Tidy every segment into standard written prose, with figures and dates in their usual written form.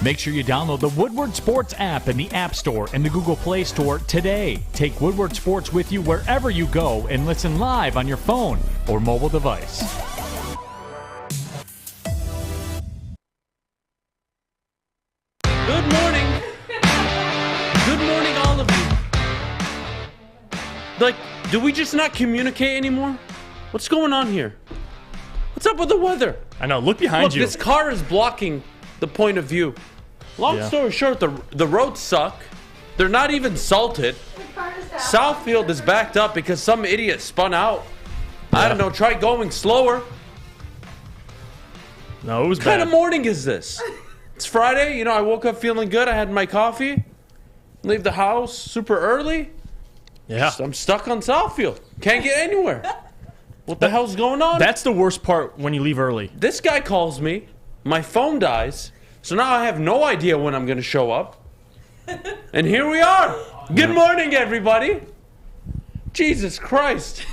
Make sure you download the Woodward Sports app in the App Store and the Google Play Store today. Take Woodward Sports with you wherever you go and listen live on your phone or mobile device. Good morning. Good morning, all of you. Like, do we just not communicate anymore? What's going on here? What's up with the weather? I know. Look behind you. This car is blocking the point of view. Long story short, the roads suck. They're not even salted. Southfield is backed up because some idiot spun out. I don't know. Try going slower. No, it was What kind bad. of morning is this? It's Friday. You know, I woke up feeling good. I had my coffee. Leave the house super early. Yeah. I'm stuck on Southfield. Can't get anywhere. What the hell's going on? That's the worst part when you leave early. This guy calls me. My phone dies. So now I have no idea when I'm going to show up. And here we are. Good morning, everybody. Jesus Christ.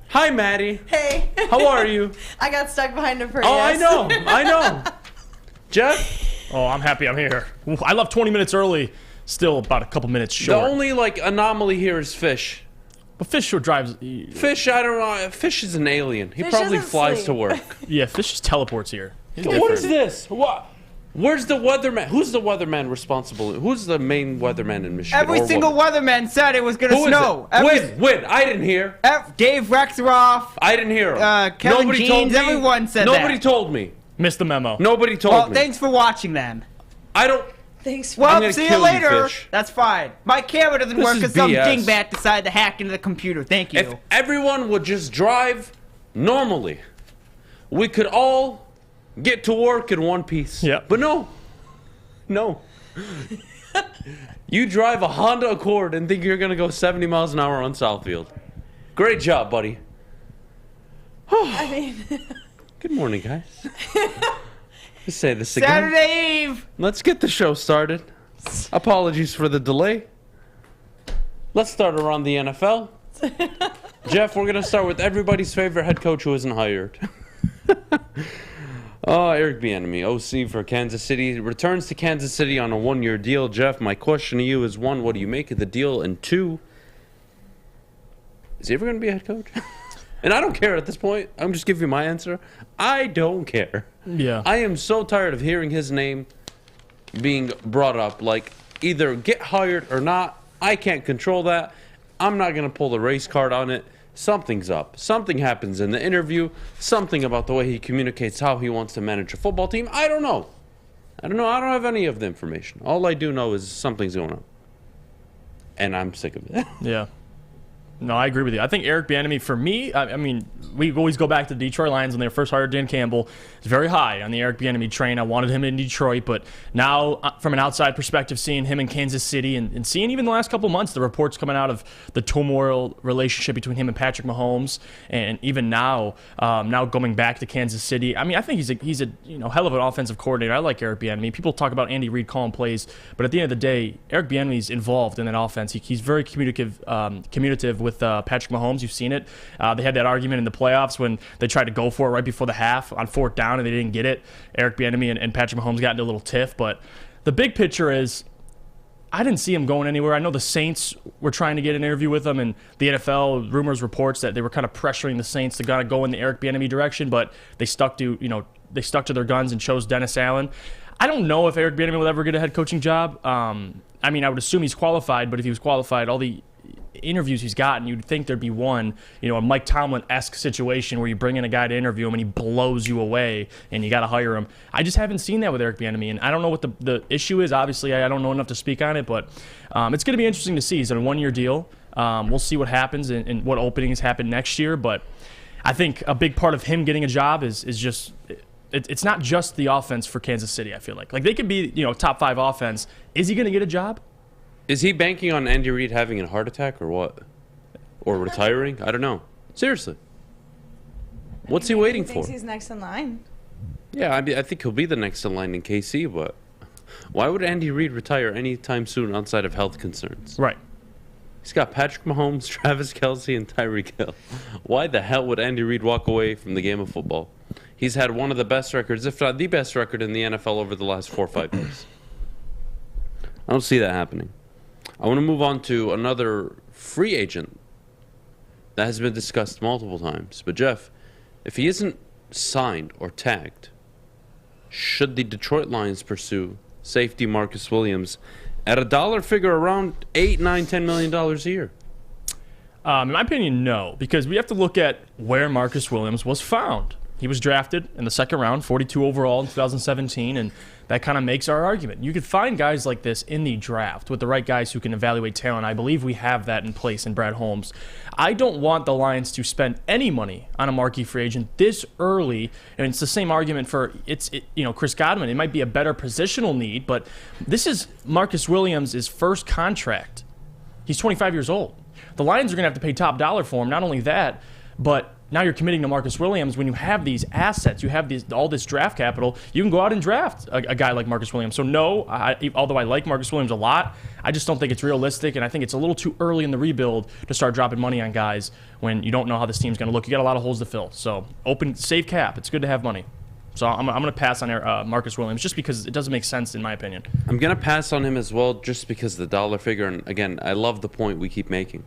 Hi, Maddie. Hey. How are you? I got stuck behind a Prius. Oh, I know. Jeff? Oh, I'm happy I'm here. Ooh, I left 20 minutes early. Still about a couple minutes The short. only, anomaly here is Fish. But Fish sure drives... Fish, I don't know. Fish is an alien. He Fish probably doesn't flies sleep. to work. Yeah, Fish just teleports here. He's What is different. this? What? Where's the weatherman? Who's the weatherman responsible? Who's the main weatherman in Michigan? Every or single woman? weatherman said it was going to Who is snow. it? When? I didn't hear. Dave Rexroth. I didn't hear him. Kevin Nobody Jeans, told me. everyone said Nobody that. told me. Missed the memo. Nobody told Well, me. thanks for watching then. I don't. Thanks. I'm Well, gonna see you kill you, later. Fish. That's fine. My camera doesn't This work is because some BS. dingbat decided to hack into the computer. Thank you. If everyone would just drive normally, we could all get to work in one piece. Yeah. But no. You drive a Honda Accord and think you're gonna go 70 miles an hour on Southfield. Great job, buddy. I mean, Good morning, guys. Let's say this again. Saturday Eve. Let's get the show started. Apologies for the delay. Let's start around the NFL. Jeff, we're going to start with everybody's favorite head coach who isn't hired. Eric Bieniemy, OC for Kansas City, returns to Kansas City on a one-year deal. Jeff, my question to you is, one, what do you make of the deal? And two, is he ever going to be a head coach? And I don't care at this point. I'm just giving you my answer. I don't care. Yeah. I am so tired of hearing his name being brought up. Like, either get hired or not. I can't control that. I'm not going to pull the race card on it. Something's up. Something happens in the interview. Something about the way he communicates how he wants to manage a football team. I don't know. I don't have any of the information. All I do know is something's going on. And I'm sick of it. Yeah. No, I agree with you. I think Eric Bieniemy, for me, I mean, we always go back to the Detroit Lions when they first hired Dan Campbell. It's very high on the Eric Bieniemy train. I wanted him in Detroit, but now, from an outside perspective, seeing him in Kansas City and seeing even the last couple of months, the reports coming out of the turmoil relationship between him and Patrick Mahomes, and even now going back to Kansas City. I mean, I think he's a hell of an offensive coordinator. I like Eric Bieniemy. People talk about Andy Reid calling plays, but at the end of the day, Eric Bieniemy's involved in that offense. He's very communicative with Patrick Mahomes. You've seen it. They had that argument in the playoffs when they tried to go for it right before the half on fourth down and they didn't get it. Eric Bieniemy and Patrick Mahomes got into a little tiff. But the big picture is, I didn't see him going anywhere. I know the Saints were trying to get an interview with him, and the NFL reports that they were kind of pressuring the Saints to kind of go in the Eric Bieniemy direction, but they stuck to their guns and chose Dennis Allen. I don't know if Eric Bieniemy will ever get a head coaching job. I mean, I would assume he's qualified, but if he was qualified, all the interviews he's gotten, you'd think there'd be one, a Mike Tomlin-esque situation where you bring in a guy to interview him and he blows you away and you got to hire him. I just haven't seen that with Eric Bieniemy, and I don't know what the issue is. Obviously, I don't know enough to speak on it, but it's going to be interesting to see. He's on a one-year deal. We'll see what happens and what openings happen next year, but I think a big part of him getting a job is just it's not just the offense for Kansas City, I feel like. Like, they could be, top 5 offense. Is he going to get a job? Is he banking on Andy Reid having a heart attack or what? Or retiring? I don't know. Seriously. What's he waiting he thinks for? He's next in line. Yeah, I think he'll be the next in line in KC, but why would Andy Reid retire anytime soon outside of health concerns? Right. He's got Patrick Mahomes, Travis Kelce, and Tyreek Hill. Why the hell would Andy Reid walk away from the game of football? He's had one of the best records, if not the best record in the NFL over the last 4 or 5 years. I don't see that happening. I want to move on to another free agent that has been discussed multiple times. But Jeff, if he isn't signed or tagged, should the Detroit Lions pursue safety Marcus Williams at a dollar figure around $8, $9, $10 million a year? In my opinion, no, because we have to look at where Marcus Williams was found. He was drafted in the second round, 42 overall in 2017, and that kind of makes our argument. You could find guys like this in the draft with the right guys who can evaluate talent. I believe we have that in place in Brad Holmes. I don't want the Lions to spend any money on a marquee free agent this early, and it's the same argument for Chris Godwin. It might be a better positional need, but this is Marcus Williams' first contract. He's 25 years old. The Lions are going to have to pay top dollar for him. Not only that, but now you're committing to Marcus Williams. When you have these assets, you have all this draft capital, you can go out and draft a guy like Marcus Williams. So no, although I like Marcus Williams a lot, I just don't think it's realistic, and I think it's a little too early in the rebuild to start dropping money on guys when you don't know how this team's going to look. You got a lot of holes to fill. So save cap. It's good to have money. So I'm going to pass on Marcus Williams just because it doesn't make sense in my opinion. I'm going to pass on him as well just because of the dollar figure. And again, I love the point we keep making.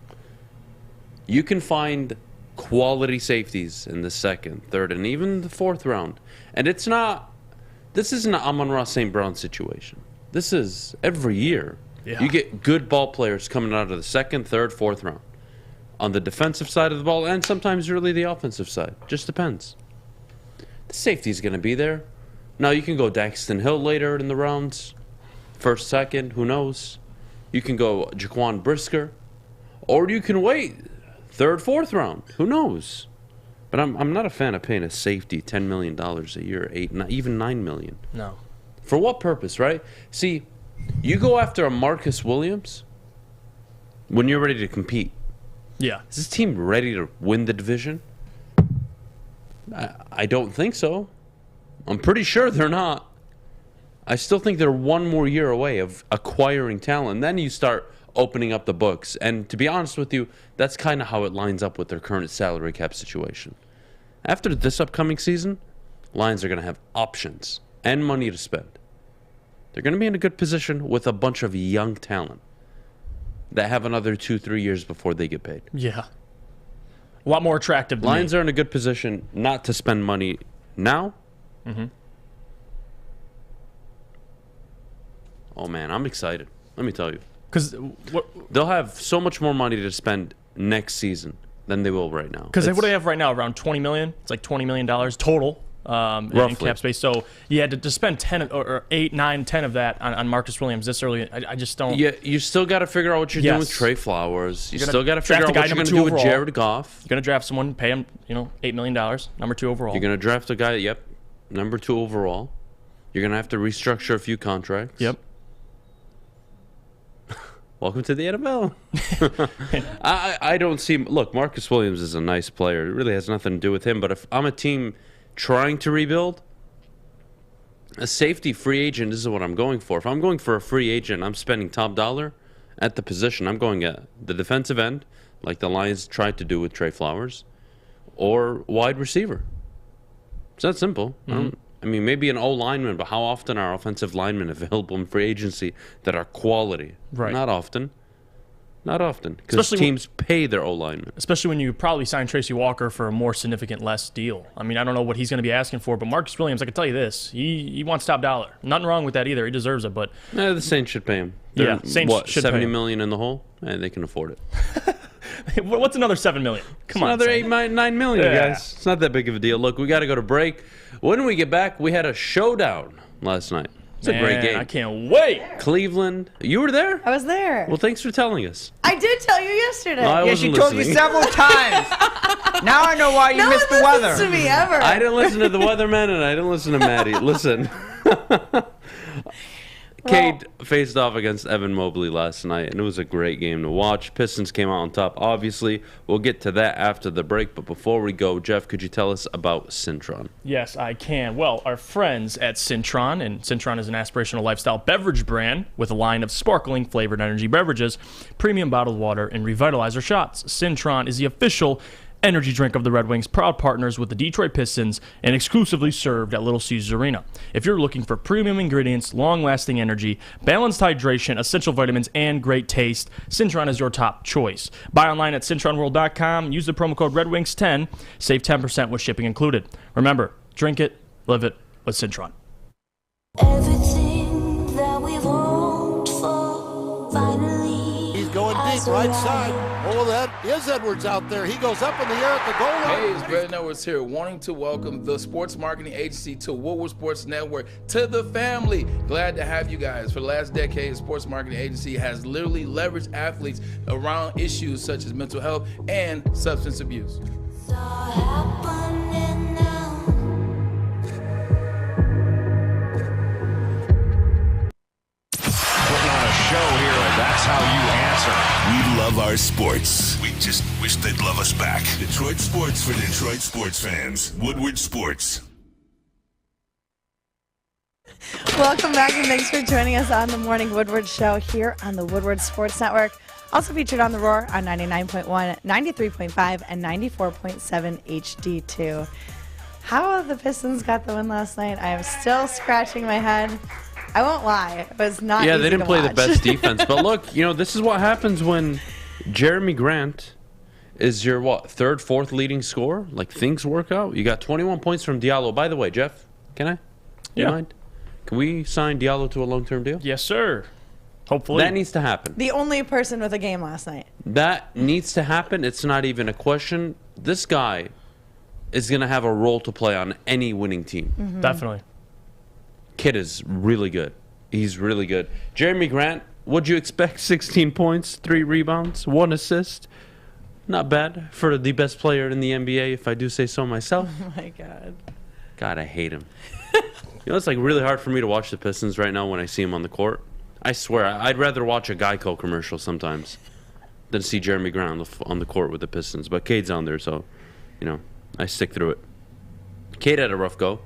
You can find quality safeties in the second, third, and even the fourth round. And this isn't an Amon-Ra St. Brown situation. This is every year. Yeah. You get good ball players coming out of the second, third, fourth round. On the defensive side of the ball, and sometimes really the offensive side. Just depends. The safety's going to be there. Now you can go Daxton Hill later in the rounds. First, second, who knows? You can go Jaquan Brisker. Or you can wait. Third, fourth round. Who knows? But I'm not a fan of paying a safety $10 million a year, even $9 million. No. For what purpose, right? See, you go after a Marcus Williams when you're ready to compete. Yeah. Is this team ready to win the division? I don't think so. I'm pretty sure they're not. I still think they're one more year away of acquiring talent. Then you start opening up the books. And to be honest with you, that's kind of how it lines up with their current salary cap situation. After this upcoming season, Lions are going to have options and money to spend. They're going to be in a good position with a bunch of young talent that have another 2-3 years before they get paid. Yeah. A lot more attractive. Lions are in a good position not to spend money now. Mm-hmm. Oh, man, I'm excited. Let me tell you. Because they'll have so much more money to spend next season than they will right now. Because what do they have right now? Around $20 million? It's like $20 million total in cap space. So you had to spend 10 or 8, 9, 10 of that on Marcus Williams this early. I just don't. Yeah, you still got to figure out what you're doing with Trey Flowers. You still got to figure out what you're going to do with Jared Goff. You're going to draft someone, pay him, $8 million, number 2 overall. You're going to draft a guy, number 2 overall. You're going to have to restructure a few contracts. Yep. Welcome to the NFL. I don't see... Look, Marcus Williams is a nice player. It really has nothing to do with him. But if I'm a team trying to rebuild, a safety free agent is what I'm going for. If I'm going for a free agent, I'm spending top dollar at the position. I'm going at the defensive end, like the Lions tried to do with Trey Flowers, or wide receiver. It's that simple. Mm-hmm. I mean, maybe an O-lineman, but how often are offensive linemen available in free agency that are quality? Right. Not often. Not often. Because teams pay their O-linemen. Especially when you probably sign Tracy Walker for a more significant less deal. I mean, I don't know what he's going to be asking for, but Marcus Williams, I can tell you this. He wants top dollar. Nothing wrong with that either. He deserves it, but... The Saints should pay him. They're, Saints should pay him. $70 million in the hole? And they can afford it. What's another $7 million? Come on. Another $9 million, guys. It's not that big of a deal. Look, we got to go to break. When we get back, we had a showdown last night. It's a great game. I can't wait. Cleveland. You were there? I was there. Well, thanks for telling us. I did tell you yesterday. No, I Yeah, wasn't she told you listening. several times. Now I know why you no missed one the weather. listens to me ever. I didn't listen to the weatherman, and I didn't listen to Maddie. Listen. Cade faced off against Evan Mobley last night, and it was a great game to watch. Pistons came out on top, obviously. We'll get to that after the break, but before we go, Jeff, could you tell us about Cintron? Yes, I can. Well, our friends at Cintron, and Cintron is an aspirational lifestyle beverage brand with a line of sparkling flavored energy beverages, premium bottled water, and revitalizer shots. Cintron is the official energy drink of the Red Wings, proud partners with the Detroit Pistons and exclusively served at Little Caesars Arena. If you're looking for premium ingredients, long-lasting energy, balanced hydration, essential vitamins, and great taste, Cintron is your top choice. Buy online at cintronworld.com. Use the promo code RedWings10. Save 10% with shipping included. Remember, drink it, live it with Cintron. Everything that we've hoped for, finally. He's going deep, right side. Oh, that is Edwards out there. He goes up in the air at the goal line. Hey, it's Brandon Edwards here, wanting to welcome the sports marketing agency to Woodward Sports Network, to the family. Glad to have you guys. For the last decade, the sports marketing agency has literally leveraged athletes around issues such as mental health and substance abuse. It's all happening now. Putting on a show here, and that's how you answer. We love our sports. We just wish they'd love us back. Detroit sports for Detroit sports fans. Woodward Sports. Welcome back, and thanks for joining us on the Morning Woodward Show here on the Woodward Sports Network. Also featured on The Roar on 99.1, 93.5, and 94.7 HD2. How the Pistons got the win last night, I am still scratching my head. I won't lie. It was not Yeah, easy they didn't to play the watch. best defense. But look, this is what happens when Jeremy Grant is your, third, fourth leading scorer? Like, things work out. You got 21 points from Diallo. By the way, Jeff, can I? You mind? Can we sign Diallo to a long-term deal? Yes, sir. Hopefully. That needs to happen. The only person with a game last night. That needs to happen. It's not even a question. This guy is going to have a role to play on any winning team. Mm-hmm. Definitely. Kid is really good. He's really good. Jeremy Grant, what'd you expect? 16 points, 3 rebounds, 1 assist. Not bad for the best player in the NBA, if I do say so myself. Oh, my God. God, I hate him. It's like really hard for me to watch the Pistons right now when I see him on the court. I swear, I'd rather watch a Geico commercial sometimes than see Jeremy Grant on the court with the Pistons. But Cade's on there, so, I stick through it. Cade had a rough go.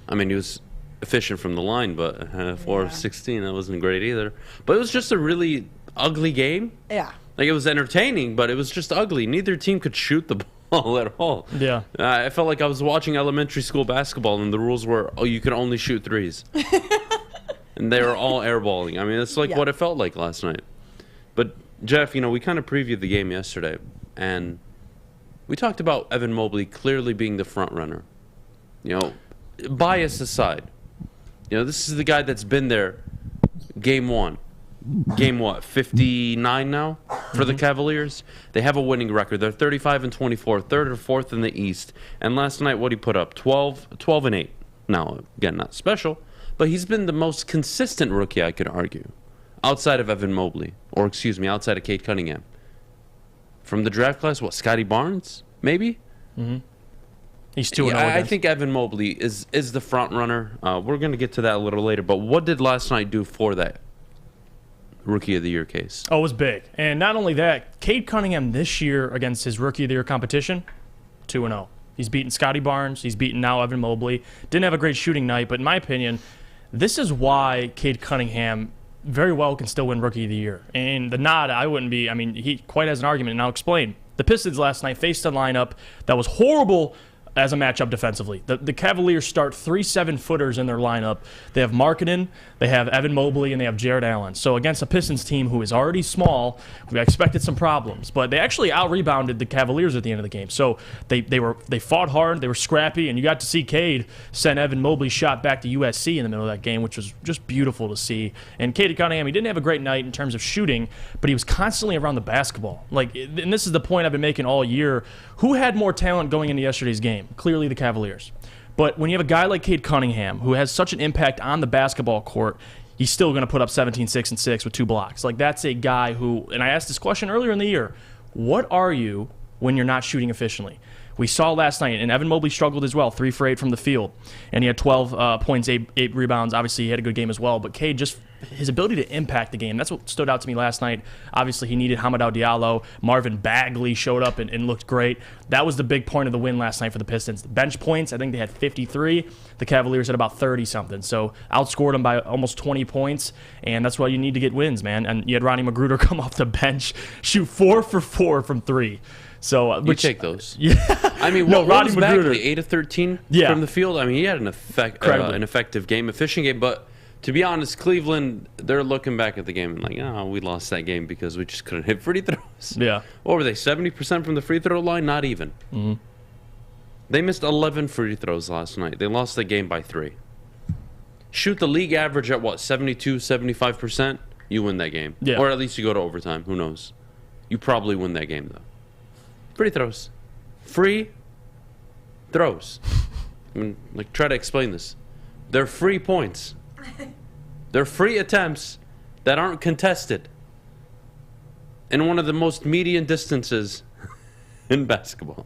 I mean, he was efficient from the line, but 4 of 16, that wasn't great either. But it was just a really ugly game. Yeah. Like, it was entertaining, but it was just ugly. Neither team could shoot the ball at all. Yeah. I felt like I was watching elementary school basketball, and the rules were, you could only shoot threes. And they were all airballing. I mean, it's like what it felt like last night. But, Jeff, we kind of previewed the game yesterday, and we talked about Evan Mobley clearly being the front runner. Bias aside. This is the guy that's been there game 1. Game 59 now for the Cavaliers? They have a winning record. They're 35-24, third or fourth in the East. And last night, what he put up? 12-8. Now, again, not special, but he's been the most consistent rookie, I could argue, outside of Evan Mobley, or outside of Cade Cunningham. From the draft class, Scotty Barnes, maybe? Mm-hmm. He's 2-0. I think Evan Mobley is the front runner. We're going to get to that a little later, but what did last night do for that Rookie of the Year case? Oh, it was big. And not only that, Cade Cunningham this year against his Rookie of the Year competition, 2-0. He's beaten Scotty Barnes. He's beaten now Evan Mobley. Didn't have a great shooting night, but in my opinion, this is why Cade Cunningham very well can still win Rookie of the Year. And the nod, he quite has an argument, and I'll explain. The Pistons last night faced a lineup that was horrible as a matchup defensively. The Cavaliers start 3 7-footers in their lineup. They have Markkanen, they have Evan Mobley, and they have Jared Allen. So against a Pistons team who is already small, we expected some problems. But they actually out-rebounded the Cavaliers at the end of the game. So they fought hard, they were scrappy, and you got to see Cade send Evan Mobley's shot back to USC in the middle of that game, which was just beautiful to see. And Cade Cunningham, he didn't have a great night in terms of shooting, but he was constantly around the basketball. And this is the point I've been making all year. Who had more talent going into yesterday's game? Clearly the Cavaliers. But when you have a guy like Cade Cunningham, who has such an impact on the basketball court, he's still going to put up 17, 6, and 6 with 2 blocks. That's a guy who, and I asked this question earlier in the year, what are you when you're not shooting efficiently? We saw last night, and Evan Mobley struggled as well, 3 for 8 from the field. And he had 12 points, 8 rebounds. Obviously, he had a good game as well. But Cade, just his ability to impact the game, that's what stood out to me last night. Obviously, he needed Hamidou Diallo. Marvin Bagley showed up and looked great. That was the big point of the win last night for the Pistons. The bench points, I think they had 53. The Cavaliers had about 30-something. So outscored them by almost 20 points. And that's why you need to get wins, man. And you had Ronnie Magruder come off the bench, shoot 4 for 4 from 3. So You take those. Yeah. I mean, No, what Rodney was Magruder. Bagley, 8 of 13 Yeah. from the field? I mean, he had an Incredibly. effective game, efficient game. But to be honest, Cleveland, they're looking back at the game and like, oh, we lost that game because we just couldn't hit free throws. Yeah. What were they, 70% from the free throw line? Not even. Mm-hmm. They missed 11 free throws last night. They lost the game by 3. Shoot the league average at what, 72, 75%? You win that game. Yeah. Or at least you go to overtime. Who knows? You probably win that game, though. Free throws. Free throws. I mean, like, try to explain this. They're free points. They're free attempts that aren't contested. In one of the most median distances in basketball.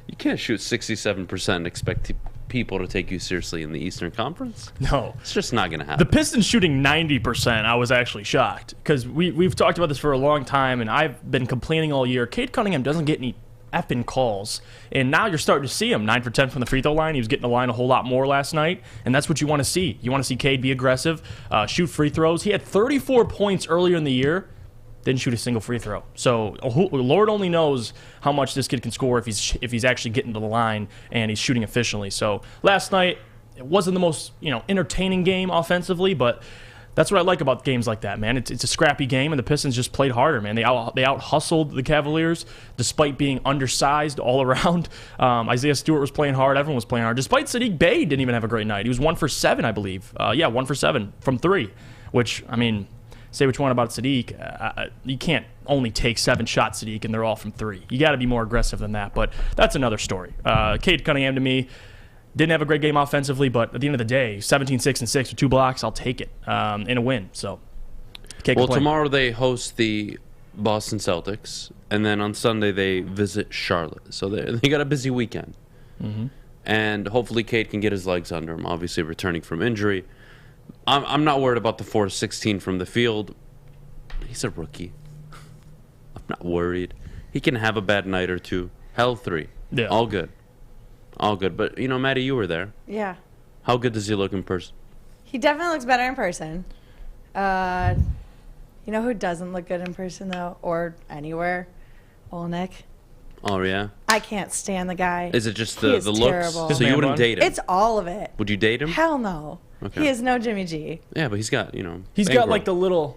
You can't shoot 67% and expect people to take you seriously in the Eastern Conference. No. It's just not going to happen. The Pistons shooting 90%, I was actually shocked because we've talked about this for a long time, and I've been complaining all year. Cade Cunningham doesn't get any effing calls, and now you're starting to see him 9 for 10 from the free throw line. He was getting the line a whole lot more last night, and that's what you want to see. You want to see Cade be aggressive, shoot free throws. He had 34 points earlier in the year. Didn't shoot a single free throw. So Lord only knows how much this kid can score if he's actually getting to the line and he's shooting efficiently. So last night it wasn't the most entertaining game offensively, but that's what I like about games like that, man. It's a scrappy game, and the Pistons just played harder, man. They out hustled the Cavaliers despite being undersized all around. Isaiah Stewart was playing hard. Everyone was playing hard. Despite Sadiq Bey didn't even have a great night. He was 1 for 7, I believe. 1 for 7 from 3, which I mean. Say what you want about Sadiq. You can't only take 7 shots, Sadiq, and they're all from 3. You got to be more aggressive than that, but that's another story. Cade Cunningham, to me, didn't have a great game offensively, but at the end of the day, 17, 6, and 6 with 2 blocks, I'll take it in a win. So, can't complain. Tomorrow they host the Boston Celtics, and then on Sunday they visit Charlotte. So they got a busy weekend. Mm-hmm. And hopefully Cade can get his legs under him, obviously returning from injury. I'm not worried about the 4 of 16 from the field. He's a rookie. I'm not worried. He can have a bad night or two. Hell, 3. Yeah. All good. All good. But, Maddie, you were there. Yeah. How good does he look in person? He definitely looks better in person. You know who doesn't look good in person, though, or anywhere? Olenek. Oh, yeah? I can't stand the guy. Is it just He the is looks? terrible. So you wouldn't date him? It's all of it. Would you date him? Hell no. Okay. He is no Jimmy G. Yeah, but he's got, He's got bankroll. like the little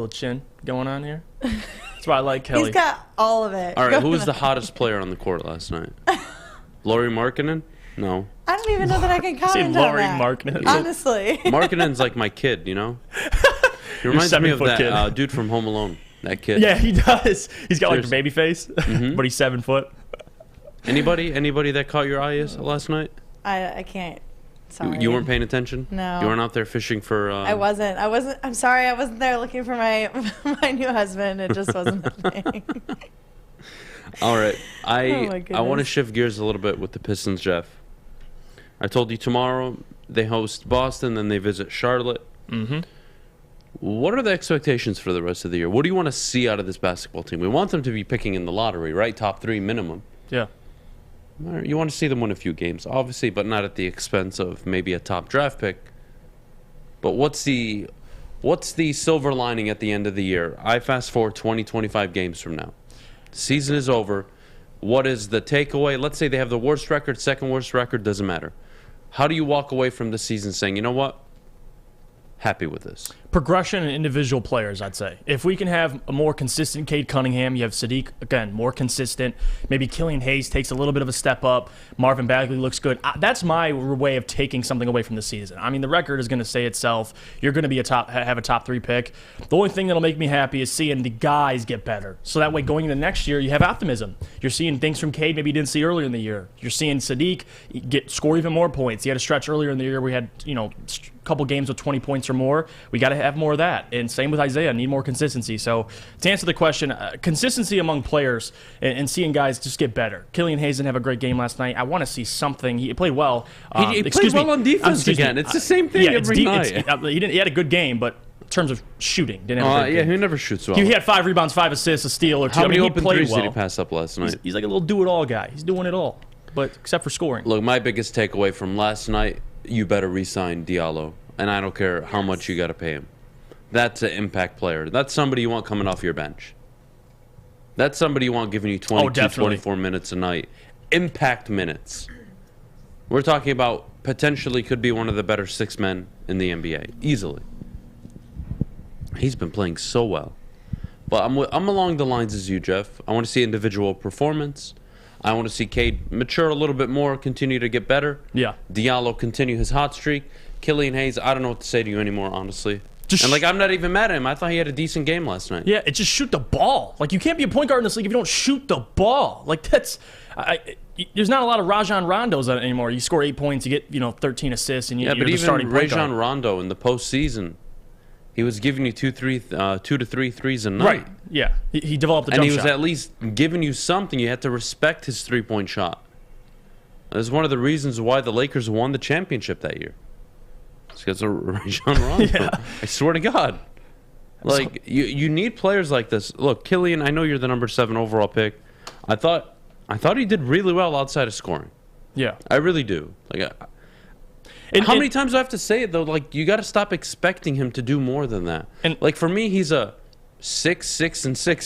chin going on here. That's why I like Kelly. He's got all of it. All right, who was the hottest player on the court last night? Lauri Markkanen? No. I don't even know that I can comment on Lauri that. Markkanen. Honestly. Markkanen's like my kid, He reminds me of that dude from Home Alone. That kid. Yeah, he does. He's got like a Seriously. baby face, but he's 7 foot. Anybody that caught your eye last night? I can't. Sorry. You weren't paying attention? No. You weren't out there fishing for... I wasn't. I'm sorry. I wasn't there looking for my new husband. It just wasn't a thing. All right. Oh my I goodness. want to shift gears a little bit with the Pistons, Jeff. I told you tomorrow they host Boston, then they visit Charlotte. Mm-hmm. What are the expectations for the rest of the year? What do you want to see out of this basketball team? We want them to be picking in the lottery, right? Top 3 minimum. Yeah. You want to see them win a few games, obviously, but not at the expense of maybe a top draft pick. But what's the silver lining at the end of the year? I fast forward 20, 25 games from now. Season is over. What is the takeaway? Let's say they have the worst record, second worst record, doesn't matter. How do you walk away from the season saying, you know what? Happy with this. Progression in individual players, I'd say. If we can have a more consistent Cade Cunningham, you have Sadiq, again, more consistent. Maybe Killian Hayes takes a little bit of a step up. Marvin Bagley looks good. That's my way of taking something away from the season. I mean, the record is going to say itself. You're going to have a top 3 pick. The only thing that'll make me happy is seeing the guys get better. So that way, going into next year, you have optimism. You're seeing things from Cade maybe you didn't see earlier in the year. You're seeing Sadiq score even more points. He had a stretch earlier in the year where we had, a couple games with 20 points or more. We got to have more of that. And same with Isaiah, need more consistency. So to answer the question, consistency among players and seeing guys just get better. Killian Hayes didn't have a great game last night. I want to see something. He played well. He played well on defense again. It's the same thing every night. He had a good game, but in terms of shooting, didn't have a great game. He never shoots well. He had 5 rebounds, 5 assists, a steal or 2. How many open threes well. did he pass up last night? He's like a little do-it-all guy. He's doing it all, but except for scoring. Look, my biggest takeaway from last night, you better re-sign Diallo. And I don't care how much you got to pay him. That's an impact player. That's somebody you want coming off your bench. That's somebody you want giving you 22, definitely. 24 minutes a night. Impact minutes. We're talking about potentially could be one of the better 6 men in the NBA. Easily. He's been playing so well. But I'm along the lines as you, Jeff. I want to see individual performance. I want to see Cade mature a little bit more, continue to get better. Yeah. Diallo continue his hot streak. Killian Hayes, I don't know what to say to you anymore, honestly. And I'm not even mad at him. I thought he had a decent game last night. Yeah, just shoot the ball. Like, you can't be a point guard in this league if you don't shoot the ball. Like, that's... there's not a lot of Rajon Rondos anymore. You score 8 points, you get 13 assists, and you're the starting point guard. Rajon Rondo in the postseason, he was giving you 2 to 3 threes a night. Right. Yeah. He developed a jump shot. And he was at least giving you something. You had to respect his 3-point shot. That's one of the reasons why the Lakers won the championship that year. It's because of Rajon Rondo. Yeah. I swear to God. Like, you need players like this. Look, Killian, I know you're the number 7 overall pick. I thought he did really well outside of scoring. Yeah. I really do. Like, how many times do I have to say it, though? Like, you got to stop expecting him to do more than that. And like, for me, he's a 6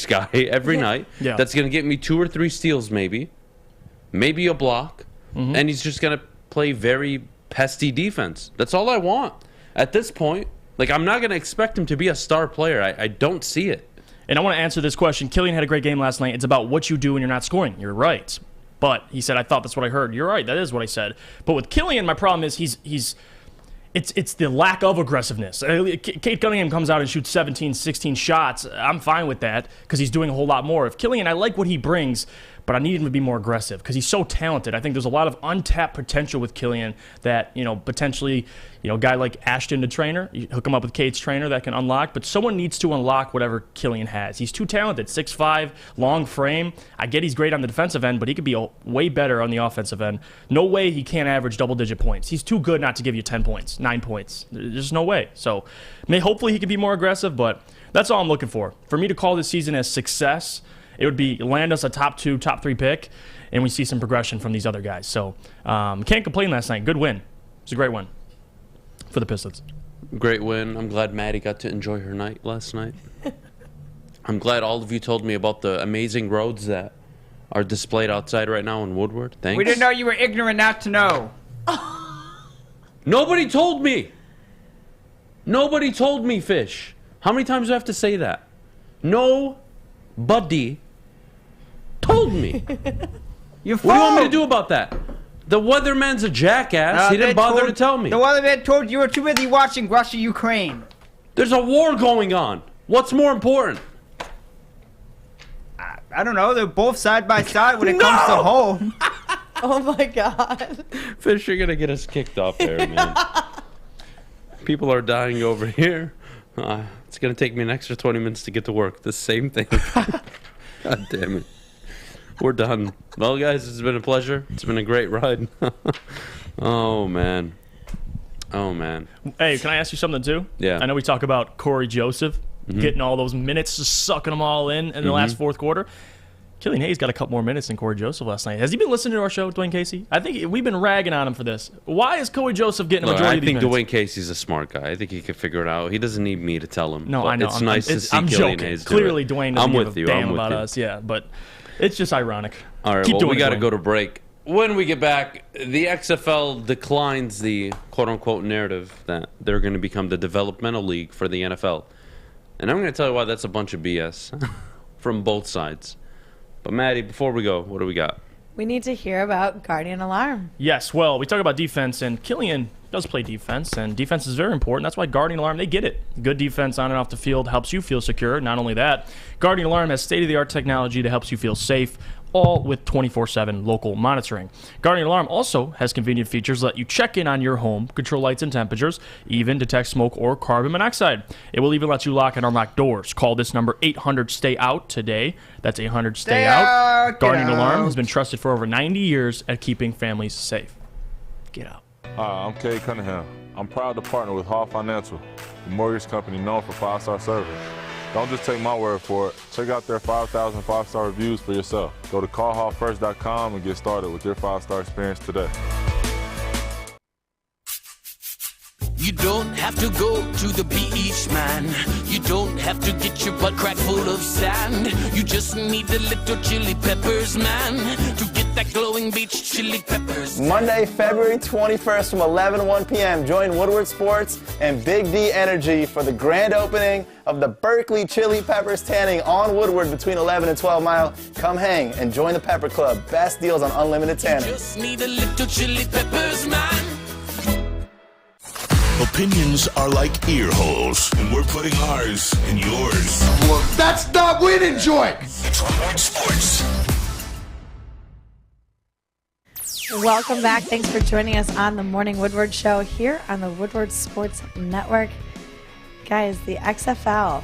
guy every night. Yeah. That's going to get me 2 or 3 steals, maybe a block, and he's just going to play very pesty defense. That's all I want at this point. Like, I'm not going to expect him to be a star player. I don't see it. And I want to answer this question. Killian had a great game last night. It's about what you do when you're not scoring. You're right. But he said, I thought that's what I heard. You're right. That is what I said. But with Killian, my problem is it's the lack of aggressiveness. Cade Cunningham comes out and shoots 17, 16 shots. I'm fine with that because he's doing a whole lot more. If Killian, I like what he brings, but I need him to be more aggressive because he's so talented. I think there's a lot of untapped potential with Killian that, potentially, a guy like Ashton, the trainer, you hook him up with Cade's trainer, that can unlock, but someone needs to unlock whatever Killian has. He's too talented, 6'5", long frame. I get he's great on the defensive end, but he could be way better on the offensive end. No way he can't average double-digit points. He's too good not to give you 10 points, 9 points. There's no way. So hopefully he can be more aggressive, but that's all I'm looking for. For me to call this season as success, it would be land us a top 2, top 3 pick, and we see some progression from these other guys. So can't complain last night. Good win. It was a great win for the Pistons. Great win. I'm glad Maddie got to enjoy her night last night. I'm glad all of you told me about the amazing roads that are displayed outside right now in Woodward. Thanks. We didn't know you were ignorant not to know. Nobody told me. Nobody told me, Fish. How many times do I have to say that? Nobody told me. What do you want me to do about that? The weatherman's a jackass. He didn't bother to tell me. The weatherman told you were too busy watching Russia-Ukraine. There's a war going on. What's more important? I don't know. They're both side by side when it comes to home. Oh, my God. Fish, you're going to get us kicked off there, man. People are dying over here. It's going to take me an extra 20 minutes to get to work. The same thing. God damn it. We're done. Well, guys, it's been a pleasure. It's been a great ride. Oh, man. Hey, can I ask you something, too? Yeah. I know we talk about Corey Joseph getting all those minutes, just sucking them all in the last fourth quarter. Killian Hayes got a couple more minutes than Corey Joseph last night. Has he been listening to our show, Dwayne Casey? I think we've been ragging on him for this. Why is Corey Joseph getting a majority of these minutes? I think Dwayne Casey's a smart guy. I think he can figure it out. He doesn't need me to tell him. No, I know. It's nice to see I'm Killian joking. Hayes do Clearly, it. Dwayne doesn't give a damn about you. us. Yeah, but it's just ironic. All right, Keep doing we got to Dwayne. go to break. When we get back, the XFL declines the quote-unquote narrative that they're going to become the developmental league for the NFL. And I'm going to tell you why that's a bunch of BS from both sides. But, Maddie, before we go, what do we got? We need to hear about Guardian Alarm. Yes, well, we talk about defense, and Killian does play defense, and defense is very important. That's why Guardian Alarm, they get it. Good defense on and off the field helps you feel secure. Not only that, Guardian Alarm has state-of-the-art technology that helps you feel safe, all with 24/7 local monitoring. Guardian Alarm also has convenient features that let you check in on your home, control lights and temperatures, even detect smoke or carbon monoxide. It will even let you lock and unlock doors. Call this number 800-STAY-OUT today. That's 800-STAY-OUT. Guardian Alarm has been trusted for over 90 years at keeping families safe. Get out. Hi, I'm Cade Cunningham. I'm proud to partner with Hall Financial, the mortgage company known for 5-star service. Don't just take my word for it. Check out their 5,000 5-star reviews for yourself. Go to callhallfirst.com and get started with your 5-star experience today. You don't have to go to the beach, man. You don't have to get your butt crack full of sand. You just need a little chili peppers, man, to get that glowing beach chili peppers. Monday, February 21st from 11 to 1 p.m. Join Woodward Sports and Big D Energy for the grand opening of the Berkeley Chili Peppers Tanning on Woodward between 11 and 12 Mile. Come hang and join the Pepper Club. Best deals on unlimited tanning. You just need a little chili peppers, man. Opinions are like ear holes, and we're putting ours in yours. That's not winning, Joy. It's Woodward Sports. Welcome back. Thanks for joining us on the Morning Woodward Show here on the Woodward Sports Network. Guys, the XFL.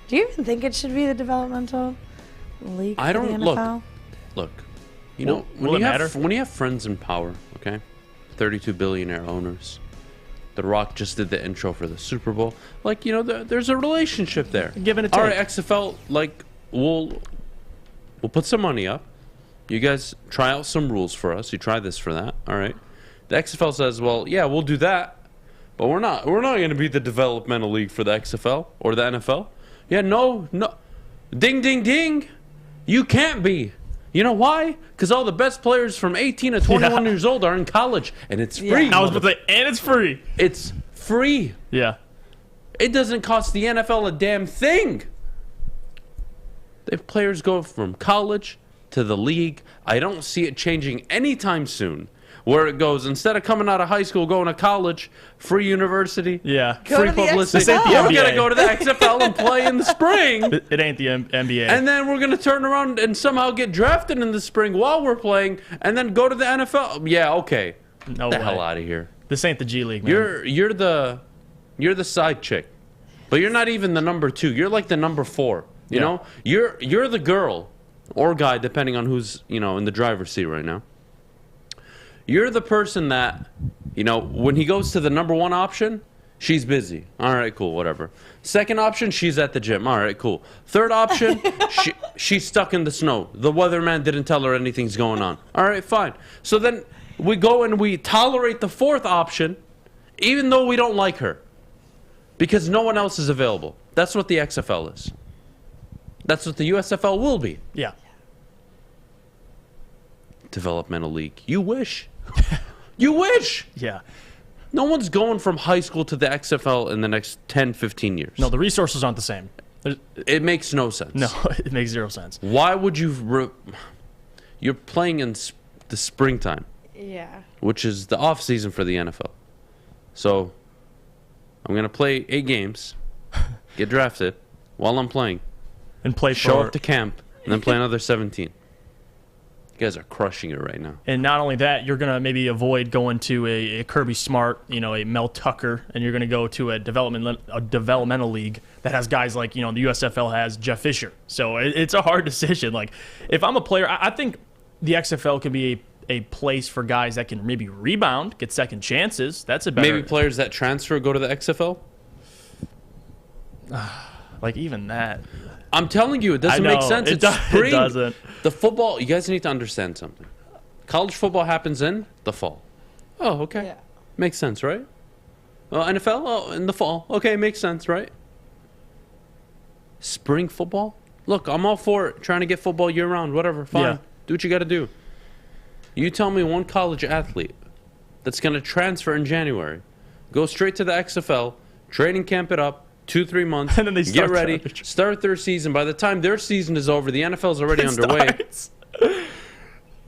Do you even think it should be the developmental league for the NFL? Look. You know, when you have friends in power, okay? 32 billionaire owners. The Rock just did the intro for the Super Bowl. Like, you know, there's a relationship there. Give and a take. All right, XFL, like, we'll put some money up. You guys try out some rules for us. You try this for that. All right. The XFL says, well, yeah, we'll do that, but we're not going to be the developmental league for the XFL or the NFL. Yeah, no. Ding, ding, ding. You can't be. You know why? Because all the best players from 18 to 21 years old are in college, and it's free. I was about to say, and it's free. It's free. Yeah. It doesn't cost the NFL a damn thing. If players go from college to the league, I don't see it changing anytime soon. Where it goes, instead of coming out of high school, going to college, free university, free publicity. We're going to go to the XFL and play in the spring. It ain't the NBA. And then we're going to turn around and somehow get drafted in the spring while we're playing, and then go to the NFL. Yeah, okay. No Get the way. hell out of here. This ain't the G League, man. You're the side chick, but you're not even the number 2. You're like the number 4. You know, you're the girl or guy, depending on who's in the driver's seat right now. You're the person that, when he goes to the number 1 option, she's busy. All right, cool, whatever. Second option, she's at the gym. All right, cool. Third option, she's stuck in the snow. The weatherman didn't tell her anything's going on. All right, fine. So then we go and we tolerate the 4th option, even though we don't like her, because no one else is available. That's what the XFL is. That's what the USFL will be. Yeah. Developmental league. You wish. You wish. Yeah. No one's going from high school to the XFL in the next 10, 15 years. No, the resources aren't the same. It makes no sense. No, it makes 0 sense. Why would you... You're playing in the springtime. Yeah. Which is the off season for the NFL. So, I'm going to play 8 games, get drafted while I'm playing, and show up to camp, and then play another 17. You guys are crushing it right now. And not only that, you're going to maybe avoid going to a Kirby Smart, a Mel Tucker, and you're going to go to a developmental league that has guys like, the USFL has Jeff Fisher. So it's a hard decision. Like, if I'm a player, I think the XFL can be a place for guys that can maybe rebound, get second chances. That's a better... Maybe players that transfer go to the XFL? Like, even that... I'm telling you, it doesn't make sense. It's spring. It doesn't. The football, you guys need to understand something. College football happens in the fall. Oh, okay. Yeah. Makes sense, right? Well, NFL, oh, in the fall. Okay, makes sense, right? Spring football? Look, I'm all for it. Trying to get football year-round, whatever. Fine. Yeah. Do what you got to do. You tell me one college athlete that's going to transfer in January, go straight to the XFL, training camp it up, 2-3 months, and then they get ready, start their season. By the time their season is over, the NFL's already underway. It's the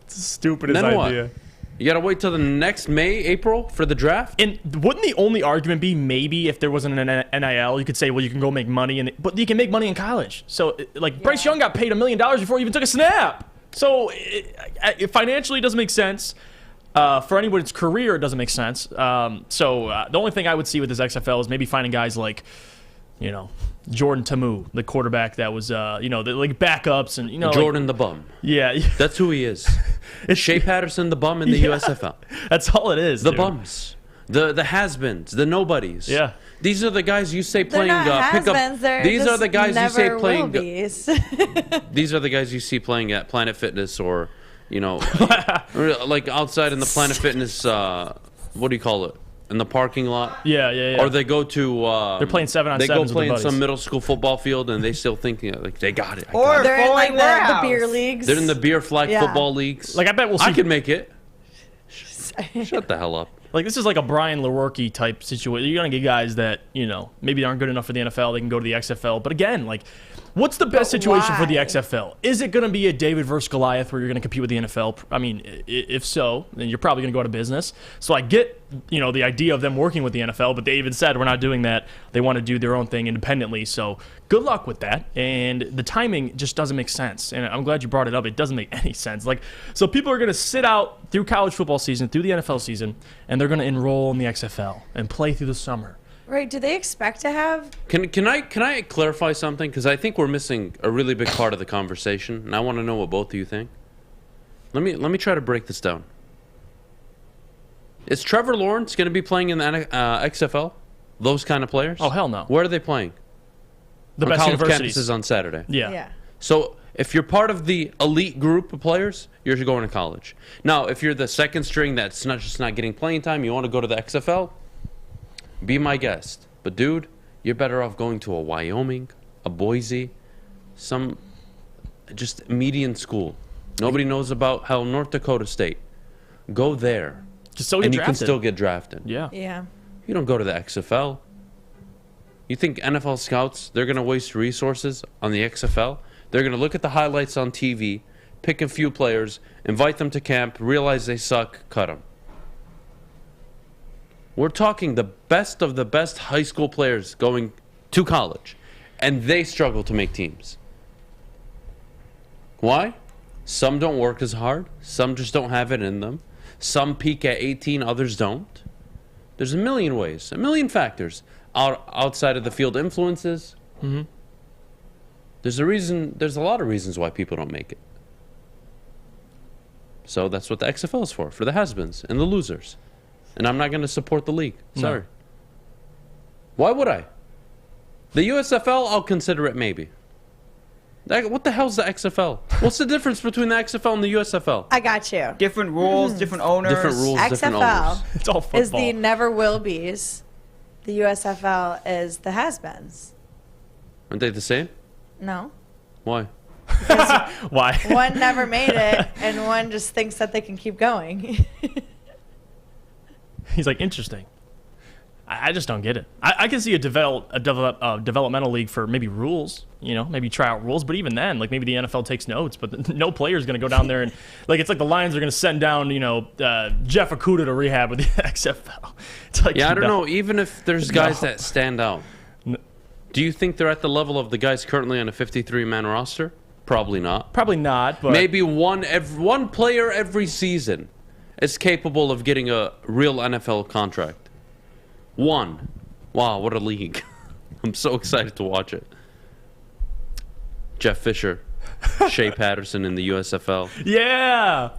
stupidest then idea. What? You got to wait till the next May, April for the draft? And wouldn't the only argument be maybe if there wasn't an NIL, you could say, well, you can go make money, but you can make money in college. So, like, Bryce Young got paid $1 million before he even took a snap. So, it financially doesn't make sense. For anyone's career, it doesn't make sense. The only thing I would see with this XFL is maybe finding guys like, Jordan Tamu, the quarterback that was, the like backups and Jordan the bum. Yeah, that's who he is. Shea Patterson the bum in the USFL. That's all it is. The bums, the has-beens, the nobodies. Yeah, these are the guys you say They're playing not pickup. These are the guys you say playing. These are the guys you see playing at Planet Fitness or like outside in the Planet Fitness. What do you call it? in the parking lot. Yeah. Or they go to. They're playing 7-on-7s. They go with play their in some buddies. middle school football field, and they still think like they got it. Or They're in like the warehouse. beer leagues. They're in the beer flag Yeah. football leagues. Like I bet we'll see. I could make it. Shut the hell up. Like this is like a Brian Lewerke type situation. You're gonna get guys that maybe aren't good enough for the NFL. They can go to the XFL. But again, like, what's the best situation for the XFL? Is it gonna be a David versus Goliath where you're gonna compete with the NFL? I mean, if so, then you're probably gonna go out of business. So I get the idea of them working with the NFL, but they even said we're not doing that. They want to do their own thing independently. So good luck with that. And the timing just doesn't make sense. And I'm glad you brought it up. It doesn't make any sense. Like, so people are gonna sit out through college football season, through the NFL season, and they're going to enroll in the XFL and play through the summer. Right? Do they expect to have? Can I clarify something? Because I think we're missing a really big part of the conversation, and I want to know what both of you think. Let me try to break this down. Is Trevor Lawrence going to be playing in the XFL? Those kind of players? Oh, hell no. Where are they playing? The on best college universities. campuses on Saturday. Yeah. So if you're part of the elite group of players, you're going to college. Now, if you're the second string that's not getting playing time, you want to go to the XFL, be my guest. But dude, you're better off going to a Wyoming, a Boise, some just median school. Nobody knows about North Dakota State. Go there. Just so and you can still get drafted. Yeah. Yeah. You don't go to the XFL. You think NFL scouts, they're going to waste resources on the XFL? They're going to look at the highlights on TV, pick a few players, invite them to camp, realize they suck, cut them. We're talking the best of the best high school players going to college, and they struggle to make teams. Why? Some don't work as hard. Some just don't have it in them. Some peak at 18, others don't. There's a million ways, a million factors outside of the field influences. Mm-hmm. There's a lot of reasons why people don't make it. So that's what the XFL is for the has-beens and the losers. And I'm not going to support the league. Sorry. No. Why would I? The USFL, I'll consider it maybe. What the hell's the XFL? What's the difference between the XFL and the USFL? I got you. Different rules, different owners. Different rules, different owners. XFL It's all football. is the never will be's. The USFL is the has-beens. Aren't they the same? No. Why? Why? One never made it, and one just thinks that they can keep going. He's like, interesting. I just don't get it. I can see a developmental league for maybe rules, maybe try out rules. But even then, like maybe the NFL takes notes, but no player is going to go down there and it's like the Lions are going to send down, Jeff Okudah to rehab with the XFL. It's like, I don't know. Even if there's guys that stand out, do you think they're at the level of the guys currently on a 53-man roster? Probably not. Probably not. But maybe one player every season is capable of getting a real NFL contract. One. Wow, what a league. I'm so excited to watch it. Jeff Fisher, Shea Patterson in the USFL. Yeah.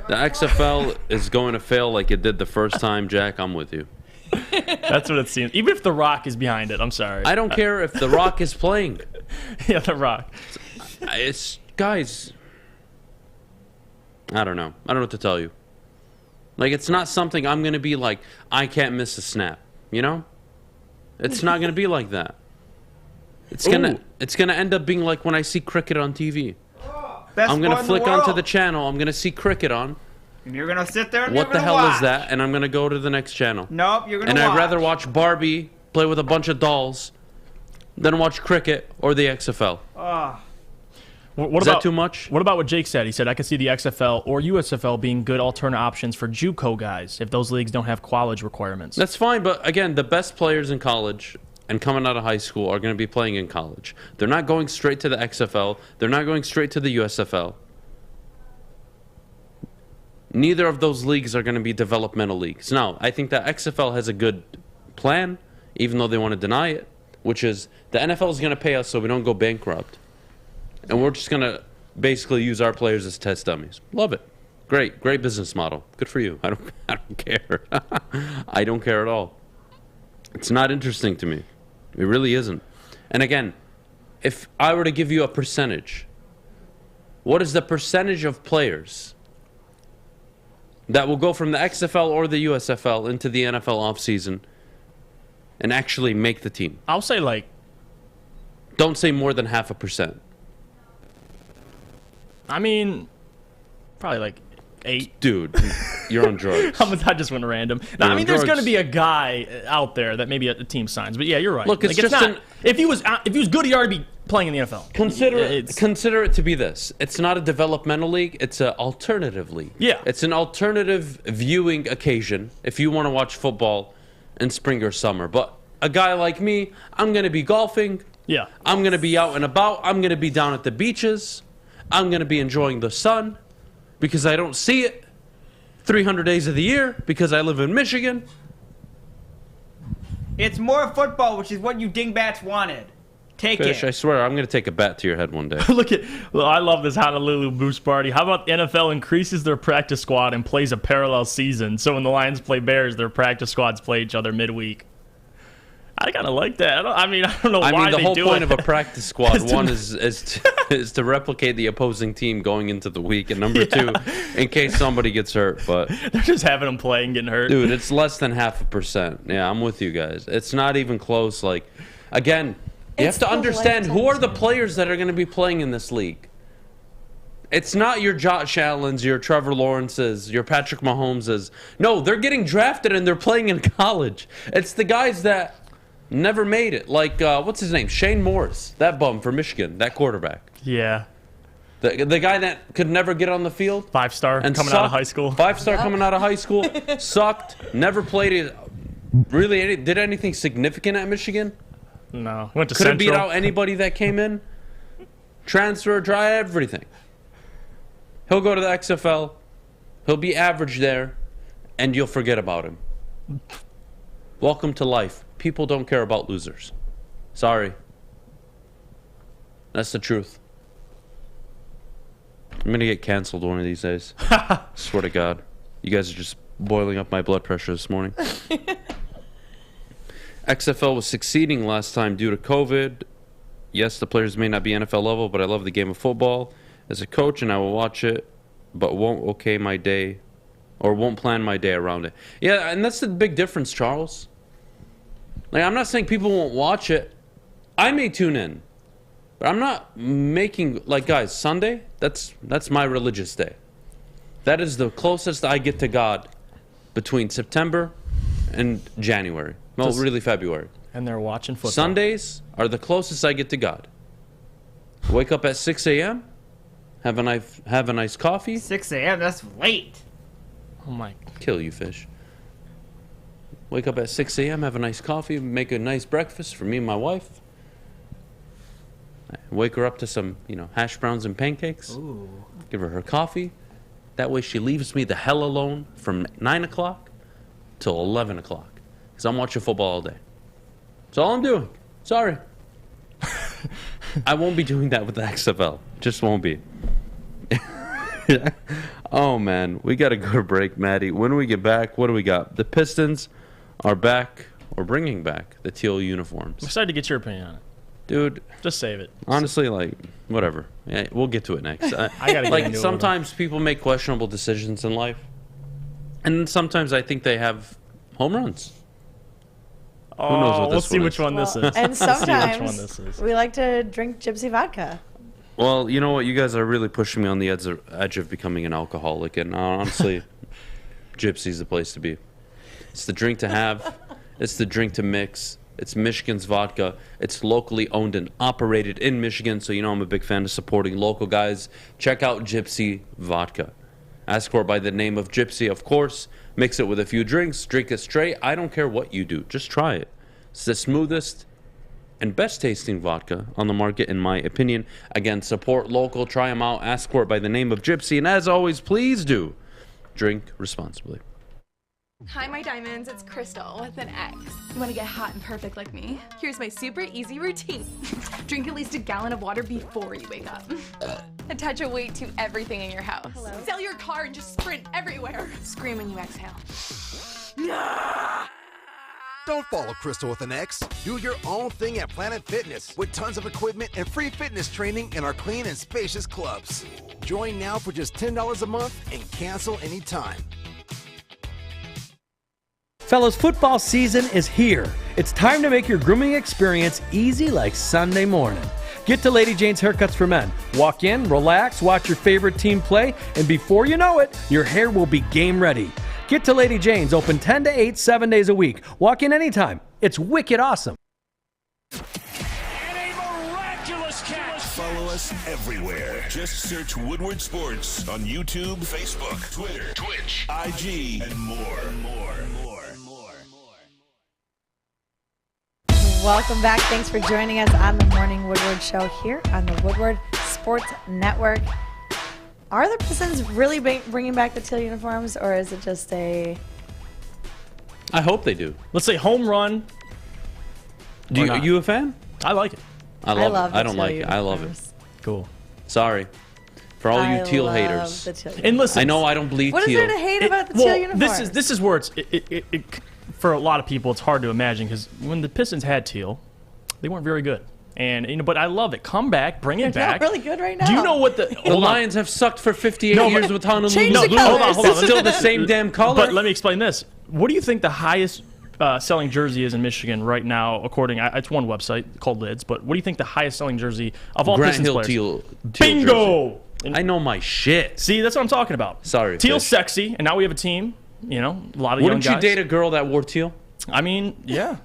The XFL is going to fail like it did the first time, Jack. I'm with you. That's what it seems. Even if The Rock is behind it, I'm sorry. I don't care if The Rock is playing. Yeah, The Rock. It's guys. I don't know. I don't know what to tell you. Like, it's not something I'm going to be like, I can't miss a snap, It's not going to be like that. It's going to end up being like when I see cricket on TV. I'm going to flick onto the channel, I'm going to see cricket on. And you're going to sit there and what the hell is that? And I'm going to go to the next channel. Nope, you're going to And watch. I'd rather watch Barbie play with a bunch of dolls than watch cricket or the XFL. What Is about, that too much? What about what Jake said? He said, I could see the XFL or USFL being good alternate options for JUCO guys if those leagues don't have college requirements. That's fine, but again, the best players in college and coming out of high school are going to be playing in college. They're not going straight to the XFL. They're not going straight to the USFL. Neither of those leagues are going to be developmental leagues. Now, I think that XFL has a good plan, even though they want to deny it, which is the NFL is going to pay us so we don't go bankrupt. And we're just going to basically use our players as test dummies. Love it. Great business model. Good for you. I don't care. I don't care at all. It's not interesting to me. It really isn't. And again, if I were to give you a percentage, what is the percentage of players that will go from the XFL or the USFL into the NFL offseason and actually make the team? I'll say Don't say more than 0.5%. I mean, probably 8. Dude, you're on drugs. I just went random. No, I mean, there's going to be a guy out there that maybe a team signs. But yeah, you're right. Look, it's just not, if he was good, he'd already be playing in the NFL. Consider it to be this. It's not a developmental league. It's an alternative league. Yeah. It's an alternative viewing occasion if you want to watch football in spring or summer. But a guy like me, I'm going to be golfing. Yeah. I'm going to be out and about. I'm going to be down at the beaches. I'm going to be enjoying the sun because I don't see it 300 days of the year because I live in Michigan. It's more football, which is what you dingbats wanted. Take Fish, it. I swear, I'm going to take a bat to your head one day. I love this Honolulu Boost Party. How about NFL increases their practice squad and plays a parallel season? So when the Lions play Bears, their practice squads play each other midweek. I kind of like that. I don't know why they do it. The whole point of a practice squad, one is to replicate the opposing team going into the week, and number two, in case somebody gets hurt. But they're just having them play and getting hurt. Dude, it's less than 0.5%. Yeah, I'm with you guys. It's not even close. Again, you have to understand who are the players that are going to be playing in this league. It's not your Josh Allens, your Trevor Lawrences, your Patrick Mahomeses. No, they're getting drafted and they're playing in college. It's the guys that never made it. What's his name? Shane Morris, that bum for Michigan, that quarterback. Yeah. The guy that could never get on the field. 5-star and coming out of high school. 5-star coming out of high school. Sucked. Never played it. Really did anything significant at Michigan? No. Went to Couldn't Central. beat out anybody that came in. Transfer, try everything. He'll go to the XFL. He'll be average there. And you'll forget about him. Welcome to life. People don't care about losers. Sorry. That's the truth. I'm going to get canceled one of these days. Swear to God. You guys are just boiling up my blood pressure this morning. XFL was succeeding last time due to COVID. Yes, the players may not be NFL level, but I love the game of football as a coach, and I will watch it, but won't plan my day around it. Yeah, and that's the big difference, Charles. I'm not saying people won't watch it. I may tune in, but I'm not making guys. Sunday, that's my religious day. That is the closest I get to God between September and January. Well, really February. And they're watching football. Sundays are the closest I get to God. Wake up at 6 a.m. Have a nice coffee. 6 a.m. That's late. Oh my! Kill you, Fish. Wake up at 6 a.m., have a nice coffee, make a nice breakfast for me and my wife. Wake her up to some, hash browns and pancakes. Ooh. Give her coffee. That way she leaves me the hell alone from 9 o'clock till 11 o'clock. Because I'm watching football all day. That's all I'm doing. Sorry. I won't be doing that with the XFL. Just won't be. Oh, man. We got to go to break, Maddie. When we get back, what do we got? The Pistons are back, or bringing back, the teal uniforms. I'm excited to get your opinion on it. Dude. Just save it. Honestly, whatever. Yeah, we'll get to it next. I gotta get into sometimes people make questionable decisions in life. And sometimes I think they have home runs. Oh, who knows what we'll this see one which is. one this is. And sometimes which one this is. we like to drink gypsy vodka. Well, you know what? You guys are really pushing me on the edge of becoming an alcoholic. And honestly, gypsy's the place to be. It's the drink to have. It's the drink to mix. It's Michigan's vodka. It's locally owned and operated in Michigan. So, I'm a big fan of supporting local guys. Check out Gypsy Vodka. Ask for it by the name of Gypsy, of course. Mix it with a few drinks. Drink it straight. I don't care what you do. Just try it. It's the smoothest and best tasting vodka on the market, in my opinion. Again, support local. Try them out. Ask for it by the name of Gypsy. And as always, please do drink responsibly. Hi, my diamonds. It's Crystal with an X. You want to get hot and perfect like me? Here's my super easy routine. Drink at least a gallon of water before you wake up. Attach a weight to everything in your house. Hello? Sell your car and just sprint everywhere. Scream when you exhale. Don't follow Crystal with an X. Do your own thing at Planet Fitness with tons of equipment and free fitness training in our clean and spacious clubs. Join now for just $10 a month and cancel anytime. Fellas, football season is here. It's time to make your grooming experience easy like Sunday morning. Get to Lady Jane's Haircuts for Men. Walk in, relax, watch your favorite team play, and before you know it, your hair will be game ready. Get to Lady Jane's, open 10 to 8, 7 days a week. Walk in anytime. It's wicked awesome. Follow us everywhere. Just search Woodward Sports on YouTube, Facebook, Twitter, Twitch, IG, and more. Welcome back. Thanks for joining us on the Morning Woodward Show here on the Woodward Sports Network. Are the Pistons really bringing back the teal uniforms, or is it just a... I hope they do. Let's say home run. Are you a fan? I like it. I love it. I don't like it. I love it. Cool. Sorry. For all you teal haters. And listen, I know I don't bleed What is teal. there to hate about the teal uniforms? This is where it for a lot of people it's hard to imagine, because when the Pistons had teal, they weren't very good. And but I love it. Come back, bring it They're back. not really good right now. Do you know what the Lions have sucked for 58 years with Honolulu? Change the Blue. colors. Hold on. It's still the same damn color. But let me explain this. What do you think the highest selling jersey is in Michigan right now? According, it's one website called Lids. But what do you think the highest selling jersey of all Grant Pistons Hill players? teal Bingo. Jersey. I know my shit. See, that's what I'm talking about. Sorry, teal's Fish. sexy, and now we have a team. You know, a lot of Wouldn't young you guys. date a girl that wore teal? I mean, yeah.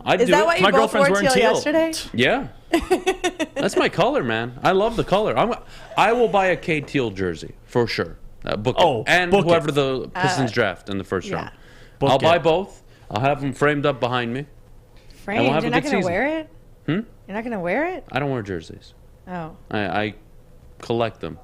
I'd Is do that it. why you My both girlfriend's wore wearing teal teal. yesterday? Yeah. That's my color, man. I love the color. I will buy a Cade Teal jersey for sure. Book it. And book whoever it. the Pistons draft in the first round. Book I'll it. buy both. I'll have them framed up behind me. Framed? we'll have You're a not good going to season. wear it? You're not going to wear it? I don't wear jerseys. Oh. I collect them,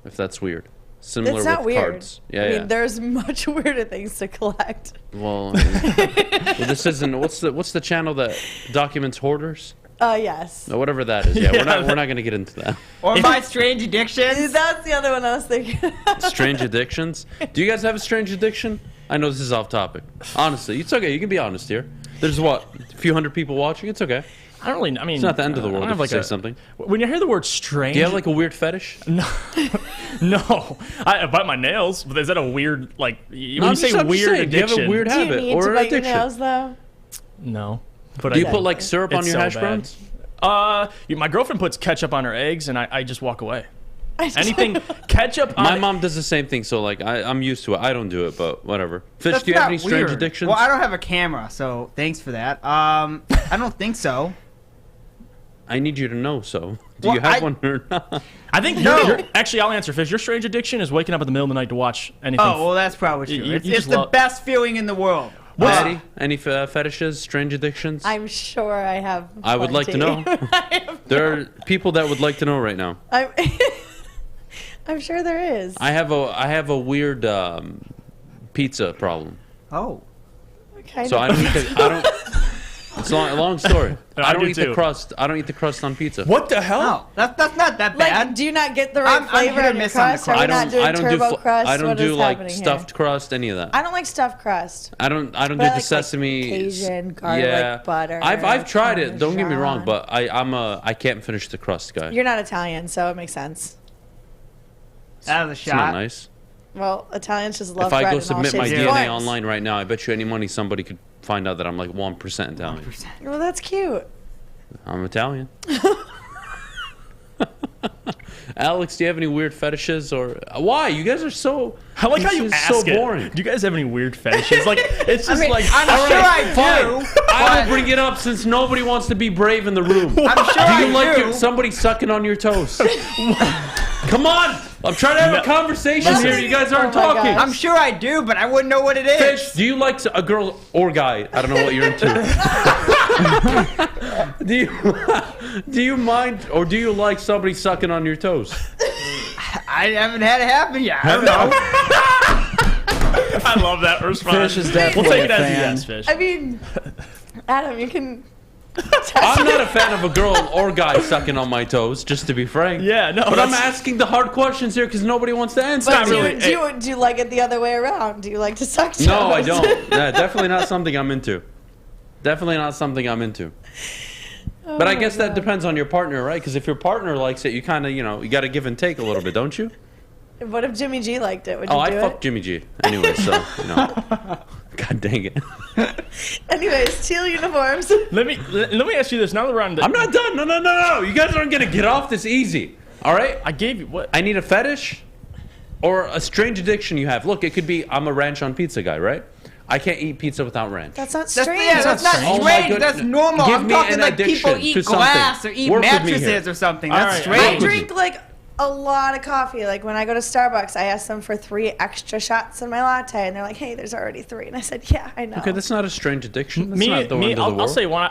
if that's weird. Similar That's not with weird. cards. Yeah, I yeah. mean, there's much weirder things to collect. Well, this isn't. What's the channel that documents hoarders? Yes. Or whatever that is. Yeah, we're not going to get into that. Or my strange addictions. That's the other one I was thinking. Strange addictions. Do you guys have a strange addiction? I know this is off topic. Honestly, it's okay. You can be honest here. There's a few hundred people watching. It's okay. I don't really. I mean, It's not the end of the world I if don't you have say something. When you hear the word strange, Do you have like a weird fetish? no. I bite my nails, but is that a weird when you I'm say just weird saying, do you have a addiction? weird Do you habit need or to an bite your addiction? nails, though? No. But Do you I put like syrup on It's your so hash bad. browns? My girlfriend puts ketchup on her eggs, and I just walk away. Anything ketchup on My mom does the same thing, so like I'm used to it. I don't do it, but whatever. Fish, That's do you have not any strange weird. addictions? Well, I don't have a camera, so thanks for that. I don't think so. I need you to know. So, do Well, you have one or not? I think No. actually, I'll answer, Fish. Your strange addiction is waking up in the middle of the night to watch anything. Oh, well, that's probably true. You It's just the love- best feeling in the world. Maddie, any fetishes, strange addictions? I'm sure I have. I would like to know. There are people that would like to know right now. I'm sure there is. I have a weird pizza problem. Oh. So I don't eat it's a long story. I don't do eat the too. crust. I don't eat the crust on pizza. What the hell? That's not that bad. Like, do you not get the right I'm flavor hit or in your miss on the crust? Are we not doing turbo crust? I don't What do is like happening stuffed here? crust, any of that. I don't like stuffed crust. I don't do But I the like, like, sesame Cajun, garlic, butter, I've tried it. Don't get me wrong, Parmesan. but I can't finish the crust guy. You're not Italian, so it makes sense. Out of the It's shot. not nice. Well, Italians just love If I bread go in all submit my shapes and DNA forms. online right now, I bet you any money somebody could find out that I'm like 1% Italian. 1%. Well, that's cute. I'm Italian. Alex, do you have any weird fetishes or why? You guys are so. I like how this you is ask so it. boring. Do you guys have any weird fetishes? Like it's just like I'm All sure right, I fine. do. I will but- bring it up since nobody wants to be brave in the room. I'm sure Do you I like do. somebody sucking on your toes? Come on! I'm trying to have a conversation here. You guys aren't Oh my talking. gosh. I'm sure I do, but I wouldn't know what it is. Fish, do you like a girl or guy? I don't know what you're into. do you mind or do you like somebody sucking on your toes? I haven't had it happen yet. I don't know. I love that response. Fish is We'll definitely take it a as a fan. yes, Fish. I mean, Adam, you can. I'm not a fan of a girl or guy sucking on my toes, just to be frank. Yeah, no. But I'm that's- asking the hard questions here because nobody wants to answer. But not really. do you like it the other way around? Do you like to suck toes? No, I don't. Yeah, definitely not something I'm into. Definitely not something I'm into. But I guess that depends on your partner, right? Because if your partner likes it, you kind of, you got to give and take a little bit, don't you? What if Jimmy G liked it? Would you Oh, I do fucked it? Jimmy G. Anyway, so, God dang it. Anyways, teal uniforms. Let me ask you this. Now that we're on the, I'm not done. No. You guys aren't going to get off this easy. All right? I gave you what? I need a fetish or a strange addiction you have. Look, it could be I'm a ranch on pizza guy, right? I can't eat pizza without ranch. That's not strange. That's not Oh my strange. goodness. That's normal. Give I'm me talking an like people addiction eat to something. glass or eat Work with me here. mattresses or something. All That's right. I strange. drink like a lot of coffee. Like when I go to Starbucks, I ask them for 3 extra shots in my latte, and they're like, "Hey, there's already 3." And I said, "Yeah, I know." Okay, that's not a strange addiction. That's not the end of the I'll world. say one.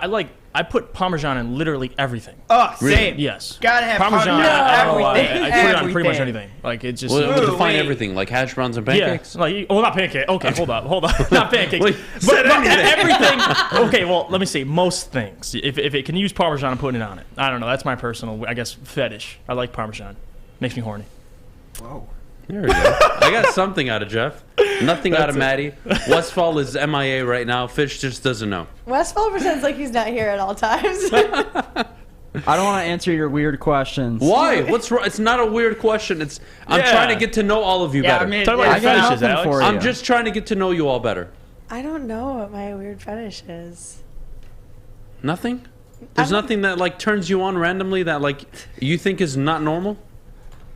I put Parmesan in literally everything. Oh, Really? same. Yes. Gotta have Parmesan. everything. I put it on pretty much anything. Like it just. Well, define wait. everything, like hash browns and pancakes. Yeah. Like, well, not pancake. Okay, hold on. Not pancakes. Wait, but said anything. everything. Okay, well, let me see. Most things. If it can use Parmesan, I'm putting it on it. I don't know. That's my personal, I guess, fetish. I like Parmesan. Makes me horny. Whoa. There we go. I got something out of Jeff. Nothing out of Maddie. Westfall is MIA right now. Fish just doesn't know. Westfall pretends like he's not here at all times. I don't want to answer your weird questions. Why? What's wrong? It's not a weird question. I'm trying to get to know all of you better. Talk about your fetishes, Alex. for you. I'm just trying to get to know you all better. I don't know what my weird fetish is. Nothing? There's nothing that like turns you on randomly that like you think is not normal?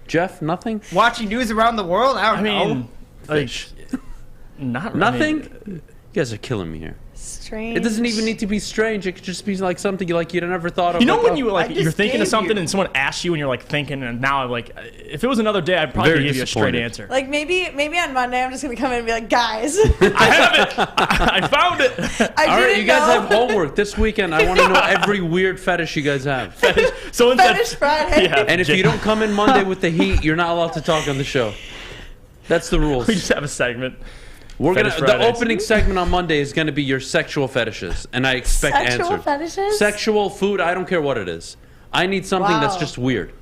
Jeff, nothing? Watching news around the world? I don't know. Fish. Not nothing? You guys are killing me here. Strange. It doesn't even need to be strange. It could just be like something like you'd never thought of. You know like, when you you're thinking of something and someone asks you and you're like thinking, and now I'm like, if it was another day, I'd probably Very give you a straight disappointed. answer. Like maybe on Monday I'm just gonna come in and be like, guys, I have it. I found it. I all right, didn't you guys know. have homework this weekend. I want to know every weird fetish you guys have. Someone Fetish said, Friday. Yeah. And if you don't come in Monday with the heat, you're not allowed to talk on the show. That's the rules. We just have a segment. We're Fetish the Fridays. opening segment on Monday is gonna be your sexual fetishes, and I expect Sexual answers. fetishes? Sexual food, I don't care what it is. I need something that's Wow. just weird.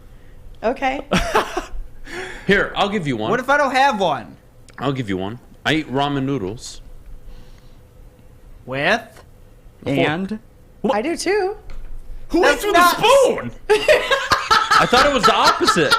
Okay. Here, I'll give you one. What if I don't have one? I'll give you one. I eat ramen noodles. With? And? I do too. Who eats with a spoon? I thought it was the opposite.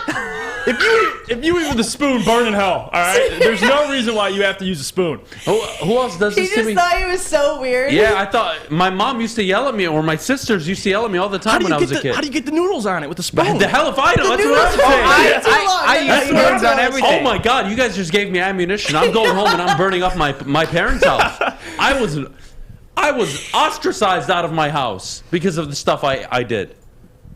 If you eat with a spoon, burn in hell. All right. There's no reason why you have to use a spoon. Who else does He this to just me? thought he was so weird. Yeah, I thought my mom used to yell at me, or my sisters used to yell at me all the time when I was a kid. How do you get the noodles on it with a spoon? The hell if I know? That's what I'm noodles- saying. I use spoons on everything. Oh my God! You guys just gave me ammunition. I'm going home and I'm burning up my parents' house. I was ostracized out of my house because of the stuff I did.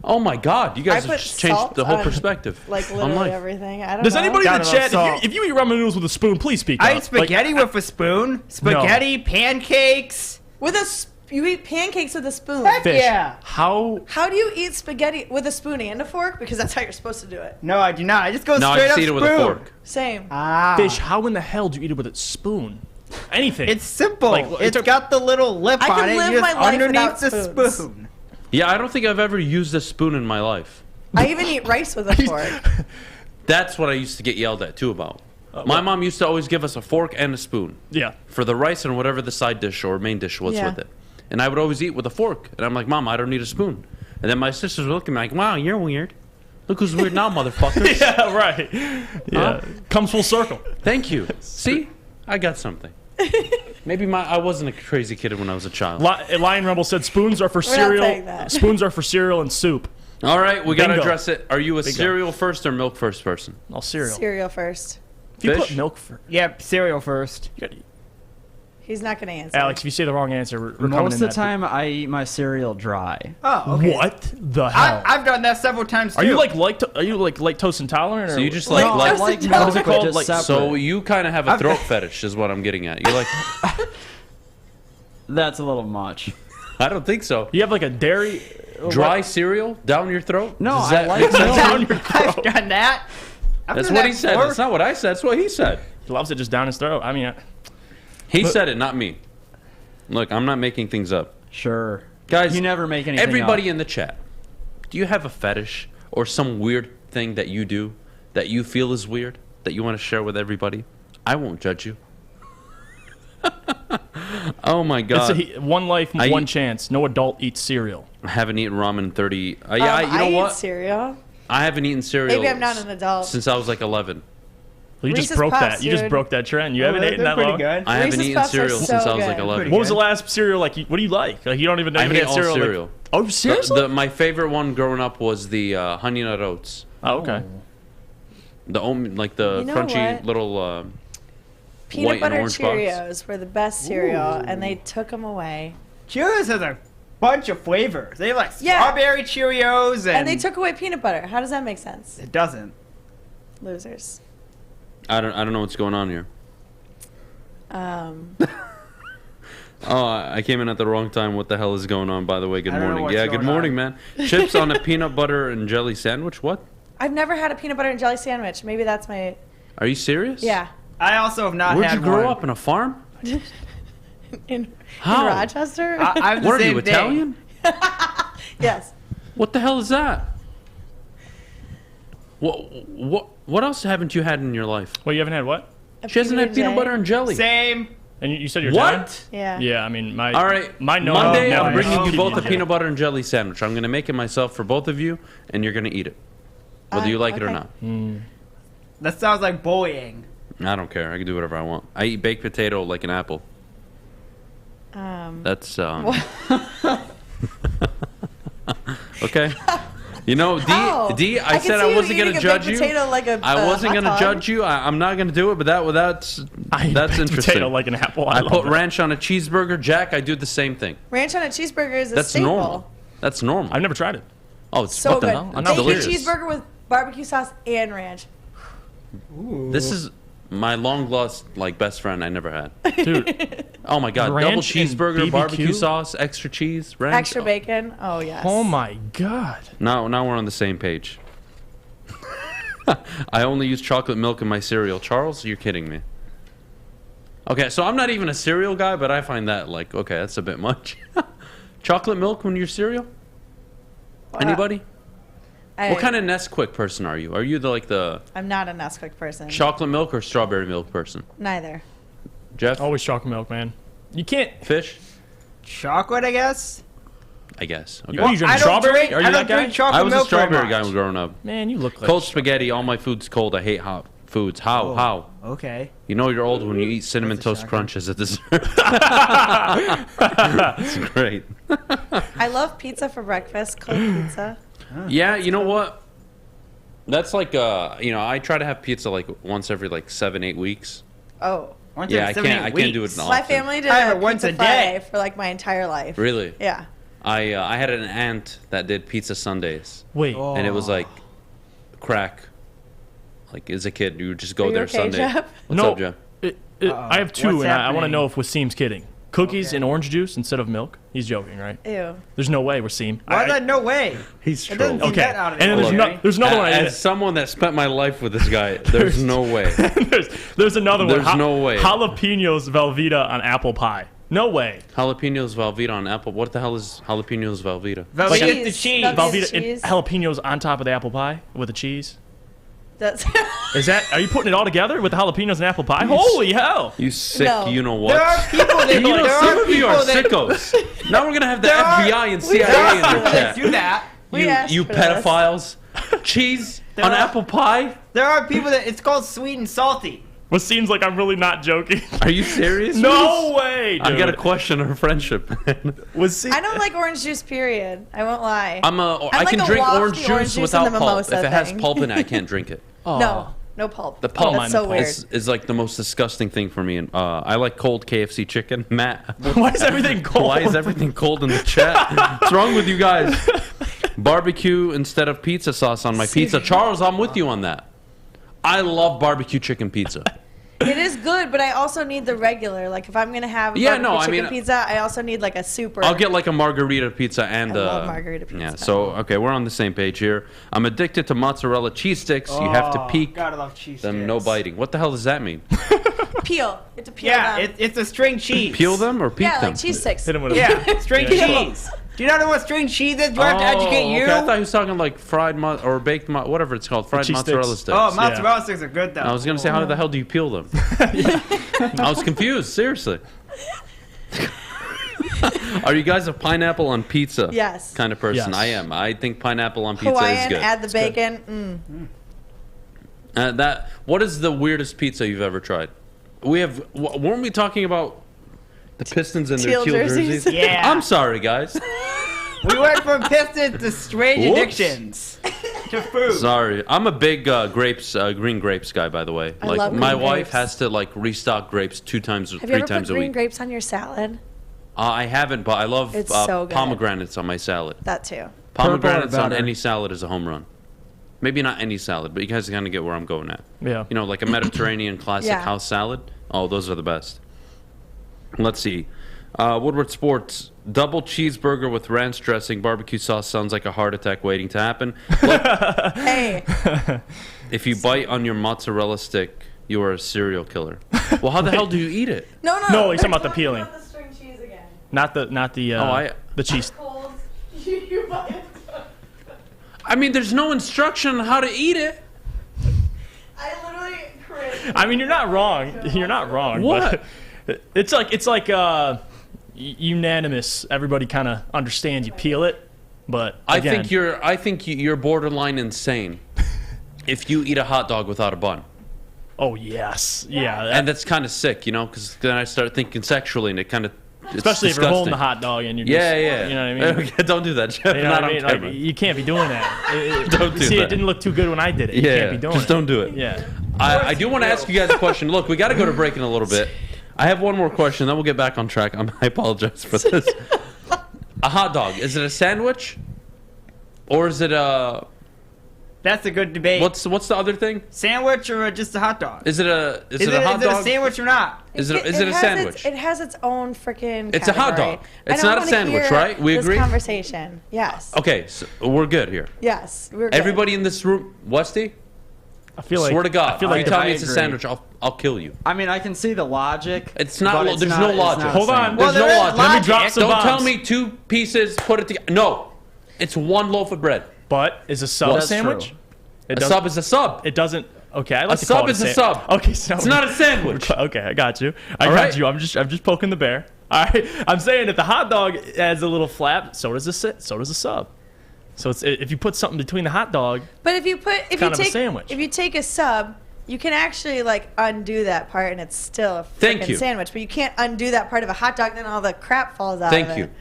Oh my God! You guys I have put just changed salt the whole on, perspective. Like on literally life. everything. I don't Does know. anybody in the Gotta chat, love if you eat ramen noodles with a spoon, please speak I up. eat spaghetti with a spoon. Spaghetti, pancakes. You eat pancakes with a spoon. Heck Fish. yeah. How How do you eat spaghetti with a spoon and a fork? Because that's how you're supposed to do it. No, I do not. I just go No, I straight just up eat it spoon. with a fork. Same. Fish, how in the hell do you eat it with a spoon? Anything. It's simple. Like, It's got the little lip I on can it. live You my just life underneath without the spoons. spoon. Yeah, I don't think I've ever used a spoon in my life. I even eat rice with a fork. That's what I used to get yelled at too about. My mom used to always give us a fork and a spoon. Yeah. For the rice and whatever the side dish or main dish was Yeah. with it. And I would always eat with a fork. And I'm like, Mom, I don't need a spoon. And then my sisters would look at me like, wow, you're weird. Look who's weird now, motherfuckers. Yeah, right. Yeah. Comes full circle. Thank you. See? I got something. Maybe I wasn't a crazy kid when I was a child. Lion Rumble said spoons are for We're not cereal. saying that. Spoons are for cereal and soup. All right, we got to Bingo. address it. Are you a Bingo. cereal first or milk first person? All cereal. Cereal first. If you Fish? put milk for Yep, cereal first. He's not going to answer. Alex, if you say the wrong answer, we're coming Most in of the that. time, I eat my cereal dry. Oh, okay. What the hell? I've done that several times too. Are you like lactose intolerant? Or So you just Like, like toast like and milk, What is it but called? just Like- separate. so you kind of have a throat fetish is what I'm getting at. You're like, That's a little much. I don't think so. You have like a dairy Dry cereal down your throat? No, Does I that like make sense? milk. down your I've throat. done that. I've That's done what that he said. before. That's not what I said. That's what he said. He loves it just down his throat. I mean, He said it, not me. Look, I'm not making things up. Sure. Guys, You never make anything everybody up. in the chat, do you have a fetish or some weird thing that you do that you feel is weird that you want to share with everybody? I won't judge you. Oh my God. one life, one chance. No adult eats cereal. I haven't eaten ramen in 30. You I know eat what? cereal. I haven't eaten cereal. Maybe I'm not an adult. Since I was like 11. Well, you just Reese's broke Puffs, that. You just dude. broke that trend. You haven't eaten that pretty long. good. I haven't Reese's eaten Puffs are cereal so since I was good. like 11. What was the last cereal like? What do you like? Like you don't even know I you hate had all cereal. cereal. Like, oh, seriously? My favorite one growing up was the Honey Nut Oats. Oh, okay. The You know crunchy what? little Peanut white and butter orange box. Cheerios were the best cereal, and they took them away. Cheerios has a bunch of flavors. They have like Yeah. strawberry Cheerios And they took away peanut butter. How does that make sense? It doesn't. Losers. I don't know what's going on here. Oh, I came in at the wrong time. What the hell is going on, by the way? Good I don't know morning. what's Yeah, good going morning, on. man. Chips on a peanut butter and jelly sandwich? What? I've never had a peanut butter and jelly sandwich. Maybe that's my. Are you serious? Yeah. I also have not Where'd had you grow one. up? In a farm? in How? Rochester? I'm the What are same you, thing. Italian? Yes. What the hell is that? What else haven't you had in your life? Well, you haven't had what? She hasn't had peanut butter and jelly. Same. And you said you're What? Italian? Yeah. Yeah, I mean, my All right. my no. Monday, never I'm bringing you both a PB&J. peanut butter and jelly sandwich. I'm going to make it myself for both of you, and you're going to eat it, whether you like it or okay. not. That sounds like bullying. I don't care. I can do whatever I want. I eat baked potato like an apple. That's okay. You know, How? D. I can said see I you wasn't eating gonna a judge baked you. potato like a I wasn't hot gonna dog. judge you. I'm not gonna do it. But that's I eat that's baked interesting. potato like an apple. I love put that. ranch on a cheeseburger. Jack, I do the same thing. Ranch on a cheeseburger is a That's staple. normal. That's normal. I've never tried it. Oh, it's So what the good. hell? I'm It's not Bacon delicious. cheeseburger with barbecue sauce and ranch. This is my long lost best friend I never had. Dude. Oh my god, double Ranch and cheeseburger, BBQ? barbecue sauce, extra cheese, ranch. Extra bacon. Oh, yes. Oh my god. Now we're on the same page. I only use chocolate milk in my cereal. Charles, you're kidding me. Okay, so I'm not even a cereal guy, but I find that okay, that's a bit much. Chocolate milk when you're cereal? Anybody? What kind of Nesquik person are you? Are you the I'm not a Nesquik person. chocolate milk or strawberry milk person? Neither. Jeff? Always chocolate milk, man. You can't. Fish? Chocolate, I guess. I guess. Okay. You drink I don't strawberry? drink- Are you I that don't guy? drink chocolate I was a milk very strawberry much. guy growing up. Man, you look like Cold spaghetti, all my food's cold. I hate hot foods. How? Oh. How? Okay. You know you're old when you eat Cinnamon Toast Crunch as a dessert. It's great. I love pizza for breakfast. Cold pizza. Yeah, you know what? That's I try to have pizza once every 7-8 weeks. Oh. Once Yeah, every I can't do it often. My family did I have a it once pizza a day. Friday for my entire life. Really? Yeah. I had an aunt that did pizza Sundays. Wait. And it was crack. As a kid, you would just go Are you there okay, Sunday. Jeff? What's No. up, Jeff? I have two, What's and I want to happening? know if Wasim's kidding. Cookies and orange juice instead of milk. He's joking, right? Ew. There's no way, Wasim. Why is that? No way. He's It doesn't trolling. seem Okay. that out of And then the there's, ordinary. there's another one. I As someone that spent my life with this guy, there's no way. there's another one. There's no way. Jalapenos Velveeta on apple pie. No way. Jalapenos Velveeta on apple. What the hell is jalapenos Velveeta? Velveeta Cheese. the cheese. Velveeta Velveeta and cheese. jalapenos on top of the apple pie with the cheese. That's Is that? Are you putting it all together with the jalapenos and apple pie? Holy hell! You sick, No. you know what? There are people that some of you are people that sickos. Now we're gonna have the There are- FBI and there CIA are in the people that chat. do that. We asked You for this. pedophiles. Cheese on are- apple pie? There are people that it's called sweet and salty. What seems like I'm really not joking. Are you serious? No way, dude. I gotta question our friendship. I don't like orange juice. Period. I won't lie. I like can a drink lofty orange orange juice juice without and the pulp. mimosa If it has thing. pulp in it, I can't drink it. No pulp. The pulp That's so weird. is the most disgusting thing for me. And I like cold KFC chicken. Matt, Why is everything cold? why is everything cold in the chat? What's wrong with you guys? Barbecue instead of pizza sauce on my pizza. Charles, I'm with you on that. I love barbecue chicken pizza. It is good, but I also need the regular. Like if I'm gonna have chicken pizza, I also need a super. I'll get a margarita pizza and I love margarita pizza. Yeah, so okay, we're on the same page here. I'm addicted to mozzarella cheese sticks. You have to peek Gotta love cheese them, sticks. no biting. What the hell does that mean? Peel. You have to peel Yeah, them. it's a string cheese. Peel them or peek Yeah, them? like cheese sticks. Hit him with a Yeah, string Yeah. cheese. Do you not know what string cheese is? Do I have to educate you? Okay. I thought he was talking fried or baked whatever it's called, fried cheese mozzarella sticks. sticks. Oh, mozzarella sticks are good though. I was gonna say, how the hell do you peel them? I was confused. Seriously. Are you guys a pineapple on pizza? Yes. Kind of person. Yes. I am. I think pineapple on pizza Hawaiian, is good. add the bacon. What is the weirdest pizza you've ever tried? Weren't we talking about the Pistons and their teal jerseys? Yeah. I'm sorry, guys. We went from Pistons to strange Whoops. addictions to food. Sorry, I'm a big green grapes guy, by the way. I Like love my green wife grapes. has to like restock grapes 2 times or Have 3 you ever times put a green week. grapes on your salad? I haven't, but I love It's so good. pomegranates on my salad. That too. Pomegranates on better? any salad is a home run. Maybe not any salad, but you guys kind of get where I'm going at. Yeah. You know, like a Mediterranean classic Yeah. house salad. Oh, those are the best. Let's see. Woodward Sports, double cheeseburger with ranch dressing, barbecue sauce sounds like a heart attack waiting to happen. Look, Hey, if you bite on your mozzarella stick, you are a serial killer. Well, how the hell do you eat it? no. No, he's talking about the peeling, The string cheese again. not the the cheese. Cold. You buy it. I mean, there's no instruction on how to eat it. I literally cringe. I mean, you're not wrong. You're not wrong. What? But it's like unanimous. Everybody kind of understands. You peel it, but again, I think you're borderline insane if you eat a hot dog without a bun. Oh yes, yeah. And that's kind of sick, you know, because then I start thinking sexually, and it kind of especially if you're holding the hot dog and you're just, yeah. You know what I mean? Okay, don't do that, Jeff. You know Not what I on mean? camera. Like, you can't be doing that. Don't do See, that. it didn't look too good when I did it. You Yeah, can't be doing just it. don't do it. Yeah. I do want to ask you guys a question. Look, we got to go to break in a little bit. I have one more question, then we'll get back on track. I apologize for this. A hot dog, is it a sandwich? Or is it a... That's a good debate. What's the other thing? Sandwich or just a hot dog? Is it a hot dog? Is it a sandwich or not? Is it a has sandwich? It has its own freaking. It's a hot category. dog. I It's don't not a wanna sandwich, hear right? We this agree? Conversation. Yes. Okay, so we're good here. Yes. We're good. Everybody in this room, Westy? I feel like Swear to God, I feel if like you tell me I it's a agree. sandwich, I'll kill you. I mean, I can see the logic. It's not. but There's not- no it's logic. not Hold the on. same. There's no there is logic. Let me drop some Don't bombs. tell me 2 pieces, put it together. No, it's one loaf of bread. But is a sub a That's sandwich? true. It A doesn't- sub is a sub. It doesn't. Okay, I like A to call sub it is a sub. Okay, so It's not a sandwich. Okay, I got you. I All got right? you. I'm just poking the bear. All right, I'm saying if the hot dog has a little flap, so does a sub. So it's if you put something between the hot dog. But if you kind of a sandwich. if you take a sub, you can actually like undo that part, and it's still a Thank freaking you. sandwich. But you can't undo that part of a hot dog, then all the crap falls out. Thank of you. it.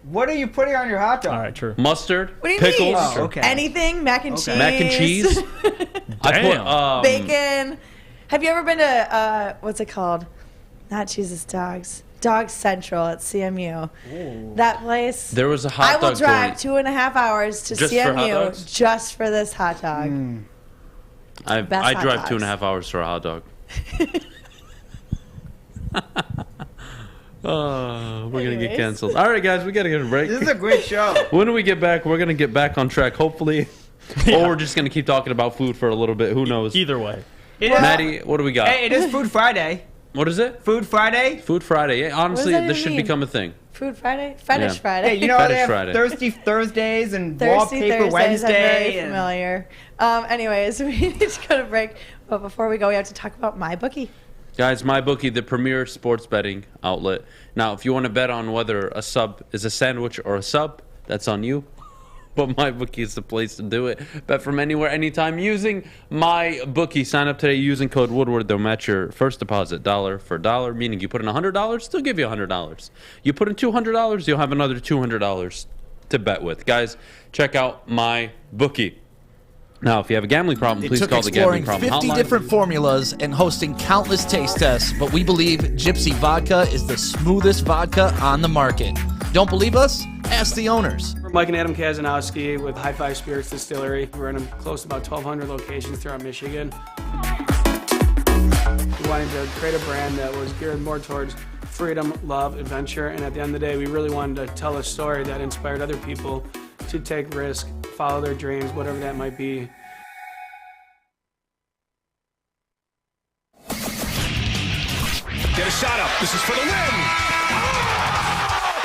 What are you putting on your hot dog? All right, true. Mustard, What do you pickles, mean? Oh, okay. Anything, mac and cheese. mac and cheese. I put Bacon. Have you ever been to what's it called? Not Jesus Dogs. Dog Central at CMU. That place. There was a hot I dog will drive joint. 2.5 hours to Just for hot CMU dogs? just for this hot dog. I Best hot drive dogs. 2.5 hours for a hot dog. Oh, we're gonna get Anyways. canceled. All right, guys, we gotta get a break. This is a great show. When we get back, we're gonna get back on track, hopefully, or we're just gonna keep talking about food for a little bit. Who knows? Either way. Maddie, what do we got? Hey, it is Food Friday. What is it? Food Friday. Food Friday. Yeah, honestly, that this even should mean? become a thing. Food Friday? Fetish Yeah. Friday. Hey, you know Fetish they have Friday. Thirsty Thursdays and Thirsty Wallpaper Thursdays, I'm very Wednesday. and- familiar. Anyways, we need to go to break. But before we go, we have to talk about MyBookie. Guys, MyBookie, the premier sports betting outlet. Now, if you want to bet on whether a sub is a sandwich or a sub, that's on you. But MyBookie is the place to do it. Bet from anywhere, anytime using MyBookie. Sign up today using code Woodward. They'll match your first deposit dollar for dollar, meaning you put in $100, they'll give you $100. You put in $200, you'll have another $200 to bet with. Guys, check out MyBookie. Now, if you have a gambling problem, It please took call the Gambling exploring Problem 50 Hotline. different formulas and hosting countless taste tests, but we believe Gypsy Vodka is the smoothest vodka on the market. Don't believe us? Ask the owners. We're Mike and Adam Kazanowski with High Five Spirits Distillery. We're in close to about 1,200 locations throughout Michigan. We wanted to create a brand that was geared more towards freedom, love, adventure, and at the end of the day, we really wanted to tell a story that inspired other people to take risk, follow their dreams, whatever that might be. Get a shot up. This is for the win.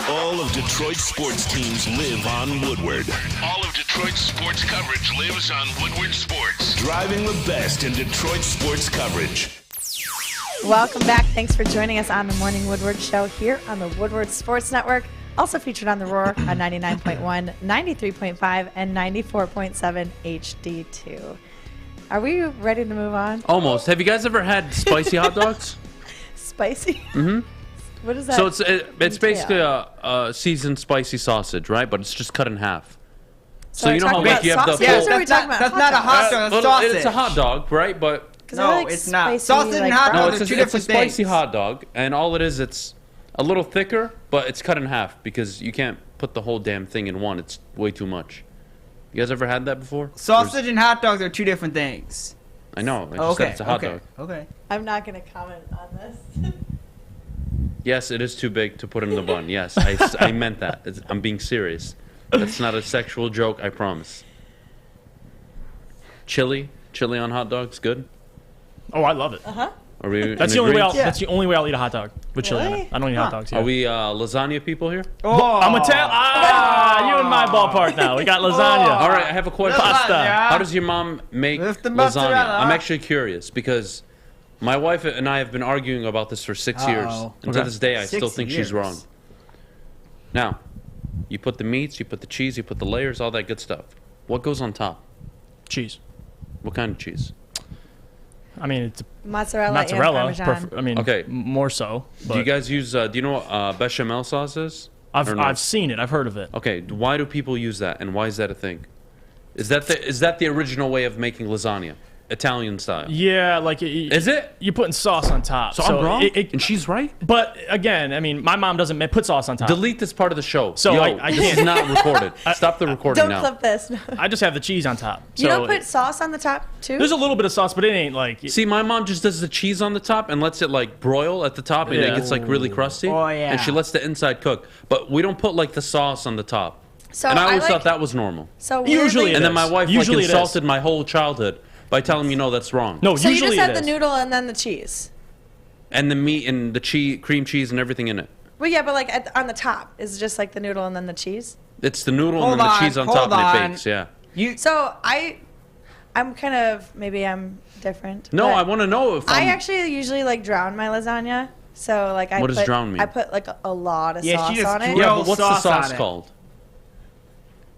All of Detroit's sports teams live on Woodward. All of Detroit's sports coverage lives on Woodward Sports. Driving the best in Detroit sports coverage. Welcome back. Thanks for joining us on the Morning Woodward Show here on the Woodward Sports Network. Also featured on The Roar on 99.1, 93.5, and 94.7 HD2. Are we ready to move on? Almost. Have you guys ever had spicy hot dogs? Spicy? Mm-hmm. What is that? So it's basically a seasoned spicy sausage, right? But it's just cut in half. So you know how like you have the that's not a hot dog. It's sausage. It's a hot dog, right? But no, it's not. Sausage and hot dog are two different things. It's a spicy hot dog, and all it is, it's a little thicker, but it's cut in half because you can't put the whole damn thing in one. It's way too much. You guys ever had that before? Sausage and hot dogs are two different things. I know. I just said it's a hot dog. Okay. I'm not going to comment on this. Yes, it is too big to put in the bun. Yes, I meant that. I'm being serious. That's not a sexual joke, I promise. Chili on hot dogs, good? Oh, I love it. Uh-huh. Are we that's the only way that's the only way I'll eat a hot dog with chili on it. I don't eat hot dogs. Yeah. Are we lasagna people here? Oh, I'm a you in my ballpark now. We got lasagna. All right, I have a question. Pasta. How does your mom make lasagna? I'm actually curious because my wife and I have been arguing about this for 6 years. And to this day, I still think she's wrong. Now, you put the meats, you put the cheese, you put the layers, all that good stuff. What goes on top? Cheese. What kind of cheese? I mean, it's mozzarella and Parmesan. I mean, okay, more so. Do you guys use? Do you know what bechamel sauce is? I've seen it. I've heard of it. Okay, why do people use that, and why is that a thing? Is that the original way of making lasagna, Italian style? Yeah, like is it? You're putting sauce on top. So I'm wrong, and she's right. But again, I mean, my mom doesn't put sauce on top. Delete this part of the show. So I can't. This is not recorded. Stop the recording now. Don't clip this. I just have the cheese on top. You don't put sauce on the top too? There's a little bit of sauce, but it ain't like. See, my mom just does the cheese on the top and lets it like broil at the top, and it gets like really crusty. Oh yeah. And she lets the inside cook, but we don't put like the sauce on the top. So and I always thought that was normal. So usually, and then my wife like insulted my whole childhood by telling me no, that's wrong. No, so usually you just have the noodle and then the cheese. And the meat and the cheese, cream cheese and everything in it. Well, yeah, but like on the top is it just like the noodle and then the cheese? It's the noodle and then the cheese on top and it bakes. Yeah. So I'm kind of maybe I'm different. No, I want to know if I actually usually like drown my lasagna. So like what does drown mean? I put like a lot of sauce on it. Yeah, but what's the sauce called?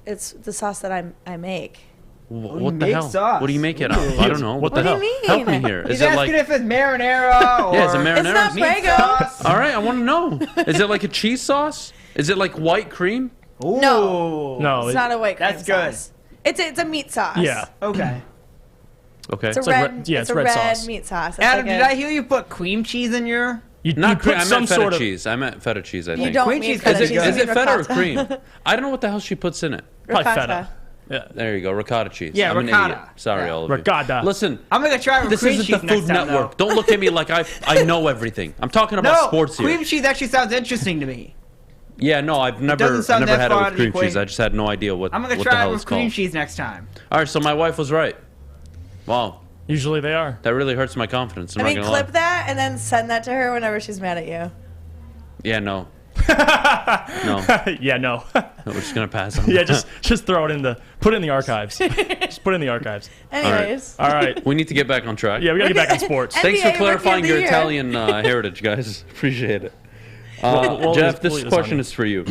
It's the sauce that I make. What the hell? Sauce? What do you make it out of? I don't know. What the hell? Do you mean? Help me here. He's asking if it's marinara or yeah, is it marinara? It's not Prego. All right, I want to know. Is it like a cheese sauce? Is it like white cream? Ooh. No, it's not a white cream that's good. sauce. It's a meat sauce. Yeah. Okay. Okay. It's a red sauce. meat sauce. Adam, did I hear you put cream cheese in your? Not cream. I meant feta cheese. I meant feta cheese. I think. You don't cream mean cheese feta cheese. Is it feta or cream? I don't know what the hell she puts in it. Probably feta. Yeah. There you go, ricotta cheese. Yeah, I'm ricotta. an idiot. Sorry, all of you. Ricotta. Listen, I'm gonna try it with this cream isn't cheese the next Food time, Network. though. Don't look at me like I know everything. I'm talking about sports here. Cream cheese actually sounds interesting to me. Yeah, no, I've never had it with cream cheese. I just had no idea what I'm gonna what try the hell it it's with cream called. cheese next time. All right, so my wife was right. Wow. Usually they are. That really hurts my confidence. I mean, clip that and then send that to her whenever she's mad at you. Yeah, no. No. Yeah, no. We're just gonna pass on. Yeah, just throw it put it in the archives. Just put it in the archives. Anyways. All right. We need to get back on track. Yeah, we gotta get back on sports. Thanks for NBA clarifying your Rookie of the Italian heritage, guys. Appreciate it. Well, Jeff, this question is for you.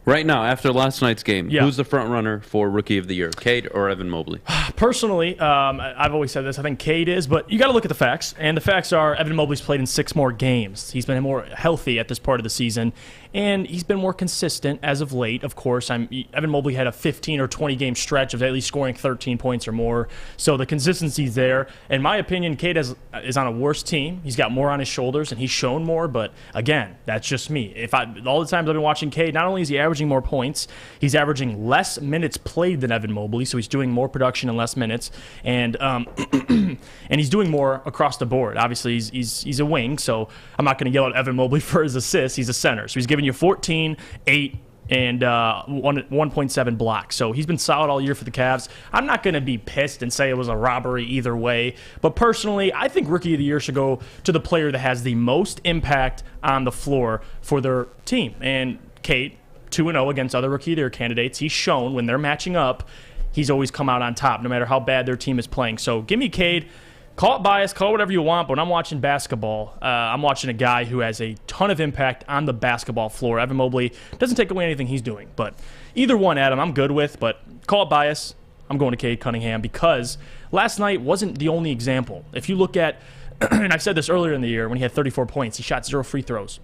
Right now, after last night's game, who's the front runner for Rookie of the Year, Cade or Evan Mobley? Personally, I've always said this. I think Cade is, but you got to look at the facts. And the facts are Evan Mobley's played in 6 more games. He's been more healthy at this part of the season, and he's been more consistent as of late. Of course, Evan Mobley had a 15 or 20 game stretch of at least scoring 13 points or more. So the consistency's there. In my opinion, Cade is on a worse team. He's got more on his shoulders, and he's shown more. But again, that's just me. All the times I've been watching Cade, not only is he averaging more points, he's averaging less minutes played than Evan Mobley, so he's doing more production in less minutes, and and he's doing more across the board. Obviously, he's a wing, so I'm not going to yell at Evan Mobley for his assists. He's a center, so he's giving you 14, 8, and 1.7 blocks. So he's been solid all year for the Cavs. I'm not going to be pissed and say it was a robbery either way, but personally, I think Rookie of the Year should go to the player that has the most impact on the floor for their team, and Cade, 2-0 against other Rookie of the Year candidates. He's shown when they're matching up, he's always come out on top, no matter how bad their team is playing. So give me Cade. Call it bias, call it whatever you want, but when I'm watching basketball, I'm watching a guy who has a ton of impact on the basketball floor. Evan Mobley doesn't take away anything he's doing, but either one, Adam, I'm good with, but call it bias. I'm going to Cade Cunningham because last night wasn't the only example. If you look at, and I said this earlier in the year when he had 34 points, he shot 0 free throws.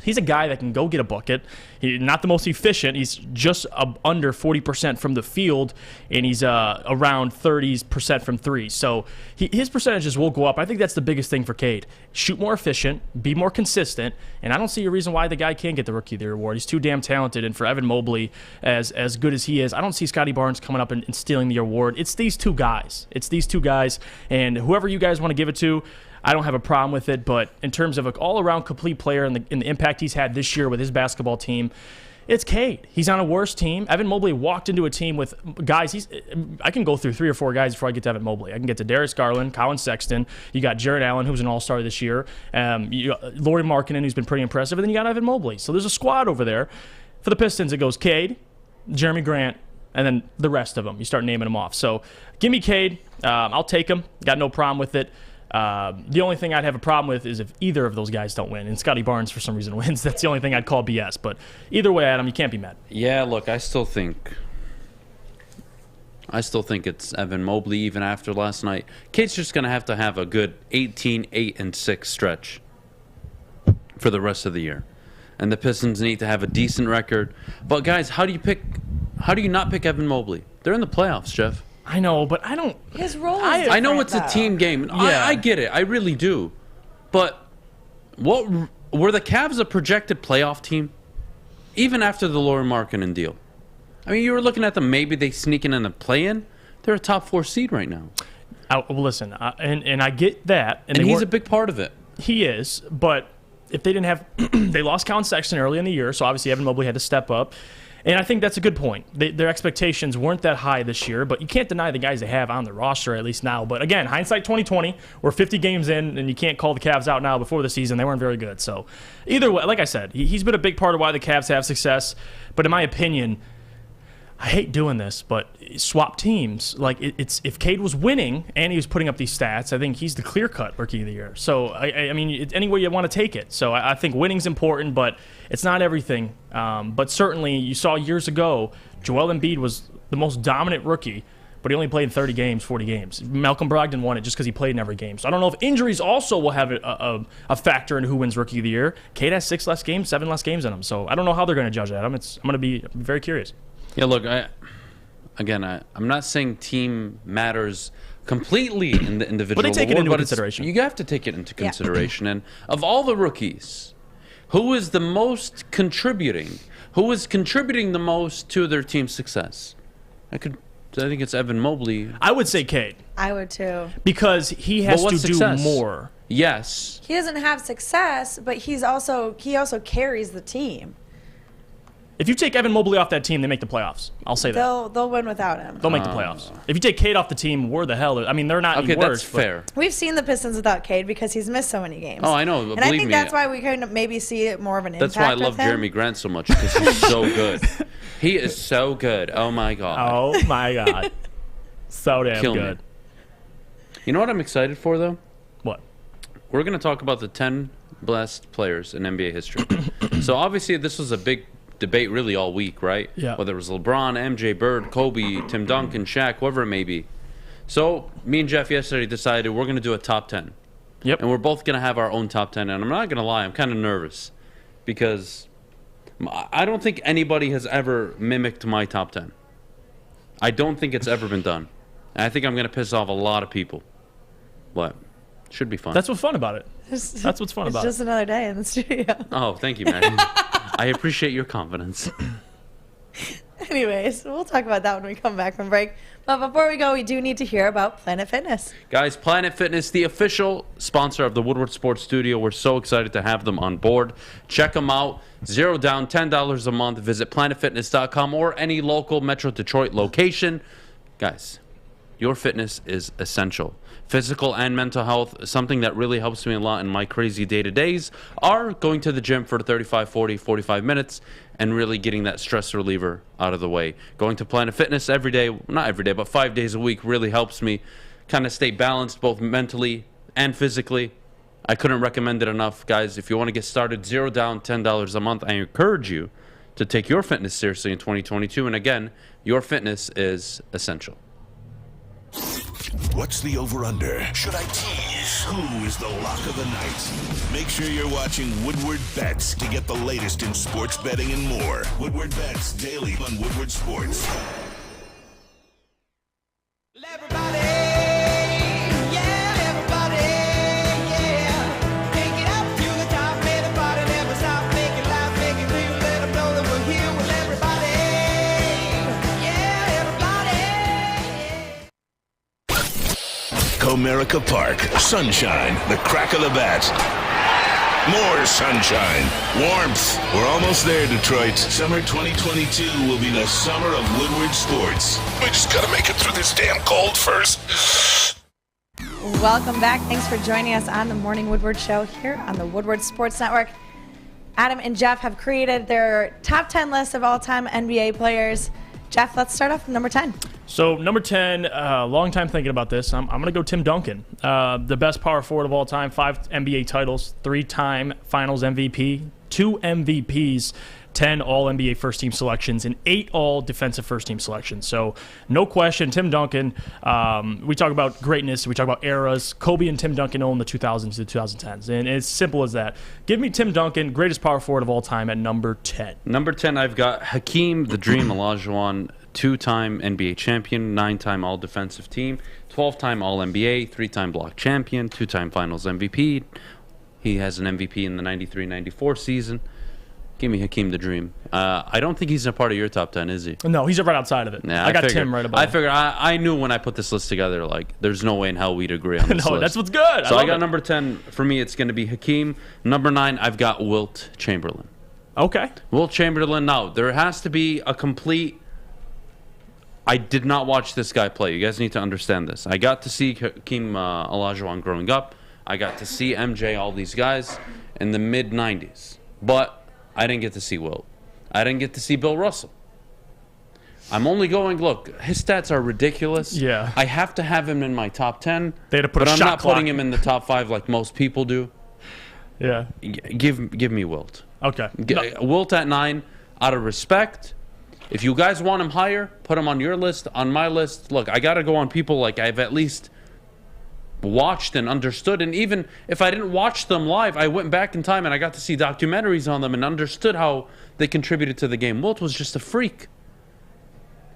He's a guy that can go get a bucket. He's not the most efficient. He's just under 40% from the field, and he's around 30% from three. So his percentages will go up. I think that's the biggest thing for Cade. Shoot more efficient, be more consistent, and I don't see a reason why the guy can't get the Rookie of the Year award. He's too damn talented, and for Evan Mobley, as good as he is, I don't see Scotty Barnes coming up and stealing the award. It's these two guys. And whoever you guys want to give it to, I don't have a problem with it, but in terms of an all-around complete player and the impact he's had this year with his basketball team, it's Cade. He's on a worse team. Evan Mobley walked into a team with guys. I can go through 3 or 4 guys before I get to Evan Mobley. I can get to Darius Garland, Colin Sexton. You got Jared Allen, who's an all-star this year. You got Lauri Markkanen, who's been pretty impressive. And then you got Evan Mobley. So there's a squad over there. For the Pistons, it goes Cade, Jeremy Grant, and then the rest of them. You start naming them off. So give me Cade. I'll take him. Got no problem with it. The only thing I'd have a problem with is if either of those guys don't win, and Scotty Barnes for some reason wins. That's the only thing I'd call BS. But either way, Adam, you can't be mad. Yeah, look, I still think it's Evan Mobley even after last night. Cade's just going to have a good 18, 8, and 6 stretch for the rest of the year. And the Pistons need to have a decent record. But guys, how do you not pick Evan Mobley? They're in the playoffs, Jeff. I know, but I don't. His role is I know different, it's a team game. Yeah. I get it. I really do. But what were the Cavs a projected playoff team? Even after the Lauri Markkanen deal. I mean, you were looking at them. Maybe they sneaking in a play-in. They're a top 4 seed right now. Well, listen, and I get that. And he's a big part of it. He is, but if they didn't have... they lost Colin Sexton early in the year, so obviously Evan Mobley had to step up. And I think that's a good point. Their expectations weren't that high this year, but you can't deny the guys they have on the roster, at least now. But again, hindsight 2020, we're 50 games in, and you can't call the Cavs out now. Before the season, they weren't very good. So either way, like I said, he's been a big part of why the Cavs have success. But in my opinion, I hate doing this, but swap teams. Like it's if Cade was winning and he was putting up these stats, I think he's the clear-cut Rookie of the Year. So I mean, it's any way you want to take it. So I think winning's important, but it's not everything. But certainly, you saw years ago, Joel Embiid was the most dominant rookie, but he only played 30 games, 40 games. Malcolm Brogdon won it just because he played in every game. So I don't know if injuries also will have a factor in who wins Rookie of the Year. Cade has 7 less games in him. So I don't know how they're going to judge that. I'm going to be very curious. Yeah, look, I'm not saying team matters completely in the individual but they take award, it into but consideration. You have to take it into consideration. And of all the rookies, who is the most contributing? Who is contributing the most to their team's success? I think it's Evan Mobley. I would say Cade. I would too. Because he has to success? do more. Yes. He doesn't have success, but he also carries the team. If you take Evan Mobley off that team, they make the playoffs. I'll say that. They'll win without him. They'll make the playoffs. If you take Cade off the team, where the hell? I mean, they're not any worse. That's fair. We've seen the Pistons without Cade because he's missed so many games. Oh, I know. And I think that's why we kind of maybe see it more of an impact. That's why I love Jeremy Grant so much because he's so good. He is so good. Oh, my God. Oh, my God. So damn good. Me. You know what I'm excited for, though? What? We're going to talk about the 10 best players in NBA history. So, obviously, this was a big debate really all week, right? Yeah. Whether it was LeBron, MJ, Bird, Kobe, Tim Duncan, Shaq, whoever it may be. So, me and Jeff yesterday decided we're going to do a top 10. Yep. And we're both going to have our own top 10. And I'm not going to lie, I'm kind of nervous because I don't think anybody has ever mimicked my top 10. I don't think it's ever been done. And I think I'm going to piss off a lot of people. But it should be fun. That's what's fun about it. That's what's fun about it. It's just another day in the studio. Oh, thank you, man. I appreciate your confidence. Anyways, we'll talk about that when we come back from break. But before we go, we do need to hear about Planet Fitness. Guys, Planet Fitness, the official sponsor of the Woodward Sports Studio. We're so excited to have them on board. Check them out. $0 down, $10 a month. Visit planetfitness.com or any local Metro Detroit location. Guys, your fitness is essential. Physical and mental health, something that really helps me a lot in my crazy day-to-days, are going to the gym for 35, 40, 45 minutes and really getting that stress reliever out of the way. Going to Planet Fitness every day, not every day, but 5 days a week really helps me kind of stay balanced both mentally and physically. I couldn't recommend it enough, guys. If you want to get started, $0 down, $10 a month, I encourage you to take your fitness seriously in 2022. And again, your fitness is essential. What's the over-under? Should I tease? Who is the lock of the night? Make sure you're watching Woodward Bets to get the latest in sports betting and more. Woodward Bets daily on Woodward Sports. Comerica Park, sunshine, the crack of the bat. More sunshine, warmth. We're almost there, Detroit. Summer 2022 will be the summer of Woodward sports. We just gotta make it through this damn cold first. Welcome back. Thanks for joining us on the Morning Woodward Show here on the Woodward Sports Network. Adam and Jeff have created their top 10 list of all-time NBA players. Jeff, let's start off with number 10. So number 10, long time thinking about this. I'm going to go Tim Duncan, the best power forward of all time, 5 NBA titles, 3-time Finals MVP, 2 MVPs, 10 All-NBA first-team selections, and 8 All-Defensive first-team selections. So no question, Tim Duncan. We talk about greatness. We talk about eras. Kobe and Tim Duncan own the 2000s to the 2010s, and it's simple as that. Give me Tim Duncan, greatest power forward of all time, at number 10. Number 10, I've got Hakeem the Dream Olajuwon, 2-time NBA champion, 9-time All-Defensive team, 12-time All-NBA, 3-time block champion, 2-time Finals MVP. He has an MVP in the 93-94 season. Give me Hakeem the Dream. I don't think he's a part of your top 10, is he? No, he's right outside of it. Yeah, I got Tim right above. I figured. I knew when I put this list together, like, there's no way in hell we'd agree on this list. No, that's what's good. So I got number 10. For me, it's going to be Hakeem. Number 9, I've got Wilt Chamberlain. Okay. Wilt Chamberlain. Now, there has to be a complete... I did not watch this guy play. You guys need to understand this. I got to see Hakeem Olajuwon growing up. I got to see MJ, all these guys, in the mid-90s. But I didn't get to see Wilt. I didn't get to see Bill Russell. I'm only going, look, his stats are ridiculous. Yeah. I have to have him in my top 10. They had to put but a I'm shot not clock. putting him in the top 5 like most people do. Yeah. Give me Wilt. Okay. Wilt at 9, out of respect. If you guys want him higher, put him on your list, on my list. Look, I got to go on people like I've at least watched and understood. And even if I didn't watch them live, I went back in time and I got to see documentaries on them and understood how they contributed to the game. Wilt was just a freak.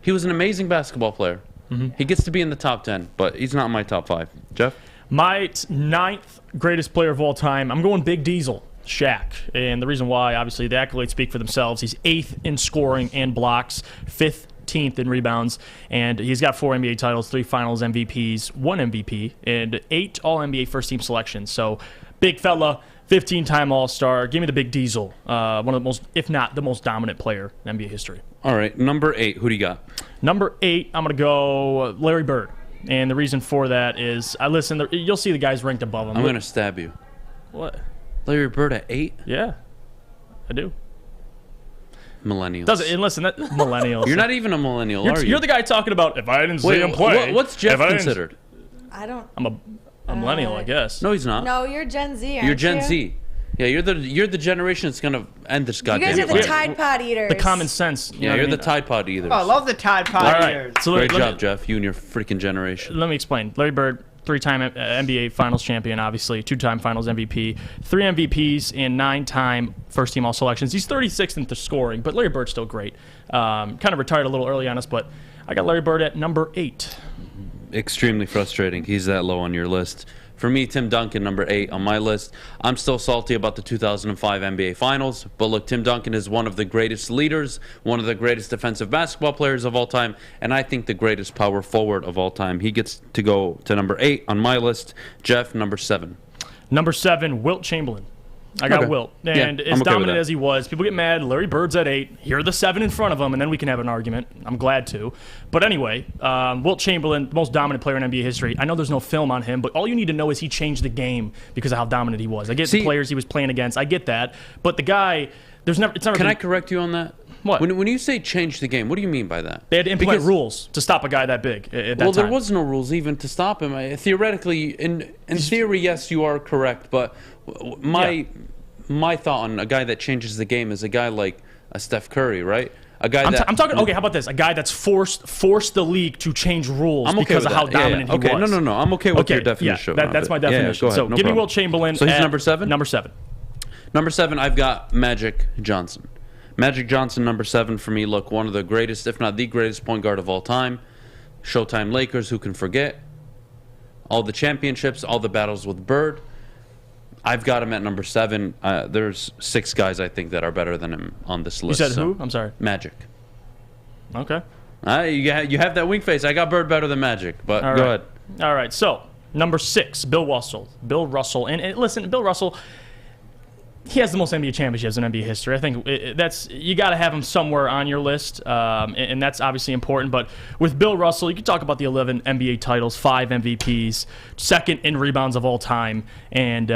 He was an amazing basketball player. Mm-hmm. He gets to be in the top 10, but he's not in my top 5. Jeff? My 9th greatest player of all time, I'm going Big Diesel. Shaq. And the reason why, obviously, the accolades speak for themselves. He's 8th in scoring and blocks, 15th in rebounds, and he's got 4 NBA titles, 3 Finals MVPs, 1 MVP, and 8 All-NBA first-team selections. So, big fella, 15-time All-Star. Give me the Big Diesel. One of the most, if not the most dominant player in NBA history. All right, number 8. Who do you got? Number 8, I'm going to go Larry Bird. And the reason for that is, you'll see the guys ranked above him. I'm going to stab you. What? Larry Bird at 8? Yeah, I do. Millennials. And listen, that millennials. You're not even a millennial, are you? You're the guy talking about if I didn't see him play. What's Jeff considered? I don't. I'm a millennial, I guess. No, he's not. No, you're Gen Z, aren't You're Gen you? Z. Yeah, you're the generation that's gonna end this You goddamn. guys are the Tide Pod eaters. The common sense. Yeah, you're the Tide Pod eaters. Oh, I love the Tide Pod All right. eaters. So Great job, Jeff. You and your freaking generation. Let me explain. Larry Bird, 3-time NBA Finals champion, obviously, 2-time Finals MVP, 3 MVPs, and 9-time first-team All-Selections. He's 36th in the scoring, but Larry Bird's still great. Kind of retired a little early on us, but I got Larry Bird at number 8. Extremely frustrating. He's that low on your list. For me, Tim Duncan, number 8 on my list. I'm still salty about the 2005 NBA Finals, but look, Tim Duncan is one of the greatest leaders, one of the greatest defensive basketball players of all time, and I think the greatest power forward of all time. He gets to go to number 8 on my list. Jeff, number 7. Number 7, Wilt Chamberlain. I got Wilt. And as dominant as he was, people get mad. Larry Bird's at 8. Here are the 7 in front of him, and then we can have an argument. I'm glad to. But anyway, Wilt Chamberlain, the most dominant player in NBA history. I know there's no film on him, but all you need to know is he changed the game because of how dominant he was. I get the players he was playing against. I get that. But the guy, it's never Can I correct you on that? What? When you say change the game, what do you mean by that? They had to implement rules to stop a guy that big at that time. There was no rules even to stop him. Theoretically, in theory, yes, you are correct. But my thought on a guy that changes the game is a guy like a Steph Curry, right? A guy I'm talking. Okay, how about this? A guy that's forced the league to change rules because of how dominant he was. Okay, no. I'm okay with your definition. That's my definition. Go ahead, so give me Wilt Chamberlain. So he's number 7? Number 7. Number 7, I've got Magic Johnson. Magic Johnson, number 7 for me. Look, one of the greatest, if not the greatest point guard of all time. Showtime Lakers, who can forget? All the championships, all the battles with Bird. I've got him at number 7. There's 6 guys I think that are better than him on this list. You said who? I'm sorry. Magic. Okay. You have that wink face. I got Bird better than Magic, but go ahead. All right. So number 6, Bill Russell. And listen, Bill Russell. He has the most NBA championships in NBA history. I think you got to have him somewhere on your list, and that's obviously important. But with Bill Russell, you can talk about the 11 NBA titles, 5 MVPs, second in rebounds of all time. And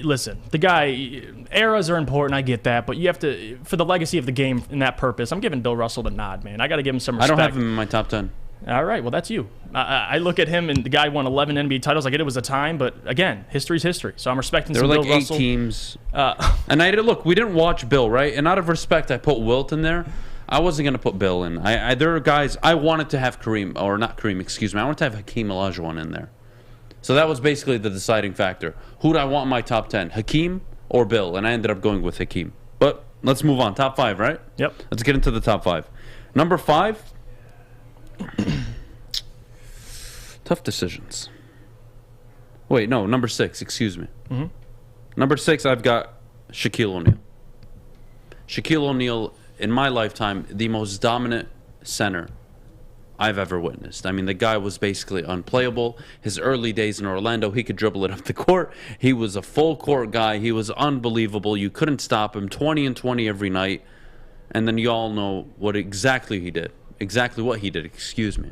listen, the guy, eras are important. I get that, but you have to, for the legacy of the game and that purpose, I'm giving Bill Russell the nod, man. I got to give him some respect. I don't have him in my top 10. All right, well, that's you. I look at him, and the guy won 11 NBA titles. I get it was a time, but again, history's history. So I'm respecting some Bill Russell. There were like 8 teams. And look, we didn't watch Bill, right? And out of respect, I put Wilt in there. I wasn't going to put Bill in. There are guys, I wanted to have Kareem, or not Kareem, excuse me. I wanted to have Hakeem Olajuwon in there. So that was basically the deciding factor. Who do I want in my top 10, Hakeem or Bill? And I ended up going with Hakeem. But let's move on. Top 5, right? Yep. Let's get into the top 5. Number 5. Tough decisions. Wait, no, number 6, excuse me. Mm-hmm. Number 6, I've got Shaquille O'Neal. Shaquille O'Neal, in my lifetime, the most dominant center I've ever witnessed. I mean, the guy was basically unplayable. His early days in Orlando, he could dribble it up the court. He was a full court guy. He was unbelievable. You couldn't stop him. 20 and 20 every night. And then you all know what exactly he did. Exactly what he did, excuse me,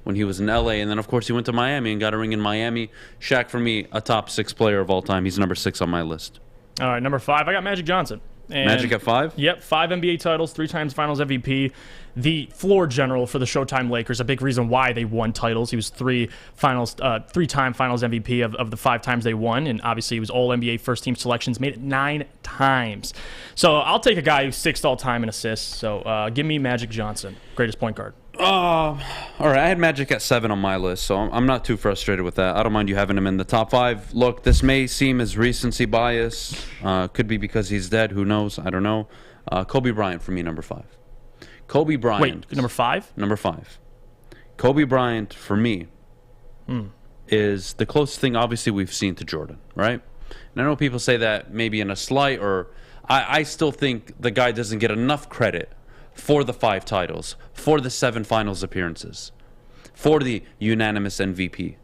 when he was in LA. And then, of course, he went to Miami and got a ring in Miami. Shaq, for me, a top 6 player of all time. He's number 6 on my list. All right, number 5, I got Magic Johnson. And Magic at 5? Yep, 5 NBA titles, 3 times Finals MVP. The floor general for the Showtime Lakers, a big reason why they won titles. He was 3-time Finals MVP of the 5 times they won, and obviously he was all NBA first-team selections, made it 9 times. So I'll take a guy who's 6th all-time in assists. So give me Magic Johnson, greatest point guard. All right, I had Magic at 7 on my list, so I'm not too frustrated with that. I don't mind you having him in the top 5. Look, this may seem as recency bias. Could be because he's dead. Who knows? I don't know. Kobe Bryant for me, number 5. Kobe Bryant. Wait, number 5? Number 5. Kobe Bryant, for me, is the closest thing, obviously, we've seen to Jordan, right? And I know people say that maybe in a slight, or I still think the guy doesn't get enough credit for the 5 titles, for the 7 finals appearances, for the unanimous MVP.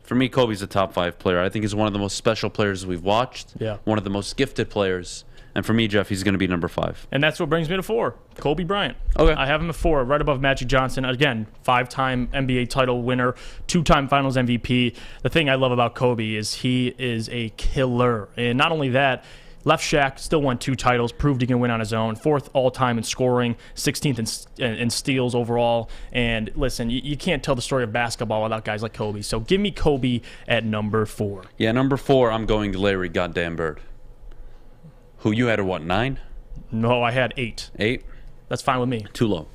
For me, Kobe's a top 5 player. I think he's one of the most special players we've watched. Yeah. One of the most gifted players. And for me, Jeff, he's going to be number 5. And that's what brings me to 4. Kobe Bryant. Okay. I have him at 4, right above Magic Johnson. Again, 5-time NBA title winner, 2-time Finals MVP. The thing I love about Kobe is he is a killer. And not only that, left Shaq, still won 2 titles, proved he can win on his own. 4th all-time in scoring, 16th in steals overall. And listen, you can't tell the story of basketball without guys like Kobe. So give me Kobe at number 4. Yeah, number 4, I'm going Larry Goddamn Bird. Who you had at what, 9? No, I had 8. 8? That's fine with me. Too low.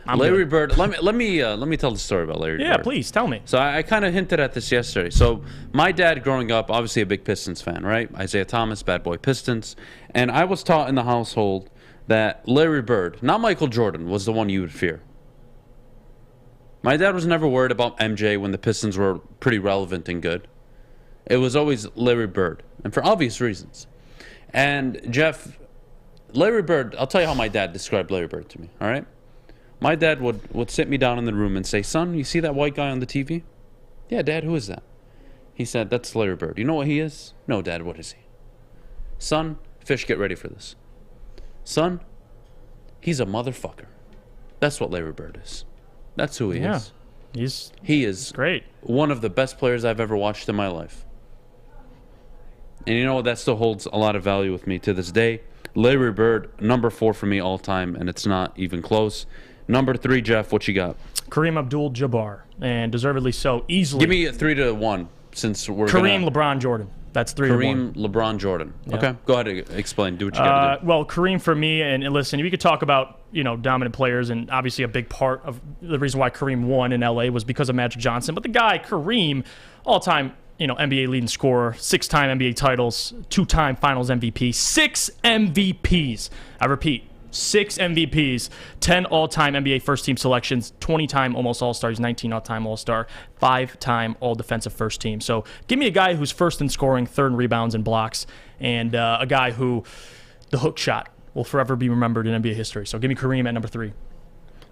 I'm Larry good. Bird. Let me tell the story about Larry Bird. Yeah, please tell me. So I kind of hinted at this yesterday. So my dad, growing up, obviously a big Pistons fan, right? Isaiah Thomas, bad boy Pistons, and I was taught in the household that Larry Bird, not Michael Jordan, was the one you would fear. My dad was never worried about MJ when the Pistons were pretty relevant and good. It was always Larry Bird, and for obvious reasons. And Jeff, Larry Bird, I'll tell you how my dad described Larry Bird to me, all right? My dad would sit me down in the room and say, "Son, you see that white guy on the TV?" "Yeah, Dad, who is that?" He said, "That's Larry Bird." "You know what he is?" "No, Dad, what is he?" "Son, Fish, get ready for this. Son, he's a motherfucker." That's what Larry Bird is. That's who he is. He is great. One of the best players I've ever watched in my life. And you know what? That still holds a lot of value with me to this day. Larry Bird, number 4 for me all time, and it's not even close. Number 3, Jeff, what you got? Kareem Abdul-Jabbar, and deservedly so, easily. Give me a 3 to 1. since we're Kareem, LeBron, Jordan. That's 3 Kareem, LeBron, Jordan. Yeah. Okay, go ahead and explain. Do what you got to do. Well, Kareem for me, and listen, we could talk about dominant players, and obviously a big part of the reason why Kareem won in LA was because of Magic Johnson. But the guy, Kareem, all-time NBA leading scorer, 6-time NBA titles, 2-time Finals MVP, 6 MVPs. I repeat, 6 MVPs, 10 all-time NBA first-team selections, 20-time almost All-Stars, 19 all-time All-Star, 5-time All-Defensive First Team. So give me a guy who's first in scoring, third in rebounds and blocks, and a guy who the hook shot will forever be remembered in NBA history. So give me Kareem at number 3.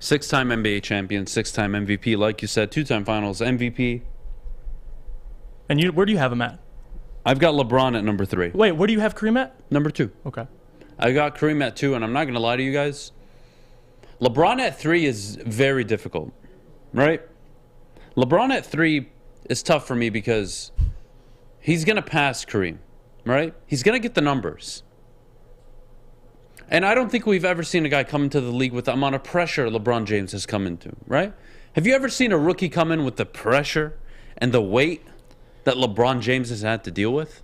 6-time NBA champion, 6-time MVP, like you said, 2-time Finals MVP. And where do you have him at? I've got LeBron at number 3. Wait, where do you have Kareem at? Number 2. Okay. I got Kareem at 2, and I'm not going to lie to you guys. LeBron at 3 is very difficult, right? LeBron at 3 is tough for me because he's going to pass Kareem, right? He's going to get the numbers. And I don't think we've ever seen a guy come into the league with the amount of pressure LeBron James has come into, right? Have you ever seen a rookie come in with the pressure and the weight that LeBron James has had to deal with?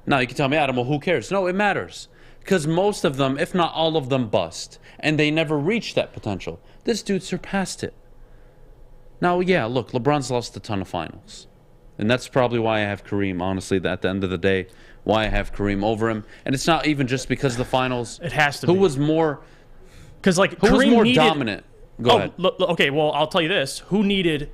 Now, you can tell me, Adam, well, who cares? No, it matters. Because most of them, if not all of them, bust. And they never reach that potential. This dude surpassed it. Now, yeah, look, LeBron's lost a ton of finals. And that's probably why I have Kareem, honestly, at the end of the day. Why I have Kareem over him. And it's not even just because of the finals. It has to be. Who was more... Because, like, who was Kareem more needed, dominant? Go ahead. Okay, well, I'll tell you this. Who needed...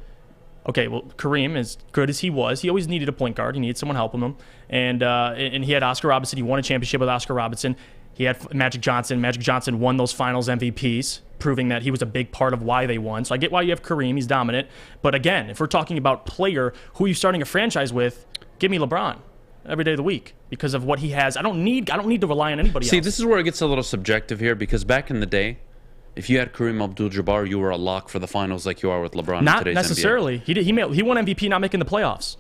Okay, well, Kareem, as good as he was, he always needed a point guard. He needed someone helping him. And he had Oscar Robertson. He won a championship with Oscar Robertson. He had Magic Johnson. Magic Johnson won those finals MVPs, proving that he was a big part of why they won. So I get why you have Kareem. He's dominant. But again, if we're talking about player, who are you starting a franchise with, give me LeBron every day of the week because of what he has. I don't need to rely on anybody else. See, this is where it gets a little subjective here because back in the day, if you had Kareem Abdul-Jabbar, you were a lock for the finals like you are with LeBron in today's necessarily. NBA. He won MVP not making the playoffs.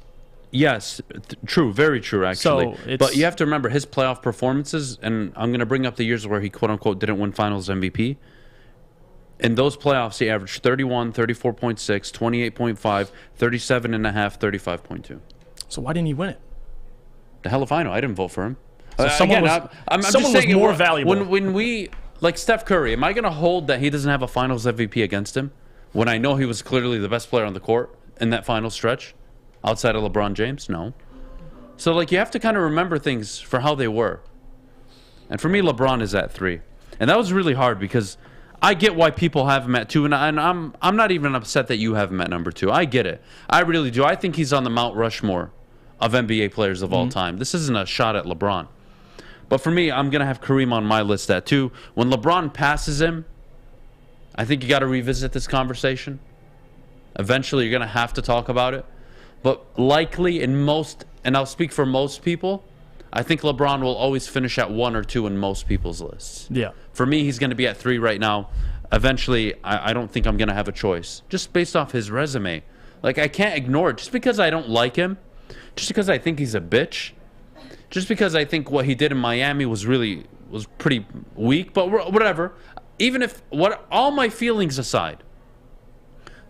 Yes, true, very true, actually. So but you have to remember his playoff performances, and I'm going to bring up the years where he quote-unquote didn't win Finals MVP. In those playoffs, he averaged 31, 34.6, 28.5, 37.5, 35.2. So why didn't he win it? The hell if I know. I didn't vote for him. So someone just saying was more valuable. When we... Like Steph Curry, am I going to hold that he doesn't have a Finals MVP against him when I know he was clearly the best player on the court in that final stretch outside of LeBron James? No. So, like, you have to kind of remember things for how they were. And for me, LeBron is at 3. And that was really hard because I get why people have him at 2, and I'm not even upset that you have him at number 2. I get it. I really do. I think he's on the Mount Rushmore of NBA players of all time. This isn't a shot at LeBron. But for me, I'm going to have Kareem on my list at 2. When LeBron passes him, I think you got to revisit this conversation. Eventually, you're going to have to talk about it. But likely in most, and I'll speak for most people, I think LeBron will always finish at 1 or 2 in most people's lists. Yeah. For me, he's going to be at 3 right now. Eventually, I don't think I'm going to have a choice. Just based off his resume. Like, I can't ignore it. Just because I don't like him, just because I think he's a bitch, just because I think what he did in Miami was pretty weak, but whatever. Even if all my feelings aside,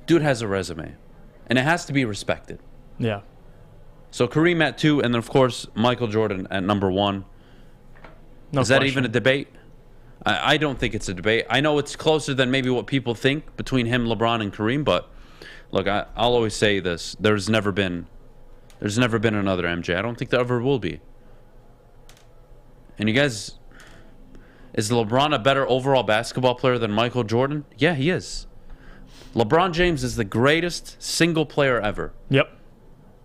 dude has a resume, and it has to be respected. Yeah. So Kareem at 2, and then of course Michael Jordan at number 1. No Is that question. even a debate? I don't think it's a debate. I know it's closer than maybe what people think between him, LeBron, and Kareem, but look, I'll always say this: there's never been another MJ. I don't think there ever will be. And you guys, is LeBron a better overall basketball player than Michael Jordan? Yeah, he is. LeBron James is the greatest single player ever. Yep.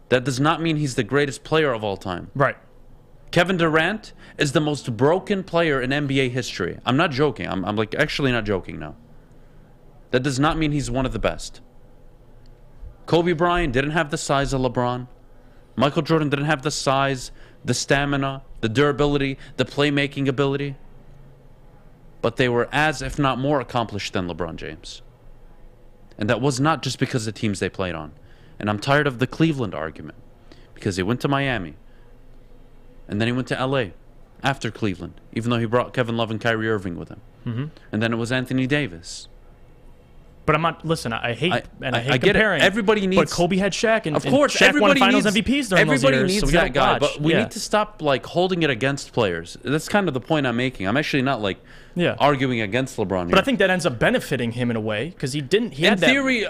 That does not mean he's the greatest player of all time. Right. Kevin Durant is the most broken player in NBA history. I'm not joking. I'm like actually not joking now. That does not mean he's one of the best. Kobe Bryant didn't have the size of LeBron. Michael Jordan didn't have the size, the stamina, the durability, the playmaking ability. But they were as, if not more, accomplished than LeBron James. And that was not just because of the teams they played on. And I'm tired of the Cleveland argument. Because he went to Miami. And then he went to LA after Cleveland. Even though he brought Kevin Love and Kyrie Irving with him. Mm-hmm. And then it was Anthony Davis. But I'm not. Listen, I hate I get comparing. it. Everybody needs. But Kobe had Shaq, and of course, and Shaq everybody won Finals needs MVPs during everybody those years. needs so we that guy, watch. but we need to stop like holding it against players. That's kind of the point I'm making. I'm actually not like arguing against LeBron. But I think that ends up benefiting him in a way because he didn't. He in had that. theory,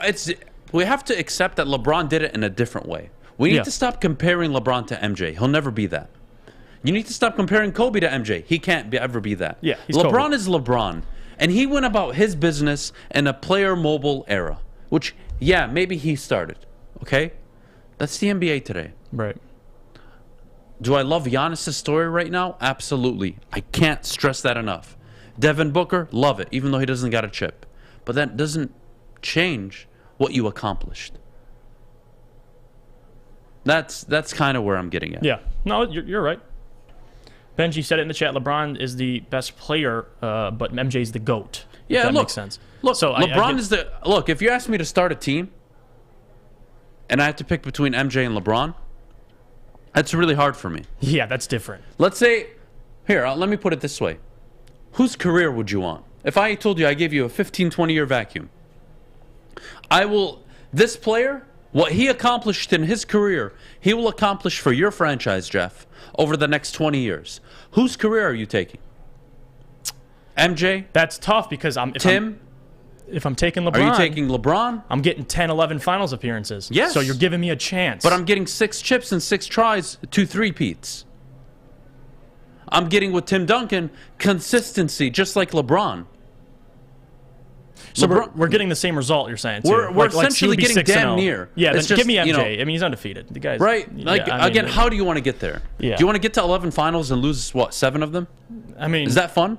we have to accept that LeBron did it in a different way. We need to stop comparing LeBron to MJ. He'll never be that. You need to stop comparing Kobe to MJ. He can't ever be that. Yeah, he's LeBron Kobe. is LeBron, and he went about his business in a player mobile era, which maybe he started. Okay, that's the NBA today. Right. Do I love Giannis' story right now? Absolutely. I can't stress that enough. Devin Booker, love it, even though he doesn't got a chip. But that doesn't change what you accomplished. That's kind of where I'm getting at. Yeah. No, you're right. Benji said it in the chat. LeBron is the best player, but MJ's the GOAT. Yeah, that look, makes sense. Look, so LeBron is the look. If you ask me to start a team, and I have to pick between MJ and LeBron, that's really hard for me. Yeah, that's different. Let's say, let me put it this way: whose career would you want? If I told you I gave you a 15, 20-year vacuum, this player, what he accomplished in his career, he will accomplish for your franchise, Jeff, over the next 20 years. Whose career are you taking? MJ? That's tough because if I'm taking LeBron. Are you taking LeBron? I'm getting 10, 11 finals appearances. Yes. So you're giving me a chance. But I'm getting 6 chips and 6 tries, 2 3-peats. I'm getting with Tim Duncan consistency, just like LeBron. So we're getting the same result, you're saying, too. We're essentially getting damn near. Yeah, then just, give me MJ. I mean, he's undefeated. The guy's right. Again, how do you want to get there? Yeah. Do you want to get to 11 finals and lose, 7 of them? I mean... Is that fun?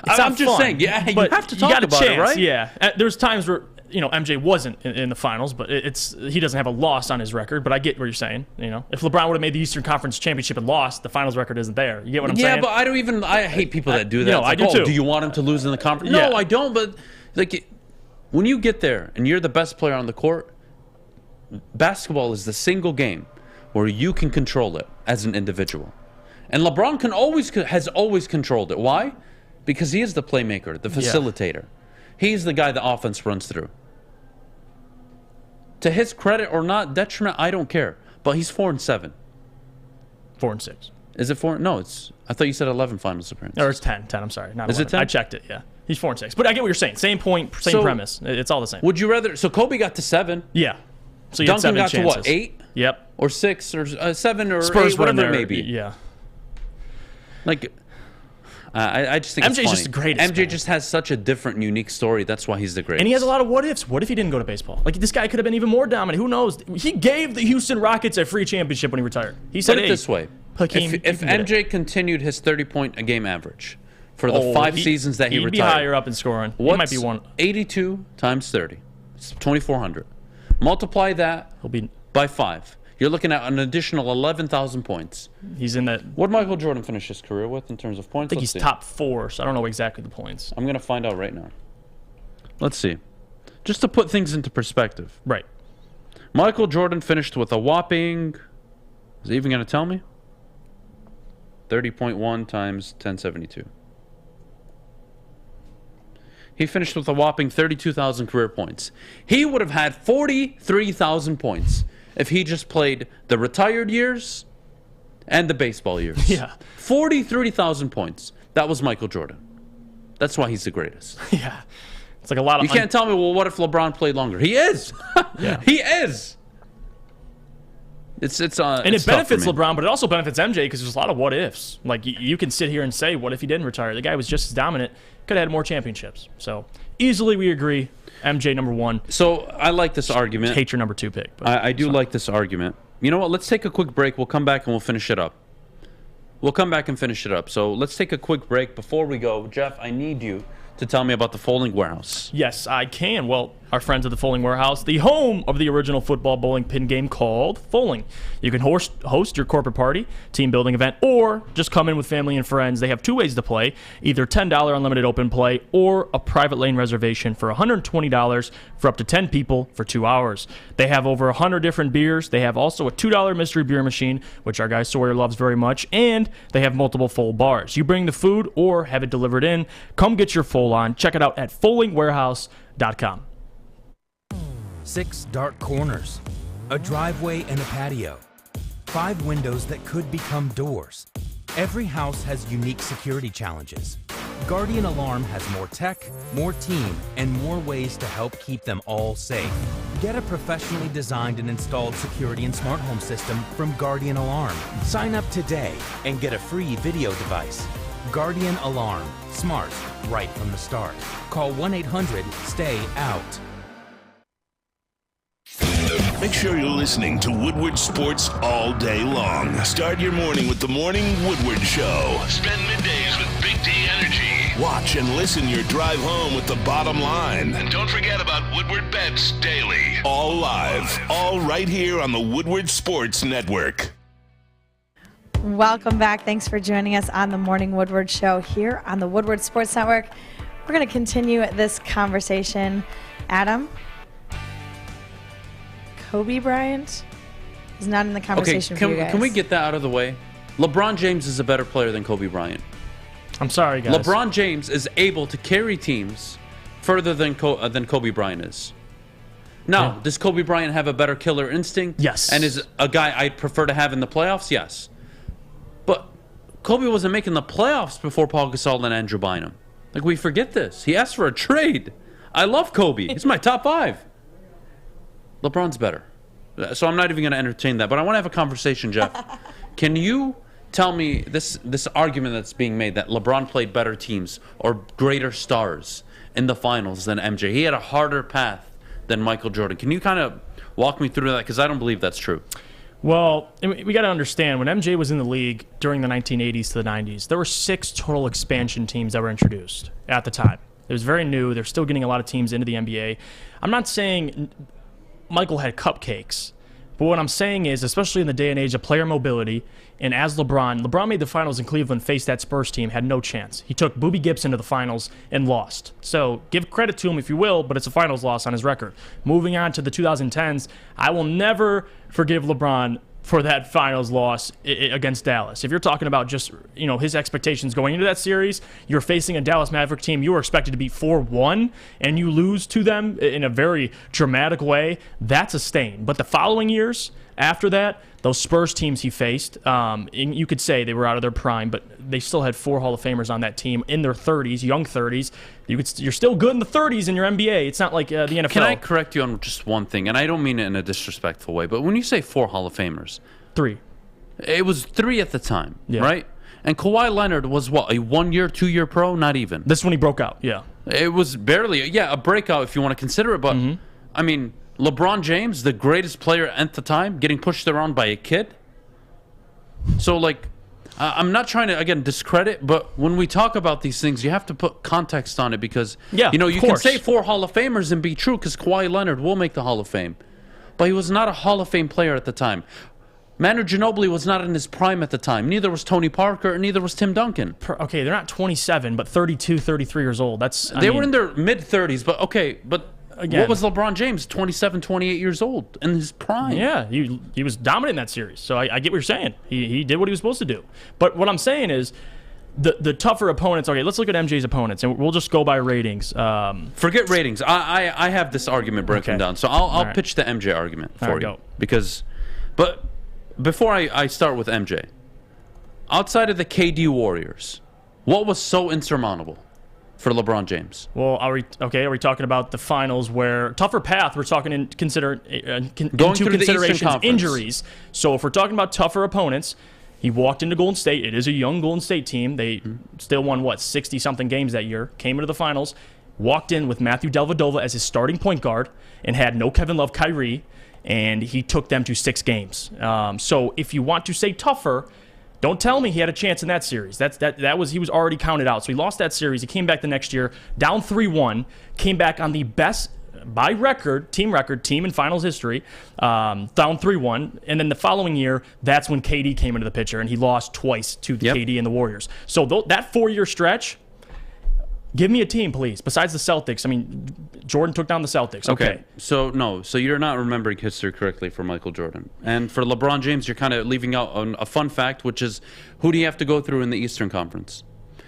I'm just saying, you have to talk about it, right? Yeah. There's times where, MJ wasn't in the finals, but he doesn't have a loss on his record, but I get what you're saying. If LeBron would have made the Eastern Conference Championship and lost, the finals record isn't there. You get what I'm saying? Yeah, but I hate people that do that. No, I do too. Do you want him to lose in the conference? No, I don't, but when you get there and you're the best player on the court, basketball is the single game where you can control it as an individual. And LeBron has always controlled it. Why? Because he is the playmaker, the facilitator. He's the guy the offense runs through. To his credit or not, detriment, I don't care. But he's 4-7. 4-6. Is it 4? No, I thought you said 11 finals appearances. Or it's 10. I'm sorry. Not is 11. It 10? I checked it, yeah. He's 4-6. But I get what you're saying. Same point, same premise. It's all the same. Would you rather... So Kobe got to 7. Yeah. So you Duncan had 7 got chances. to what, 8? Yep. Or 6 or 7 or Spurs 8, whatever there, it may be. Yeah. I just think MJ's it's funny. just the greatest. MJ just has such a different, unique story. That's why he's the greatest. And he has a lot of what ifs. What if he didn't go to baseball? This guy could have been even more dominant. Who knows? He gave the Houston Rockets a free championship when he retired. He said, Put it this way. Hakeem, if MJ continued his 30-point-a-game average for the 5 seasons that he retired, he'd be higher up in scoring. He might be one. 82 times 30? It's 2,400. Multiply that by 5. You're looking at an additional 11,000 points. He's in that. What did Michael Jordan finish his career with in terms of points? I think he's top 4, so I don't know exactly the points. I'm going to find out right now. Let's see. Just to put things into perspective. Right. Michael Jordan finished with a whopping... Is he even going to tell me? 30.1 times 1072. He finished with a whopping 32,000 career points. He would have had 43,000 points if he just played the retired years and the baseball years. Yeah. 43,000 points. That was Michael Jordan. That's why he's the greatest. Yeah. It's like a lot of... You can't tell me, well, what if LeBron played longer? He is. Yeah. He is. And it benefits LeBron, but it also benefits MJ because there's a lot of what ifs. You can sit here and say, what if he didn't retire? The guy was just as dominant. Could have had more championships. So easily we agree. MJ number 1. So I like this argument. Hate your number 2 pick. But I do like this argument. You know what? Let's take a quick break. We'll come back and we'll finish it up. So let's take a quick break. Before we go, Jeff, I need you to tell me about the folding warehouse. Yes, I can. Well, our friends at the Foaling Warehouse, the home of the original football bowling pin game called Foaling. You can host your corporate party, team building event, or just come in with family and friends. They have 2 ways to play, either $10 unlimited open play or a private lane reservation for $120 for up to 10 people for 2 hours. They have over 100 different beers. They have also a $2 mystery beer machine, which our guy Sawyer loves very much, and they have multiple full bars. You bring the food or have it delivered in. Come get your full on. Check it out at foalingwarehouse.com. 6 dark corners, a driveway and a patio, 5 windows that could become doors. Every house has unique security challenges. Guardian Alarm has more tech, more team, and more ways to help keep them all safe. Get a professionally designed and installed security and smart home system from Guardian Alarm. Sign up today and get a free video device. Guardian Alarm. Smart, right from the start. Call 1-800-STAY-OUT. Make sure you're listening to Woodward Sports all day long. Start your morning with the Morning Woodward Show. Spend middays with Big D Energy. Watch and listen your drive home with the bottom line. And don't forget about Woodward Bets Daily. All live, all right here on the Woodward Sports Network. Welcome back. Thanks for joining us on the Morning Woodward Show here on the Woodward Sports Network. We're going to continue this conversation. Adam, Kobe Bryant is not in the conversation for you guys. Can we get that out of the way? LeBron James is a better player than Kobe Bryant. I'm sorry, guys. LeBron James is able to carry teams further than Kobe Bryant is. Now, does Kobe Bryant have a better killer instinct? Yes. And is a guy I'd prefer to have in the playoffs? Yes. But Kobe wasn't making the playoffs before Paul Gasol and Andrew Bynum. Like, we forget this. He asked for a trade. I love Kobe. He's my top 5. LeBron's better. So I'm not even going to entertain that. But I want to have a conversation, Jeff. Can you tell me this argument that's being made that LeBron played better teams or greater stars in the finals than MJ? He had a harder path than Michael Jordan. Can you kind of walk me through that? Because I don't believe that's true. Well, we got to understand, when MJ was in the league during the 1980s to the 90s, there were 6 total expansion teams that were introduced at the time. It was very new. They're still getting a lot of teams into the NBA. I'm not saying Michael had cupcakes, but what I'm saying is, especially in the day and age of player mobility, and as LeBron made the finals in Cleveland, faced that Spurs team, had no chance. He took Boobie Gibson to the finals and lost. So give credit to him if you will, but it's a finals loss on his record. Moving on to the 2010s, I will never forgive LeBron for that finals loss against Dallas. If you're talking about just, his expectations going into that series, you're facing a Dallas Maverick team you were expected to be 4-1, and you lose to them in a very dramatic way, that's a stain. But the following years after that, those Spurs teams he faced, you could say they were out of their prime, but they still had 4 Hall of Famers on that team in their 30s, young 30s. You're still good in the 30s in your NBA. It's not like the NFL. Can I correct you on just one thing? And I don't mean it in a disrespectful way, but when you say 4 Hall of Famers, 3. It was 3 at the time, yeah. Right? And Kawhi Leonard was what, a 1-year, 2-year pro? Not even. This is when he broke out, yeah. It was barely, a breakout if you want to consider it, but I mean, LeBron James, the greatest player at the time, getting pushed around by a kid. So, I'm not trying to, again, discredit, but when we talk about these things, you have to put context on it because, you can say 4 Hall of Famers and be true because Kawhi Leonard will make the Hall of Fame. But he was not a Hall of Fame player at the time. Manu Ginobili was not in his prime at the time. Neither was Tony Parker, and neither was Tim Duncan. Okay, they're not 27, but 32, 33 years old. They were in their mid-30s, but again, what was LeBron James, 27, 28 years old in his prime? Yeah, he was dominant in that series. So I get what you're saying. He did what he was supposed to do. But what I'm saying is the tougher opponents. Okay, let's look at MJ's opponents, and we'll just go by ratings. Forget ratings. I have this argument broken down. So I'll pitch the MJ argument for you. Go. But before I start with MJ, outside of the KD Warriors, what was so insurmountable for LeBron James? Well, are we talking about the finals where tougher path? We're talking into considerations injuries. So if we're talking about tougher opponents, he walked into Golden State. It is a young Golden State team. They still won 60-something games that year. Came into the finals, walked in with Matthew Dellavedova as his starting point guard, and had no Kevin Love, Kyrie, and he took them to 6 games. So if you want to say tougher, don't tell me he had a chance in that series. He was already counted out. So he lost that series. He came back the next year, down 3-1, came back on the best by record, team in finals history, down 3-1. And then the following year, that's when KD came into the picture, and he lost twice to KD and the Warriors. So that 4-year stretch, give me a team, please, besides the Celtics. I mean, Jordan took down the Celtics. Okay. So you're not remembering history correctly for Michael Jordan. And for LeBron James, you're kind of leaving out a fun fact, which is who do you have to go through in the Eastern Conference?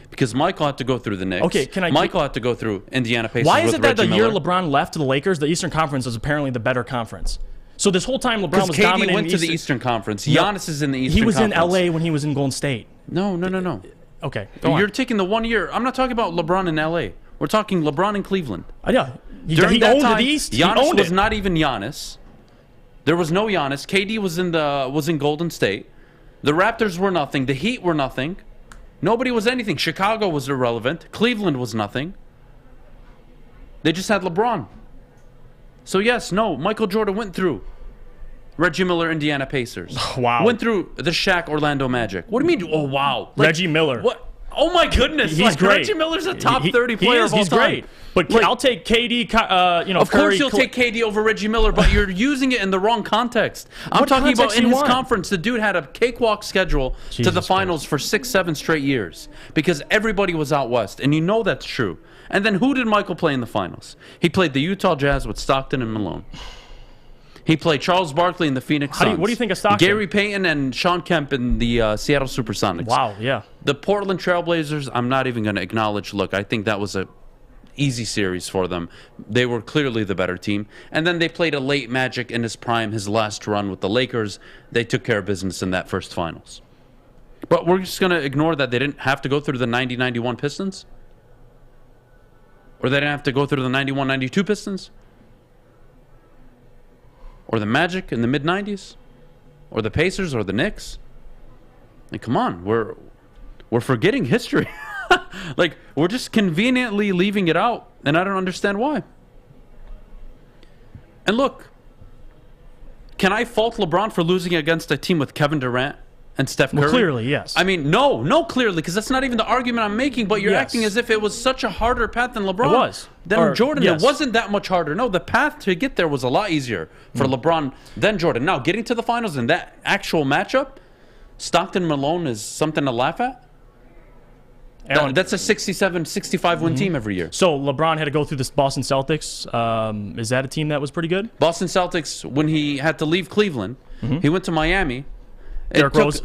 Because Michael had to go through the Knicks. Okay, Michael had to go through Indiana Pacers. Why is it that Reggie the year Miller. LeBron left to the Lakers, the Eastern Conference was apparently the better conference? So this whole time LeBron was KD dominating went to the Eastern Conference. Giannis is in the Eastern Conference. He was in LA when he was in Golden State. No. Okay, You're taking the 1 year. I'm not talking about LeBron in LA. We're talking LeBron in Cleveland. Yeah. He owned the East. Giannis was not even Giannis. There was no Giannis. KD was in Golden State. The Raptors were nothing. The Heat were nothing. Nobody was anything. Chicago was irrelevant. Cleveland was nothing. They just had LeBron. So yes, Michael Jordan went through Reggie Miller, Indiana Pacers. Wow. Went through the Shaq Orlando Magic. What do you mean? Oh wow. Reggie Miller. What? Oh my goodness! He's great. Reggie Miller's a top 30 player of all he's time. Great. But I'll take KD. Of course, you'll take KD over Reggie Miller, but you're using it in the wrong context. I'm talking about in his conference. The dude had a cakewalk schedule to the finals for 6-7 straight years because everybody was out west, and you know that's true. And then who did Michael play in the finals? He played the Utah Jazz with Stockton and Malone. He played Charles Barkley in the Phoenix Suns. What do you think of Stockton? Gary Payton and Sean Kemp in the Seattle Supersonics. Wow, yeah. The Portland Trailblazers, I'm not even going to acknowledge. Look, I think that was a easy series for them. They were clearly the better team. And then they played a late Magic in his prime, his last run with the Lakers. They took care of business in that first finals. But we're just going to ignore that they didn't have to go through the 90-91 Pistons? Or they didn't have to go through the 91-92 Pistons? Or the Magic in the mid-90s? Or the Pacers or the Knicks? Like, come on, we're forgetting history. Like, we're just conveniently leaving it out, and I don't understand why. And look, can I fault LeBron for losing against a team with Kevin Durant and Steph Curry? Well, clearly, yes. I mean, no, clearly, because that's not even the argument I'm making, but you're acting as if it was such a harder path than LeBron. It was. Than Jordan. Yes. It wasn't that much harder. No, the path to get there was a lot easier for LeBron than Jordan. Now, getting to the finals in that actual matchup, Stockton Malone is something to laugh at. That's a 67, 65 win team every year. So LeBron had to go through this Boston Celtics. Is that a team that was pretty good? Boston Celtics, when he had to leave Cleveland, he went to Miami. Derrick Rose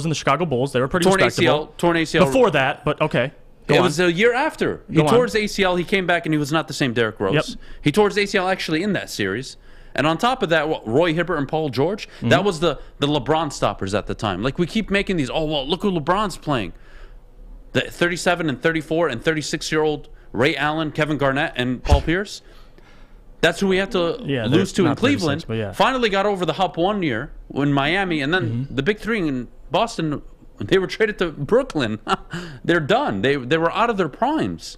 and the Chicago Bulls, they were pretty respectable. Torn ACL. Before that, but okay. It was a year after. He tore his ACL. He came back, and he was not the same Derrick Rose. Yep. He tore his ACL actually in that series. And on top of that, Roy Hibbert and Paul George, that was the LeBron stoppers at the time. Like, we keep making these, look who LeBron's playing. The 37 and 34 and 36-year-old Ray Allen, Kevin Garnett, and Paul Pierce. That's who we had to lose to in Cleveland. Finally got over the hump 1 year in Miami, and then the big three in Boston, they were traded to Brooklyn. They're done. They were out of their primes.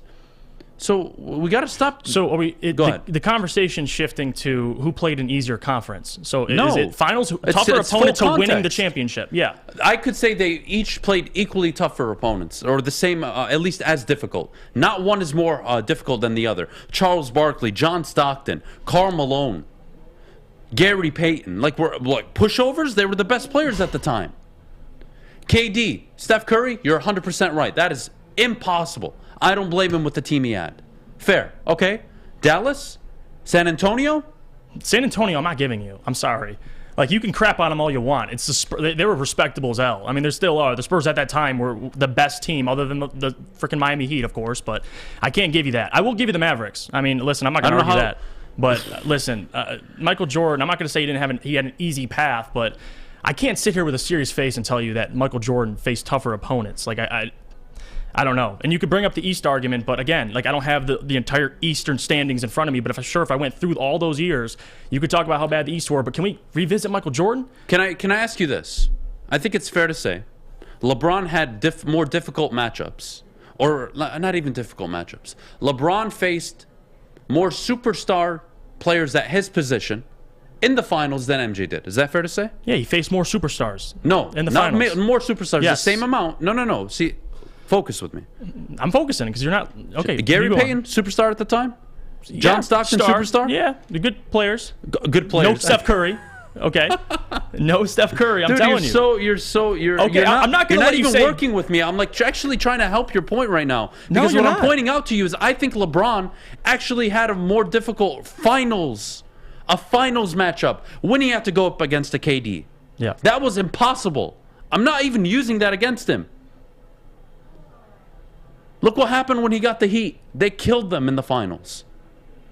So we got to stop. So are Go ahead. The conversation shifting to who played an easier conference. So No. is it finals tougher opponent to winning the championship? Yeah. I could say they each played equally tougher opponents, or the same, at least as difficult. Not one is more difficult than the other. Charles Barkley, John Stockton, Karl Malone, Gary Payton. Like pushovers, they were the best players at the time. KD, Steph Curry, you're 100% right. That is impossible. I don't blame him with the team he had. Fair, okay? Dallas? San Antonio? San Antonio, I'm not giving you. I'm sorry. Like, you can crap on them all you want. It's they were respectable as hell. I mean, there still are. The Spurs at that time were the best team, other than the freaking Miami Heat, of course. But I can't give you that. I will give you the Mavericks. I mean, listen, I'm not going to argue that. But listen, Michael Jordan, I'm not going to say he had an easy path, but I can't sit here with a serious face and tell you that Michael Jordan faced tougher opponents. Like, I don't know. And you could bring up the East argument, but again, like, I don't have the entire Eastern standings in front of me. But if I went through all those years, you could talk about how bad the East were. But can we revisit Michael Jordan? Can I ask you this? I think it's fair to say LeBron had more difficult matchups, or not even difficult matchups. LeBron faced more superstar players at his position in the finals than MJ did. Is that fair to say? Yeah, he faced more superstars. No, in the not finals. More superstars. Yes. The same amount. No. See. Focus with me. I'm focusing because you're not okay. Gary Payton, superstar at the time. John Stockton, superstar? Yeah, the good players. Good players. No Steph Curry. Okay. No Steph Curry, I'm telling you. You're okay, I'm not going to let you say. You're not even working with me. I'm like actually trying to help your point right now. No, Because you're what not. I'm pointing out to you is I think LeBron actually had a more difficult finals matchup when he had to go up against a KD. Yeah. That was impossible. I'm not even using that against him. Look what happened when he got the Heat. They killed them in the finals.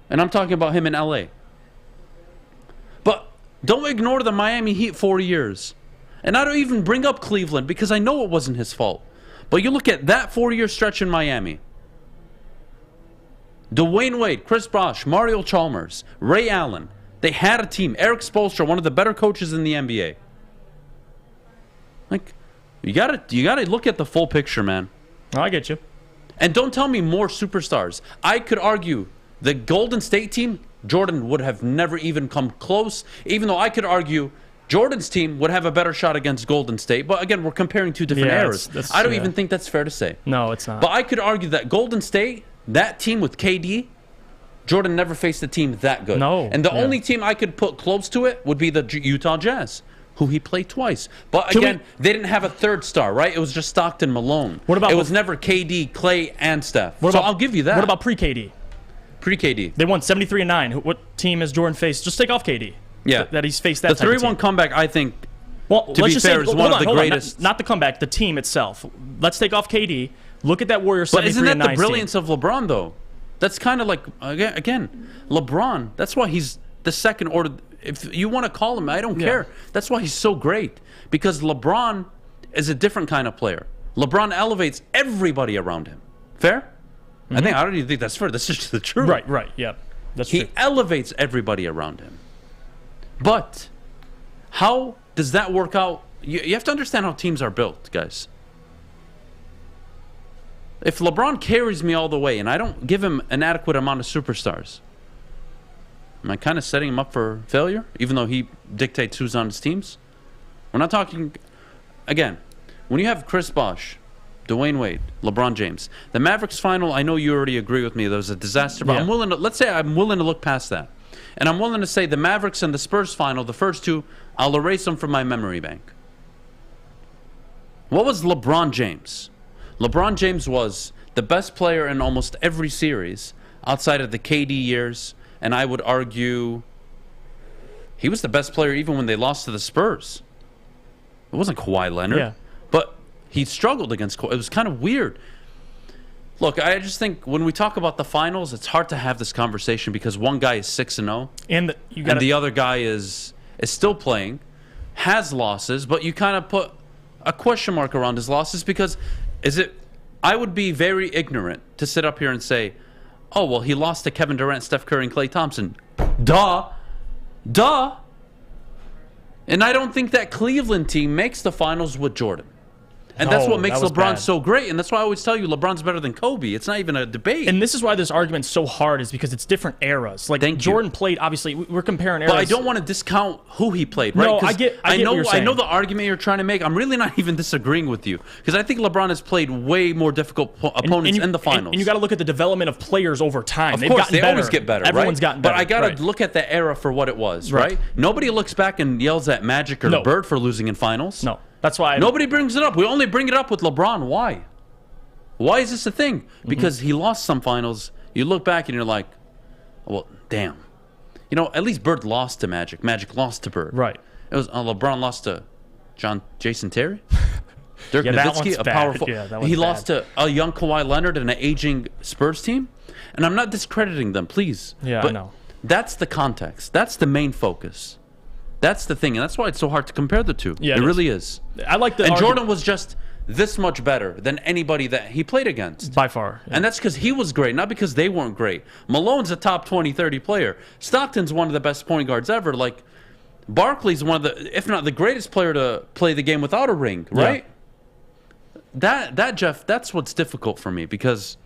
And I'm talking about him in LA. But don't ignore the Miami Heat 4 years. And I don't even bring up Cleveland because I know it wasn't his fault. But you look at that 4-year stretch in Miami. Dwayne Wade, Chris Bosh, Mario Chalmers, Ray Allen. They had a team. Eric Spoelstra, one of the better coaches in the NBA. Like, you gotta look at the full picture, man. Oh, I get you. And don't tell me more superstars. I could argue the Golden State team, Jordan would have never even come close, even though I could argue Jordan's team would have a better shot against Golden State. But again, we're comparing two different eras. I don't even think that's fair to say. No, it's not. But I could argue that Golden State, that team with KD, Jordan never faced a team that good. No. And the only team I could put close to it would be the Utah Jazz, who he played twice. But again, they didn't have a third star, right? It was just Stockton, Malone. What about it was never KD, Clay, and Steph. So I'll give you that. What about pre-KD? Pre-KD. They won 73-9. What team has Jordan faced? Just take off KD. Yeah. That he's faced that the 3-1 comeback, I think, to be fair, is one of the greatest. Not the comeback, the team itself. Let's take off KD. Look at that Warriors 73-9 But isn't that the team. brilliance of LeBron, though? That's kind of like, again, LeBron, that's why he's the second order. If you want to call him, I don't care. That's why he's so great. Because LeBron is a different kind of player. LeBron elevates everybody around him. Fair? I don't even think that's fair. That's just the truth. Right, yeah. That's true. He elevates everybody around him. But how does that work out? You have to understand how teams are built, guys. If LeBron carries me all the way and I don't give him an adequate amount of superstars, am I kind of setting him up for failure, even though he dictates who's on his teams? We're not talking... Again, when you have Chris Bosh, Dwayne Wade, LeBron James, the Mavericks final, I know you already agree with me, that was a disaster, but I'm willing to... Let's say I'm willing to look past that. And I'm willing to say the Mavericks and the Spurs final, the first two, I'll erase them from my memory bank. What was LeBron James? LeBron James was the best player in almost every series outside of the KD years, and I would argue he was the best player even when they lost to the Spurs. It wasn't Kawhi Leonard, but he struggled against Kawhi. It was kind of weird. Look, I just think when we talk about the finals, it's hard to have this conversation because one guy is 6-0, and the other guy is still playing, has losses, but you kind of put a question mark around his losses because I would be very ignorant to sit up here and say, oh, well, he lost to Kevin Durant, Steph Curry, and Klay Thompson. Duh. And I don't think that Cleveland team makes the finals with Jordan. And that's what makes LeBron so great. And that's why I always tell you LeBron's better than Kobe. It's not even a debate. And this is why this argument's so hard, is because it's different eras. Like Jordan played, obviously, we're comparing eras. But I don't want to discount who he played, right? No, I get what you're saying. I know the argument you're trying to make. I'm really not even disagreeing with you. Because I think LeBron has played way more difficult opponents in the finals. And you got to look at the development of players over time. Of course, they always get better, Everyone's gotten better. But I got to look at the era for what it was, right? Nobody looks back and yells at Magic or Bird for losing in finals. No. That's why nobody brings it up. We only bring it up with LeBron. Why? Why is this a thing? Because he lost some finals. You look back and you're like, well, damn. You know, at least Bird lost to Magic. Magic lost to Bird. Right. It was LeBron lost to Jason Terry, Dirk that Nowitzki, one's a bad. powerful. Yeah, that one's he bad. lost to a young Kawhi Leonard and an aging Spurs team. And I'm not discrediting them, please. Yeah, but I know. That's the context. That's the main focus. That's the thing, and that's why it's so hard to compare the two. Yeah, it really is. I like the and argument. Jordan was just this much better than anybody that he played against. By far. And that's because he was great, not because they weren't great. Malone's a top 20, 30 player. Stockton's one of the best point guards ever. Like, Barkley's one of the, if not the greatest player to play the game without a ring, right? Yeah. That Jeff, that's what's difficult for me because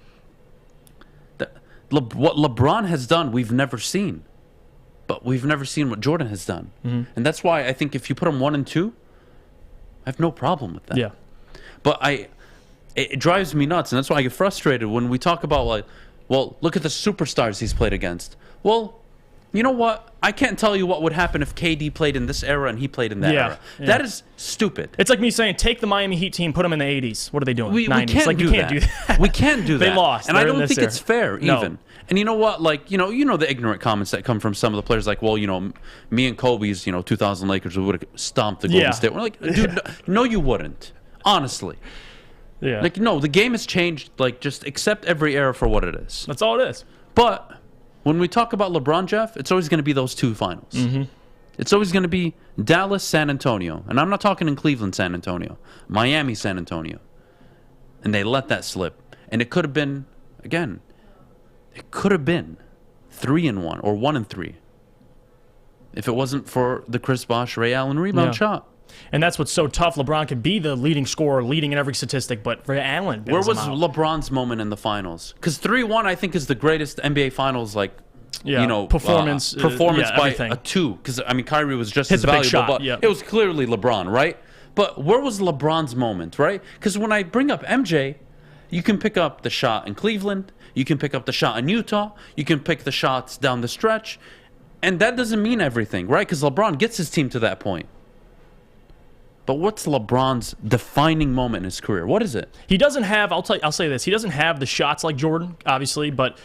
what LeBron has done, we've never seen. But we've never seen what Jordan has done. And that's why I think if you put them 1 and 2, I have no problem with that. Yeah. But it drives me nuts, and that's why I get frustrated when we talk about, like, Well, look at the superstars he's played against. Well, you know what? I can't tell you what would happen if KD played in this era and he played in that era. Yeah. That is stupid. It's like me saying, take the Miami Heat team, put them in the 80s. What are they doing? We 90s. can't, like, do, you can't that. do that. We can't do that. They lost. And They're I don't in this think it's fair era. even. No. And you know what? Like, you know the ignorant comments that come from some of the players, like, well, me and Kobe's, 2000 Lakers, we would have stomped the Golden State. We're like, dude, no, you wouldn't. Honestly. Yeah. Like, no, the game has changed. Like, just accept every era for what it is. That's all it is. But when we talk about LeBron, Jeff, it's always going to be those two finals. Mm-hmm. It's always going to be Dallas, San Antonio. And I'm not talking in Cleveland, San Antonio. Miami, San Antonio. And they let that slip. And it could have been, again, it could have been 3-1 or 1-3 if it wasn't for the Chris Bosh, Ray Allen rebound shot. And that's what's so tough. LeBron could be the leading scorer, leading in every statistic, but Ray Allen Where was LeBron's moment in the finals? Because 3-1, I think, is the greatest NBA Finals, performance by everything. a 2. Because, Kyrie was just Hit as the big valuable, shot, but yep. it was clearly LeBron, right? But where was LeBron's moment, right? Because when I bring up MJ, you can pick up the shot in Cleveland, you can pick up the shot in Utah, you can pick the shots down the stretch, and that doesn't mean everything, right? Because LeBron gets his team to that point. But what's LeBron's defining moment in his career? What is it? He doesn't have, I'll say this, he doesn't have the shots like Jordan, obviously, but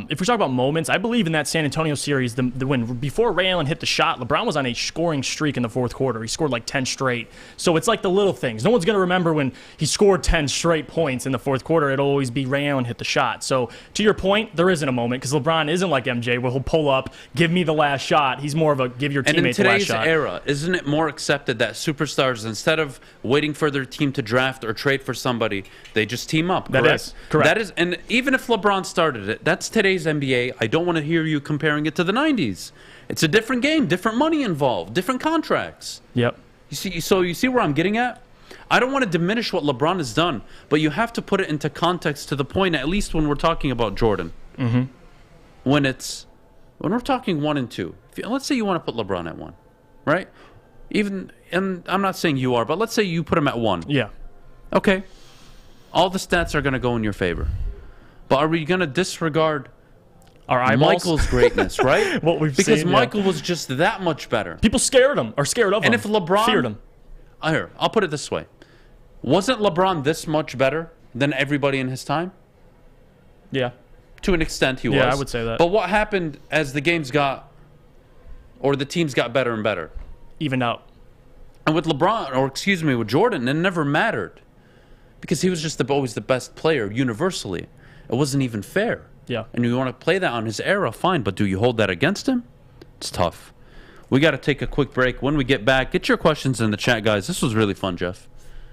if we talk about moments, I believe in that San Antonio series, the when before Ray Allen hit the shot, LeBron was on a scoring streak in the fourth quarter. He scored like 10 straight. So it's like the little things. No one's going to remember when he scored 10 straight points in the fourth quarter. It'll always be Ray Allen hit the shot. So to your point, there isn't a moment because LeBron isn't like MJ where he'll pull up, give me the last shot. He's more of a give your teammate the last shot. And in today's era, isn't it more accepted that superstars, instead of waiting for their team to draft or trade for somebody, they just team up? Correct? That is correct. That is, and even if LeBron started it, that's today's NBA. I don't want to hear you comparing it to the 90s. It's a different game, different money involved, different contracts. Yep. You see where I'm getting at? I don't want to diminish what LeBron has done, but you have to put it into context to the point, at least when we're talking about Jordan. Mm-hmm. When we're talking 1 and 2. Let's say you want to put LeBron at 1, right? And I'm not saying you are, but let's say you put him at 1. Yeah. Okay. All the stats are going to go in your favor. But are we going to disregard our eyeballs? Michael's greatness, right? What we've because seen, Michael was just that much better. People scared him or scared of him. And if LeBron feared him. I'll put it this way. Wasn't LeBron this much better than everybody in his time? Yeah. To an extent, he was. Yeah, I would say that. But what happened as the games got, or the teams got better and better? Evened out. And with with Jordan, it never mattered. Because he was just always the best player universally. It wasn't even fair. Yeah. And you want to play that on his era, fine. But do you hold that against him? It's tough. We got to take a quick break. When we get back, get your questions in the chat, guys. This was really fun, Jeff.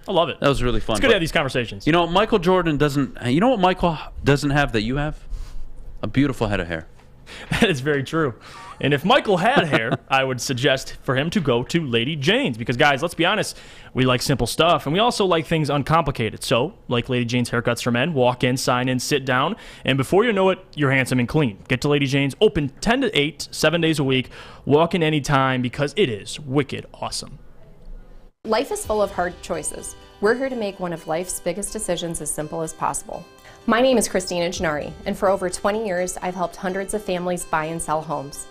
I love it. That was really fun. It's good to have these conversations. You know, Michael Jordan doesn't... You know what Michael doesn't have that you have? A beautiful head of hair. That is very true. And if Michael had hair, I would suggest for him to go to Lady Jane's. Because, guys, let's be honest, we like simple stuff. And we also like things uncomplicated. So, like Lady Jane's Haircuts for Men, walk in, sign in, sit down. And before you know it, you're handsome and clean. Get to Lady Jane's, open 10 to 8, 7 days a week. Walk in anytime because it is wicked awesome. Life is full of hard choices. We're here to make one of life's biggest decisions as simple as possible. My name is Christina Gennari, and for over 20 years, I've helped hundreds of families buy and sell homes.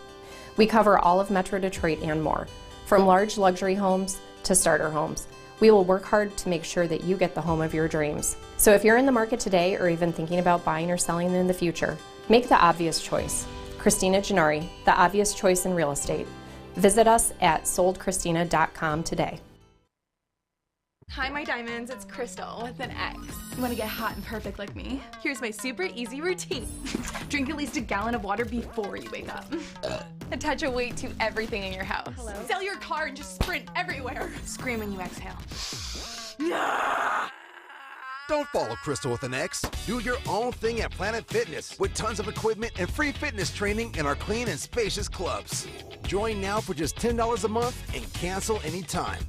We cover all of Metro Detroit and more, from large luxury homes to starter homes. We will work hard to make sure that you get the home of your dreams. So if you're in the market today or even thinking about buying or selling in the future, make the obvious choice. Christina Gennari, the obvious choice in real estate. Visit us at soldchristina.com today. Hi, my diamonds. It's Crystal with an X. You want to get hot and perfect like me? Here's my super easy routine. Drink at least a gallon of water before you wake up. Attach a weight to everything in your house. Hello? Sell your car and just sprint everywhere. Scream when you exhale. Don't follow Crystal with an X. Do your own thing at Planet Fitness with tons of equipment and free fitness training in our clean and spacious clubs. Join now for just $10 a month and cancel anytime.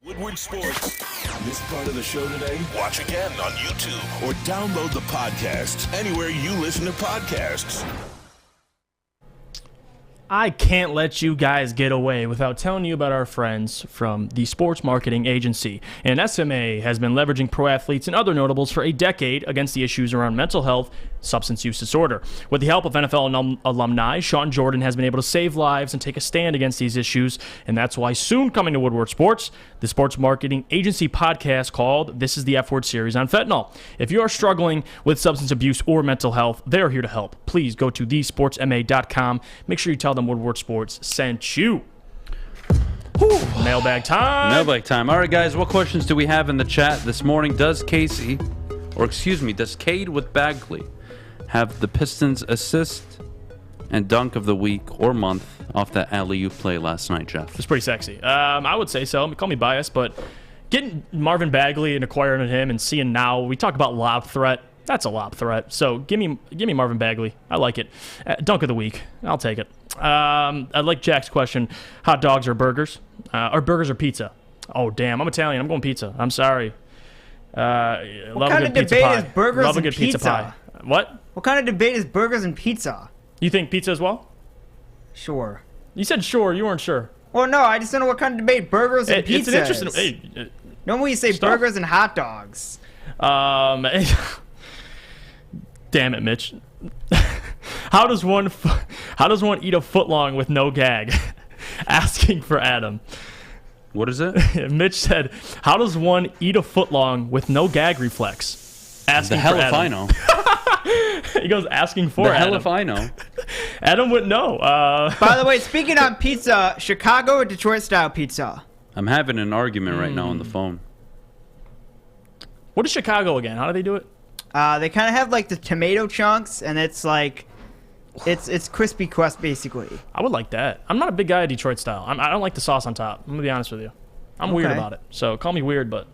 Woodward Sports. Missed part of the show today? Watch again on YouTube or download the podcast anywhere you listen to podcasts. I can't let you guys get away without telling you about our friends from the Sports Marketing Agency. And SMA has been leveraging pro athletes and other notables for a decade against the issues around mental health, substance use disorder. With the help of NFL alumni, Sean Jordan has been able to save lives and take a stand against these issues. And that's why soon coming to Woodward Sports, the Sports Marketing Agency podcast called This is the F Word series on fentanyl. If you are struggling with substance abuse or mental health, they're here to help. Please go to thesportsma.com. Make sure you tell them Woodward Sports sent you. Mailbag time. Mailbag time. All right, guys, what questions do we have in the chat this morning? Does Cade with Bagley have the Pistons assist and dunk of the week or month off that alley-oop play last night, Jeff? It's pretty sexy. I would say so. Call me biased, but getting Marvin Bagley and acquiring him and seeing now, we talk about lob threat. That's a lob threat. So give me Marvin Bagley. I like it. Dunk of the week. I'll take it. I like Jack's question. Hot dogs or burgers? Or burgers or pizza? Oh, damn. I'm Italian. I'm going pizza. I'm sorry. What kind of debate is burgers and pizza? Pie. What? What kind of debate is burgers and pizza? You think pizza as well? Sure. You said sure. You weren't sure. Well, no. I just don't know what kind of debate burgers and pizza It's an interesting... Normally you say burgers and hot dogs. Damn it, Mitch. How does one eat a footlong with no gag? Asking for Adam. What is it? Mitch said, how does one eat a footlong with no gag reflex? Asking the hell for if Adam. I know. He goes asking for the Adam. hell if I know. Adam wouldn't know. By the way, speaking on pizza, Chicago or Detroit style pizza? I'm having an argument right now on the phone. What is Chicago again? How do they do it? They kind of have like the tomato chunks, and it's like it's crispy crust basically. I would like that. I'm not a big guy at Detroit style. I don't like the sauce on top. I'm gonna be honest with you. I'm weird about it. So call me weird, but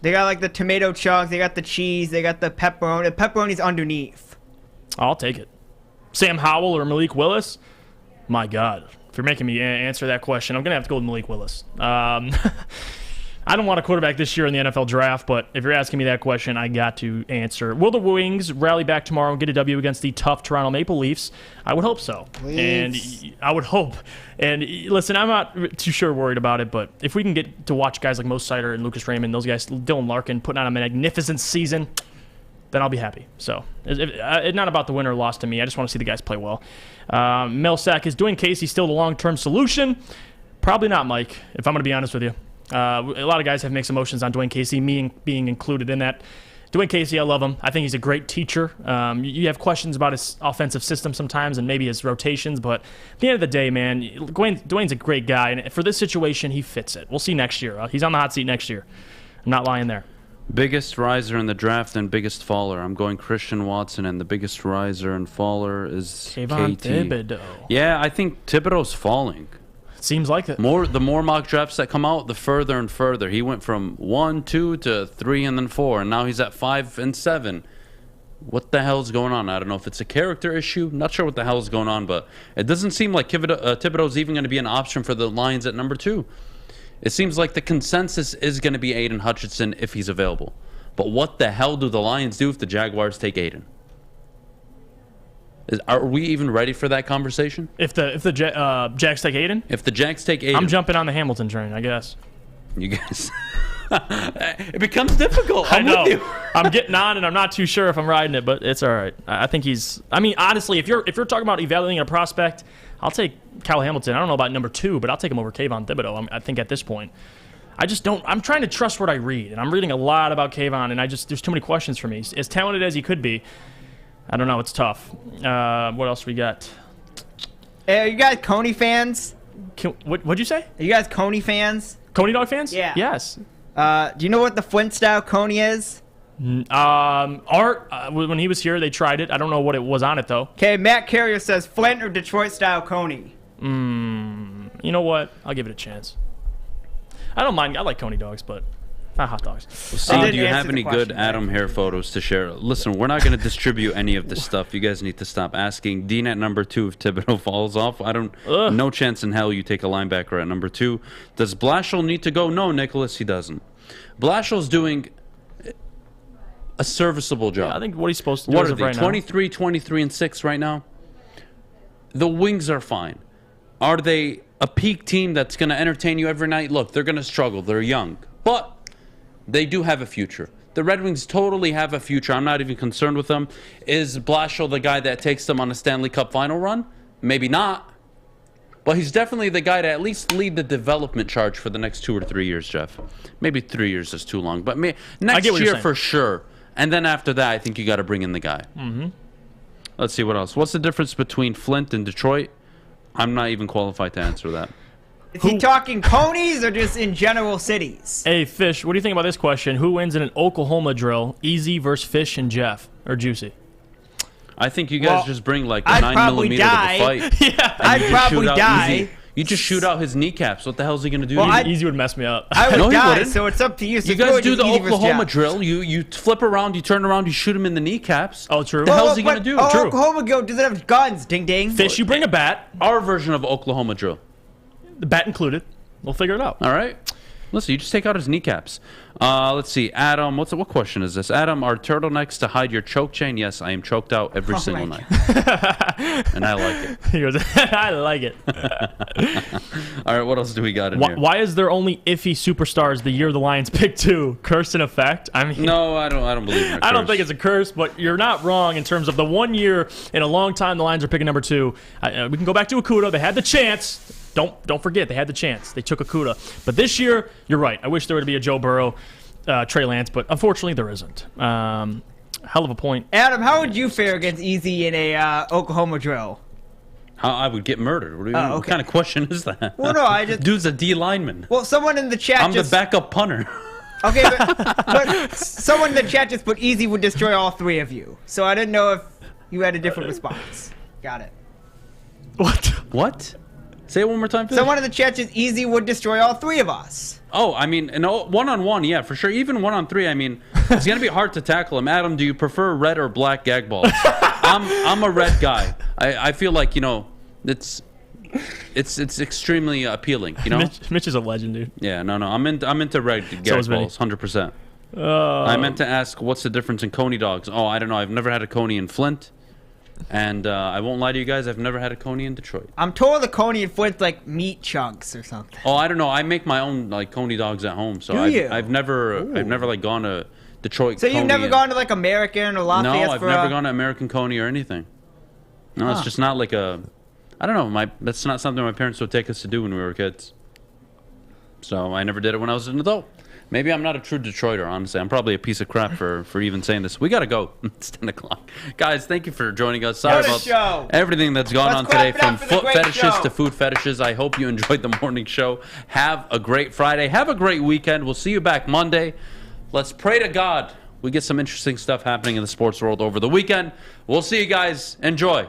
they got like the tomato chunks. They got the cheese. They got the pepperoni. The pepperoni's underneath. I'll take it. Sam Howell or Malik Willis? My God, if you're making me answer that question, I'm gonna have to go with Malik Willis. I don't want a quarterback this year in the NFL draft, but if you're asking me that question, I got to answer. Will the Wings rally back tomorrow and get a W against the tough Toronto Maple Leafs? I would hope so. And I would hope. And listen, I'm not too sure worried about it, but if we can get to watch guys like Mo Sider and Lucas Raymond, those guys, Dylan Larkin, putting on a magnificent season, then I'll be happy. So it's not about the win or loss to me. I just want to see the guys play well. Mel Sack, is Dwayne Casey still the long-term solution? Probably not, Mike, if I'm going to be honest with you. A lot of guys have mixed emotions on Dwayne Casey, me being included in that. Dwayne Casey, I love him. I think he's a great teacher. You have questions about his offensive system sometimes and maybe his rotations, but at the end of the day, man, Dwayne's a great guy, and for this situation, he fits it. We'll see next year. He's on the hot seat next year. I'm not lying there. Biggest riser in the draft and biggest faller. I'm going Christian Watson, and the biggest riser and faller is Kayvon KT. Thibodeau. Yeah, I think Thibodeau's falling. Seems like it. The more mock drafts that come out, the further and further. He went from 1, 2 to 3 and then 4, and now he's at 5 and 7. What the hell's going on? I don't know if it's a character issue. Not sure what the hell is going on, but it doesn't seem like Thibodeau's even going to be an option for the Lions at number 2. It seems like the consensus is going to be Aiden Hutchinson if he's available. But what the hell do the Lions do if the Jaguars take Aiden? Are we even ready for that conversation? If the Jags take Aiden? If the Jags take Aiden. I'm jumping on the Hamilton train, I guess. You guys. It becomes difficult. I know. I'm getting on, and I'm not too sure if I'm riding it, but it's all right. I think he's... I mean, honestly, if you're talking about evaluating a prospect, I'll take Kyle Hamilton. I don't know about number 2, but I'll take him over Kayvon Thibodeau, I think, at this point. I just don't... I'm trying to trust what I read, and I'm reading a lot about Kayvon, and there's too many questions for me. As talented as he could be, I don't know. It's tough. What else we got? Hey, are you guys Coney fans? What'd you say? Are you guys Coney fans? Coney dog fans? Yeah. Yes. Do you know what the Flint style Coney is? Art, when he was here, they tried it. I don't know what it was on it, though. Okay, Matt Carrier says Flint or Detroit style Coney. You know what? I'll give it a chance. I don't mind. I like Coney dogs, but not hot dogs. Steve, do you have any good Adam hair photos to share? Listen, we're not going to distribute any of this stuff. You guys need to stop asking. Dean at number 2 if Thibodeau falls off. No chance in hell you take a linebacker at number 2. Does Blashill need to go? No, Nicholas, he doesn't. Blashill's doing a serviceable job. Yeah, I think what he's supposed to do what is are they, right 23, 23, and 6 right now? The Wings are fine. Are they a peak team that's going to entertain you every night? Look, they're going to struggle. They're young. But they do have a future. The Red Wings totally have a future. I'm not even concerned with them. Is Blashill the guy that takes them on a Stanley Cup final run? Maybe not. But he's definitely the guy to at least lead the development charge for the next 2 or 3 years, Jeff. Maybe 3 years is too long. But next year for sure. And then after that, I think you got to bring in the guy. Mm-hmm. Let's see what else. What's the difference between Flint and Detroit? I'm not even qualified to answer that. Is he talking conies or just in general cities? Hey, Fish, what do you think about this question? Who wins in an Oklahoma drill? Easy versus Fish and Jeff, or Juicy? I think you guys just bring like the 9mm to the fight. Yeah, I'd probably die. Easy. You just shoot out his kneecaps. What the hell is he going to do? Well, Easy would mess me up. I would no, he die, wouldn't. so it's up to you. So you guys do the Oklahoma drill. You flip around, you turn around, you shoot him in the kneecaps. Oh, true. What the hell is he going to do? True. Oklahoma drill doesn't have guns, ding ding. Fish, you bring a bat. Our version of Oklahoma drill. The bat included. We'll figure it out. All right. Listen, you just take out his kneecaps. Let's see. Adam, what question is this? Adam, are turtlenecks to hide your choke chain? Yes, I am choked out every single night. And I like it. He goes, I like it. All right, what else do we got in here? Why is there only iffy superstars the year the Lions pick 2? Curse in effect? I mean, no, I don't believe in a curse. I don't think it's a curse, but you're not wrong in terms of the 1 year in a long time the Lions are picking number 2. We can go back to Okudah. They had the chance. Don't forget, they had the chance. They took Okudah. But this year, you're right. I wish there would be a Joe Burrow, Trey Lance, but unfortunately there isn't. Hell of a point. Adam, how would you fare against Easy in a Oklahoma drill? I would get murdered. What kind of question is that? Well, no, I just... Dude's a D lineman. Well, someone in the chat I'm the backup punter. Okay, but someone in the chat just put Easy would destroy all 3 of you. So I didn't know if you had a different response. Got it. What? Say it one more time, Fish. Someone in the chat just Easy would destroy all 3 of us. Oh, I mean, one-on-one, yeah, for sure. Even 1-on-3, I mean, it's going to be hard to tackle him. Adam, do you prefer red or black gag balls? I'm a red guy. I feel like, it's extremely appealing, Mitch is a legend, dude. Yeah, no, I'm into red gag balls, 100%. I meant to ask, what's the difference in coney dogs? Oh, I don't know. I've never had a coney in Flint. And I won't lie to you guys, I've never had a coney in Detroit. I'm told the coney in Flint's like meat chunks or something. Oh, I don't know. I make my own like coney dogs at home, so I've never like gone to Detroit. So you've never gone to like American or Lafayette? No, I've never gone to American Coney or anything. No, it's just not like a. I don't know. That's not something my parents would take us to do when we were kids. So I never did it when I was an adult. Maybe I'm not a true Detroiter, honestly. I'm probably a piece of crap for even saying this. We got to go. It's 10 o'clock. Guys, thank you for joining us. Sorry about everything that's gone on today, from foot fetishes to food fetishes. I hope you enjoyed the morning show. Have a great Friday. Have a great weekend. We'll see you back Monday. Let's pray to God we get some interesting stuff happening in the sports world over the weekend. We'll see you guys. Enjoy.